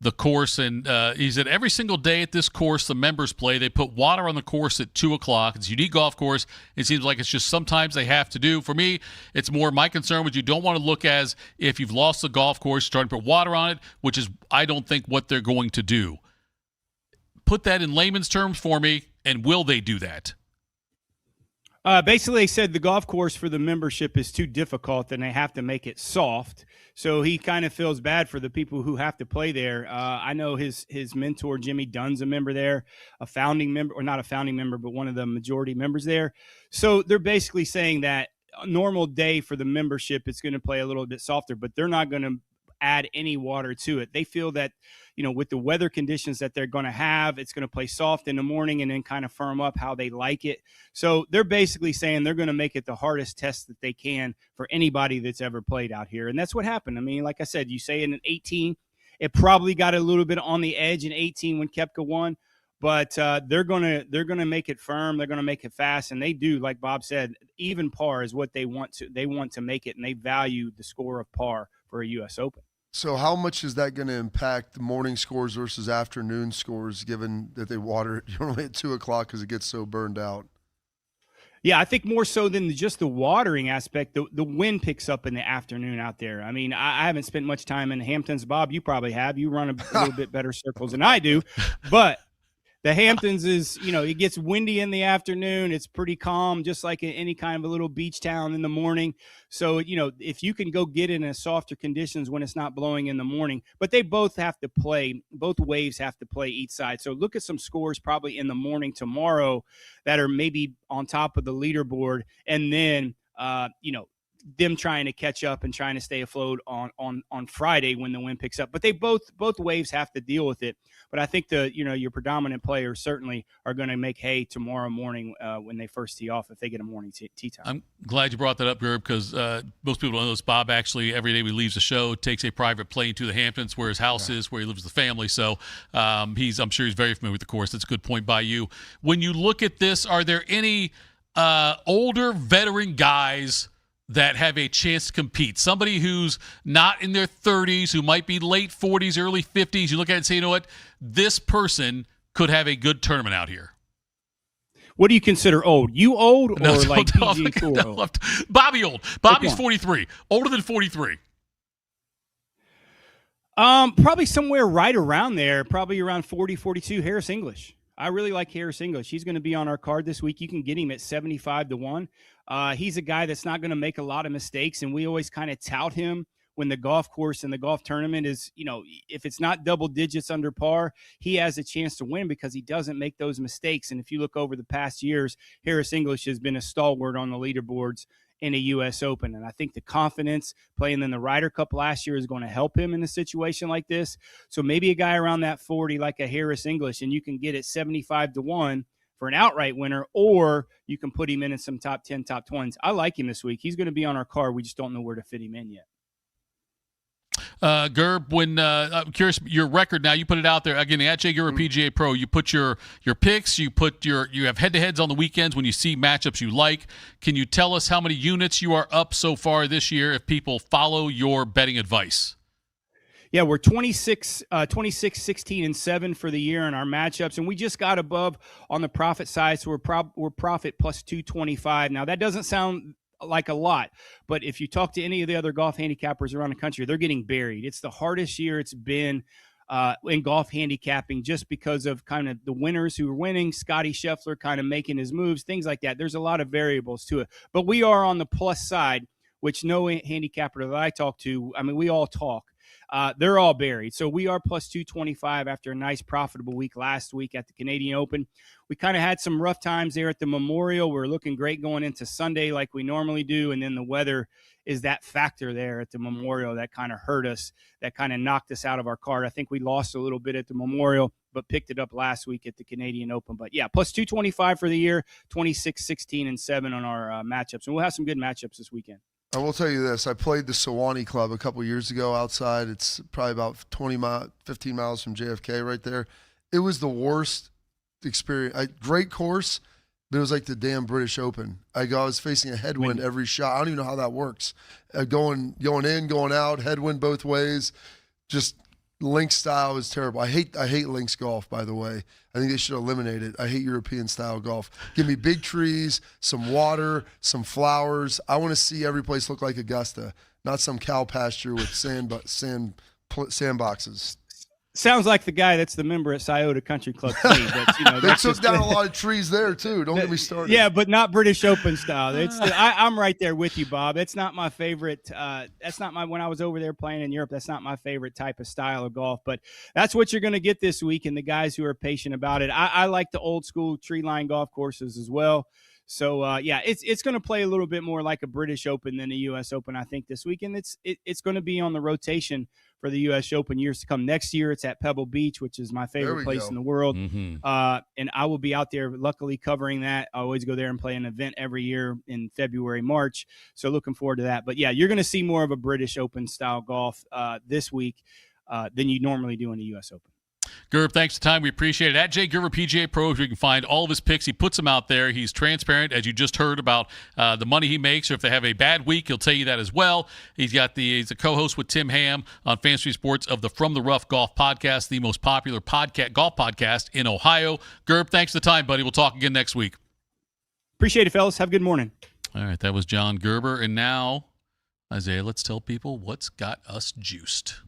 the course, and he said every single day at this course the members play, they put water on the course at 2 o'clock. It's a unique golf course. It seems like it's just sometimes they have to do. For me, it's more my concern was you don't want to look as if you've lost the golf course, trying to put water on it, which is I don't think what they're going to do. Put that in layman's terms for me, and will they do that? Basically, they said the golf course for the membership is too difficult and they have to make it soft. So he kind of feels bad for the people who have to play there. I know his mentor, Jimmy Dunn's a member there, a founding member, or not a founding member, but one of the majority members there. So they're basically saying that a normal day for the membership, it's going to play a little bit softer, but they're not going to add any water to it. They feel that, with the weather conditions that they're going to have, it's going to play soft in the morning and then kind of firm up how they like it. So they're basically saying they're going to make it the hardest test that they can for anybody that's ever played out here. And that's what happened. I mean, like I said, you say in an 18, it probably got a little bit on the edge in 18 when Koepka won, but they're gonna make it firm. They're gonna make it fast, and they do, like Bob said, even par is what they want to. They want to make it, and they value the score of par for a U.S. Open. So how much is that going to impact the morning scores versus afternoon scores, given that they water it only at 2 o'clock because it gets so burned out? Yeah, I think more so than just the watering aspect, the wind picks up in the afternoon out there. I mean, I haven't spent much time in the Hamptons. Bob, you probably have. You run a little bit better circles than I do. But the Hamptons is, it gets windy in the afternoon. It's pretty calm, just like any kind of a little beach town in the morning. So, if you can go get in a softer conditions when it's not blowing in the morning, but they both have to play, both waves have to play each side. So look at some scores probably in the morning tomorrow that are maybe on top of the leaderboard. And then, them trying to catch up and trying to stay afloat on Friday when the wind picks up. But they both waves have to deal with it. But I think your predominant players certainly are going to make hay tomorrow morning when they first tee off if they get a morning tee time. I'm glad you brought that up, Gerb, because most people don't know this. Bob actually, every day he leaves the show, takes a private plane to the Hamptons where his house is, where he lives with the family. So I'm sure he's very familiar with the course. That's a good point by you. When you look at this, are there any older veteran guys that have a chance to compete? Somebody who's not in their 30s, who might be late 40s, early 50s. You look at it and say, you know what? This person could have a good tournament out here. What do you consider old? You old or PGA Tour old? Bobby old. Bobby's 43. Older than 43. Probably somewhere right around there. Probably around 40, 42. Harris English. I really like Harris English. He's going to be on our card this week. You can get him at 75-1. He's a guy that's not going to make a lot of mistakes, and we always kind of tout him when the golf course and the golf tournament is, if it's not double digits under par, he has a chance to win because he doesn't make those mistakes. And if you look over the past years, Harris English has been a stalwart on the leaderboards in a U.S. Open. And I think the confidence playing in the Ryder Cup last year is going to help him in a situation like this. So maybe a guy around that 40 like a Harris English, and you can get it 75-1 for an outright winner, or you can put him in some top 10, top 20s. I like him this week. He's going to be on our card. We just don't know where to fit him in yet. Gerb, when I'm curious, your record now, you put it out there again at Jay Gerber PGA Pro. You put your picks, you have head-to-heads on the weekends when you see matchups you like. Can you tell us how many units you are up so far this year if people follow your betting advice? Yeah, we're 26, 16, and 7 for the year in our matchups, and we just got above on the profit side, so we're profit plus 225. Now that doesn't sound like a lot, but if you talk to any of the other golf handicappers around the country, they're getting buried. It's the hardest year it's been in golf handicapping just because of kind of the winners who are winning, Scotty Scheffler kind of making his moves, things like that. There's a lot of variables to it, but we are on the plus side, which no handicapper that I talk to, I mean, we all talk. They're all buried. So we are plus 225 after a nice profitable week last week at the Canadian Open. We kind of had some rough times there at the Memorial. We're looking great going into Sunday like we normally do. And then the weather is that factor there at the Memorial that kind of hurt us, that kind of knocked us out of our card. I think we lost a little bit at the Memorial, but picked it up last week at the Canadian Open. But yeah, plus 225 for the year, 26, 16, and 7 on our matchups. And we'll have some good matchups this weekend. I will tell you this. I played the Sewanee Club a couple years ago outside. It's probably about 15 miles from JFK right there. It was the worst experience. Great course, but it was like the damn British Open. I was facing a headwind every shot. I don't even know how that works. Going in, going out, headwind both ways. Just links style is terrible. I hate links golf, by the way. I think they should eliminate it. I hate European style golf. Give me big trees, some water, some flowers. I want to see every place look like Augusta, not some cow pasture with sandboxes. Sounds like the guy that's the member at Scioto Country Club team. But, they took down a lot of trees there too. Don't get me started. Yeah, but not British Open style. I'm right there with you, Bob. It's not my favorite. When I was over there playing in Europe, that's not my favorite type of style of golf. But that's what you're going to get this week, and the guys who are patient about it. I like the old school tree line golf courses as well. So it's going to play a little bit more like a British Open than a U.S. Open, I think, this week, and it's going to be on the rotation for the U.S. Open years to come. Next year, it's at Pebble Beach, which is my favorite place in the world, and I will be out there, luckily, covering that. I always go there and play an event every year in February, March, so looking forward to that. But yeah, you're going to see more of a British Open style golf this week than you normally do in the U.S. Open. Gerb, thanks for the time. We appreciate it. At Jay Gerber PGA Pros, you can find all of his picks. He puts them out there. He's transparent, as you just heard, about the money he makes. Or if they have a bad week, he'll tell you that as well. He's a co-host with Tim Ham on Fantasy Sports of the From the Rough Golf Podcast, the most popular golf podcast in Ohio. Gerb, thanks for the time, buddy. We'll talk again next week. Appreciate it, fellas. Have a good morning. All right, that was John Gerber. And now, Isaiah, let's tell people what's got us juiced.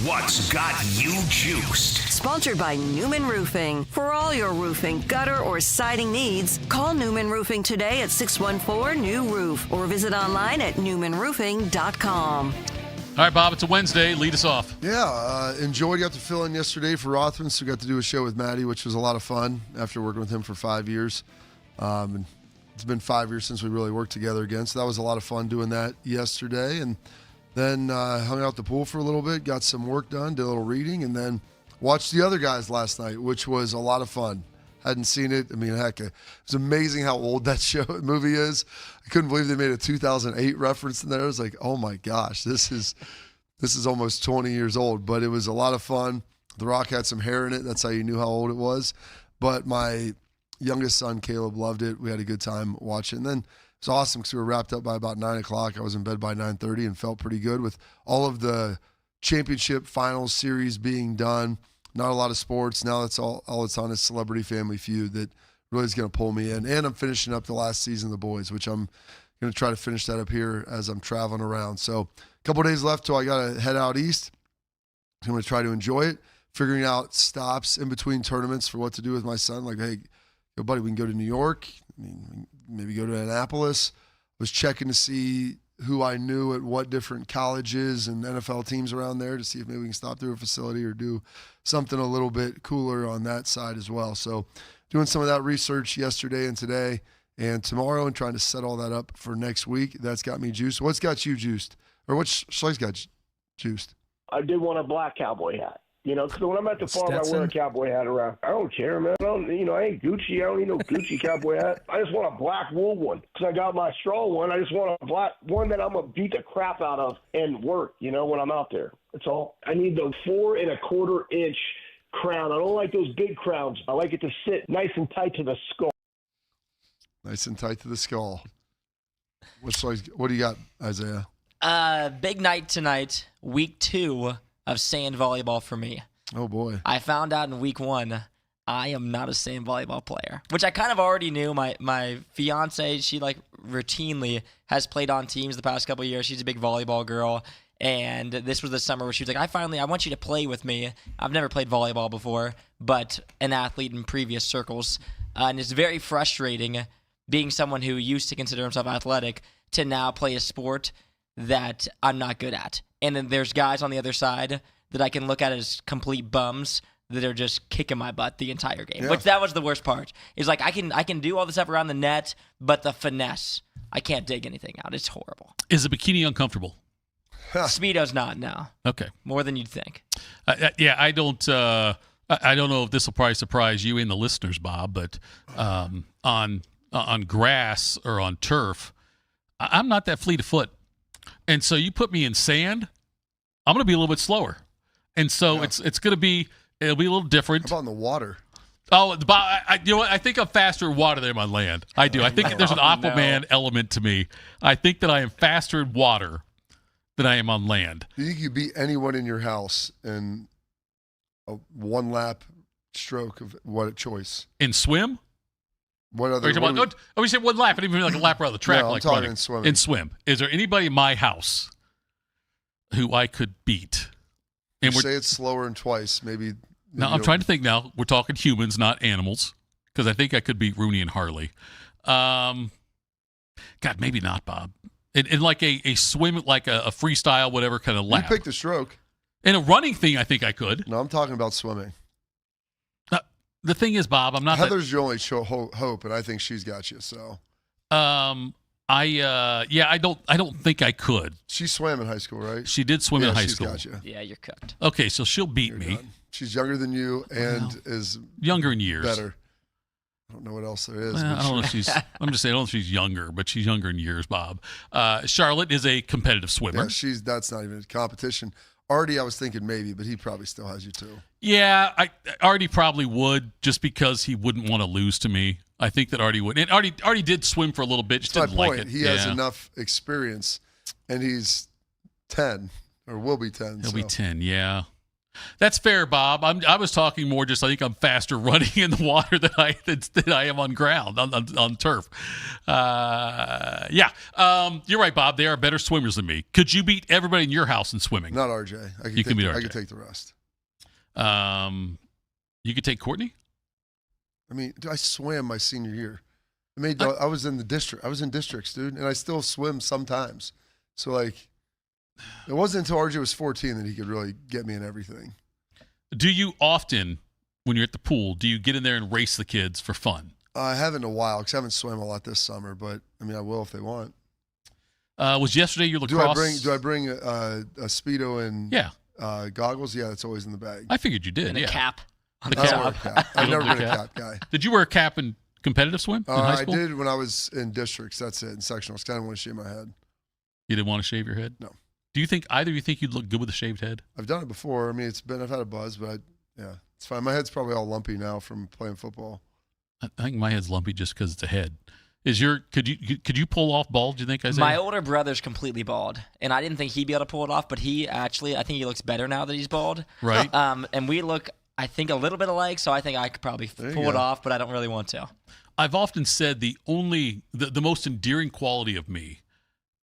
What's got you juiced? Sponsored by Newman Roofing. For all your roofing, gutter, or siding needs, call Newman Roofing today at 614-NEW-ROOF or visit online at newmanroofing.com. All right, Bob, it's a Wednesday. Lead us off. Yeah, enjoyed. Got to fill in yesterday for Rothman, so got to do a show with Maddie, which was a lot of fun after working with him for 5 years. And it's been 5 years since we really worked together again, so that was a lot of fun doing that yesterday. And then hung out at the pool for a little bit, got some work done, did a little reading, and then watched the other guys last night, which was a lot of fun. Hadn't seen it. I mean, heck, it's amazing how old that movie is. I couldn't believe they made a 2008 reference in there. I was like, oh my gosh, this is almost 20 years old. But it was a lot of fun. The Rock had some hair in it. That's how you knew how old it was. But my youngest son, Caleb, loved it. We had a good time watching. And then it's awesome because we were wrapped up by about 9 o'clock. I was in bed by 9:30 and felt pretty good with all of the championship finals series being done. Not a lot of sports. Now that's all it's on is Celebrity Family Feud that really is going to pull me in. And I'm finishing up the last season of The Boys, which I'm going to try to finish that up here as I'm traveling around. So a couple of days left till I got to head out east. I'm going to try to enjoy it, figuring out stops in between tournaments for what to do with my son. Like, hey, yo, buddy, we can go to New York. Maybe go to Annapolis. Was checking to see who I knew at what different colleges and NFL teams around there to see if maybe we can stop through a facility or do something a little bit cooler on that side as well. So doing some of that research yesterday and today and tomorrow and trying to set all that up for next week. That's got me juiced. What's got you juiced? Or what's Schleich got juiced? I did want a black cowboy hat. You know, because when I'm at the farm, I wear a cowboy hat around. I don't care, man. I ain't Gucci. I don't need no Gucci cowboy hat. I just want a black wool one because I got my straw one. I just want a black one that I'm going to beat the crap out of and work, when I'm out there. That's all. I need the 4 1/4 inch crown. I don't like those big crowns. I like it to sit nice and tight to the skull. Nice and tight to the skull. What do you got, Isaiah? Big night tonight, week 2 of sand volleyball for me. Oh, boy. I found out in week 1 I am not a sand volleyball player, which I kind of already knew. My fiance, she routinely has played on teams the past couple of years. She's a big volleyball girl, and this was the summer where she was like, I want you to play with me. I've never played volleyball before, but an athlete in previous circles, and it's very frustrating being someone who used to consider himself athletic to now play a sport that I'm not good at. And then there's guys on the other side that I can look at as complete bums that are just kicking my butt the entire game. Yeah. Which that was the worst part. Is I can do all the stuff around the net, but the finesse, I can't dig anything out. It's horrible. Is the bikini uncomfortable? Speedo's not, no. Okay. More than you'd think. Yeah, I don't know if this will probably surprise you and the listeners, Bob, but on grass or on turf, I'm not that fleet of foot. And so you put me in sand, I'm going to be a little bit slower. And so it'll be a little different. How about in the water? Oh, you know what? I think I'm faster in water than on land. I do. I think there's an Aquaman element to me. I think that I am faster in water than I am on land. Do you think you beat anyone in your house in a one-lap stroke of what choice? In swim? What other? We said one lap. I didn't even mean like a lap around the track. No, like I'm talking running. in swimming. In swim. Is there anybody in my house who I could beat And say it slower and twice, maybe. Now, I'm trying to think now. We're talking humans, not animals, because I think I could beat Rooney and Harley. God, maybe not, Bob. In like a swim, like a freestyle, whatever kind of lap. You picked a stroke. In a running thing, I think I could. No, I'm talking about swimming. The thing is, Bob, I'm not. Heather's your only hope, and I think she's got you. So, I don't think I could. She swam in high school, right? She did swim in high school. Got you. Yeah, you're cooked. Okay, so she'll beat me. Done. She's younger than you and is younger in years. Better. I don't know what else there is. Well, I don't know if she's. I'm just saying, I don't know if she's younger, but she's younger in years, Bob. Charlotte is a competitive swimmer. Yeah, that's not even a competition. Artie, I was thinking maybe, but he probably still has you too. Yeah, Artie probably would, just because he wouldn't want to lose to me. I think that Artie would. And Artie did swim for a little bit, just didn't like it. He has enough experience, and he's 10, or will be 10. He'll be 10, yeah. That's fair, Bob. I was talking more just I think I'm faster running in the water than I am on ground, on turf. You're right, Bob. They are better swimmers than me. Could you beat everybody in your house in swimming? Not RJ. You can beat RJ. I could take the rest. You could take Courtney? I mean, I swam my senior year. I was in the district. I was in districts, dude, and I still swim sometimes. So, like, it wasn't until RJ was 14 that he could really get me in everything. Do you often, when you're at the pool, do you get in there and race the kids for fun? I haven't in a while because I haven't swam a lot this summer, but, I mean, I will if they want. Was yesterday your lacrosse? Do I bring a Speedo and goggles? Yeah, that's always in the bag. I figured you did, and a cap. I've never been a cap guy. Did you wear a cap in competitive swim in high school? I did when I was in districts. That's it, in sectionals. Because I didn't want to shave my head. You didn't want to shave your head? No. Do you think either of you think you'd look good with a shaved head? I've done it before. I mean, I've had a buzz, but it's fine. My head's probably all lumpy now from playing football. I think my head's lumpy just because it's a head. Could you pull off bald? Do you think, Isaiah? My older brother's completely bald, and I didn't think he'd be able to pull it off, but I think he looks better now that he's bald. Right. And we look, I think, a little bit alike, so I think I could probably pull it off, but I don't really want to. I've often said the most endearing quality of me,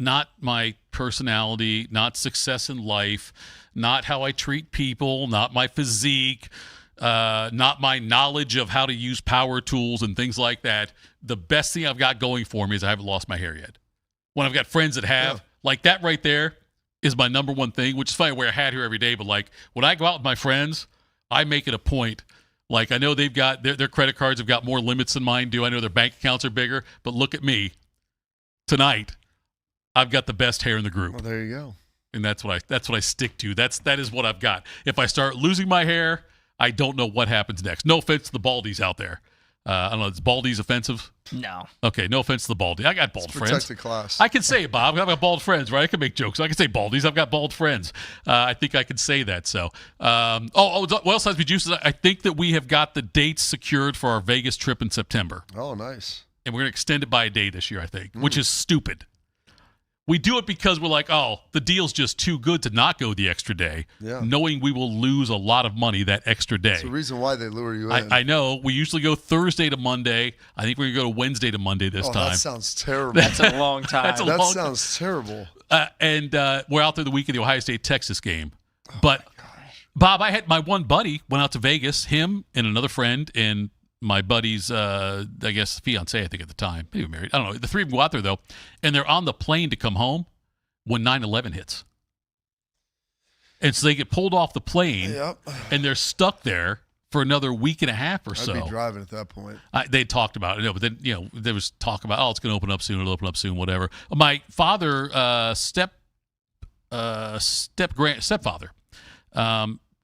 not my personality, not success in life, not how I treat people, not my physique, not my knowledge of how to use power tools and things like that. The best thing I've got going for me is I haven't lost my hair yet. When I've got friends that have, like that right there is my number one thing, which is funny. I wear a hat here every day, but like when I go out with my friends, I make it a point. Like I know they've got their credit cards have got more limits than mine do. I know their bank accounts are bigger, but look at me. Tonight, I've got the best hair in the group. Well, there you go. And that's what I stick to. That is what I've got. If I start losing my hair, I don't know what happens next. No offense to the baldies out there. I don't know. Is baldies offensive? No. Okay, no offense to the baldy. I got bald friends. Protected class. I can say it, Bob. I've got bald friends, right? I can make jokes. I can say baldies. I've got bald friends. I think I can say that. So, what else has to be juices? I think that we have got the dates secured for our Vegas trip in September. Oh, nice. And we're going to extend it by a day this year, I think, which is stupid. We do it because we're like, the deal's just too good to not go the extra day, knowing we will lose a lot of money that extra day. That's the reason why they lure you in. I know. We usually go Thursday to Monday. I think we're going to go to Wednesday to Monday this time. That sounds terrible. That's a long time. That sounds terrible. And we're out there the week of the Ohio State-Texas game. But, Bob, I had my one buddy went out to Vegas, him and another friend, and my buddy's, I guess, fiance, I think at the time. Maybe married. I don't know. The three of them go out there, though, and they're on the plane to come home when 9/11 hits. And so they get pulled off the plane, and they're stuck there for another week and a half or so. I'd be driving at that point. They talked about it, but then, there was talk about, it's going to open up soon, it'll open up soon, whatever. My father, stepfather,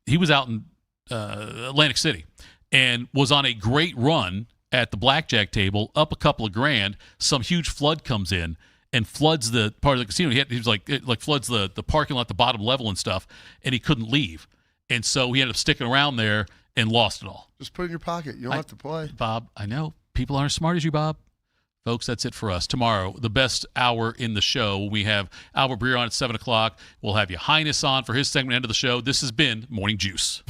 he was out in Atlantic City and was on a great run at the blackjack table, up a couple of grand. Some huge flood comes in and floods the part of the casino. He was like floods the parking lot, the bottom level and stuff, and he couldn't leave. And so he ended up sticking around there and lost it all. Just put it in your pocket. You don't have to play. Bob, I know. People aren't as smart as you, Bob. Folks, that's it for us. Tomorrow, the best hour in the show. We have Albert Breer on at 7 o'clock. We'll have you Highness on for his segment, end of the show. This has been Morning Juice.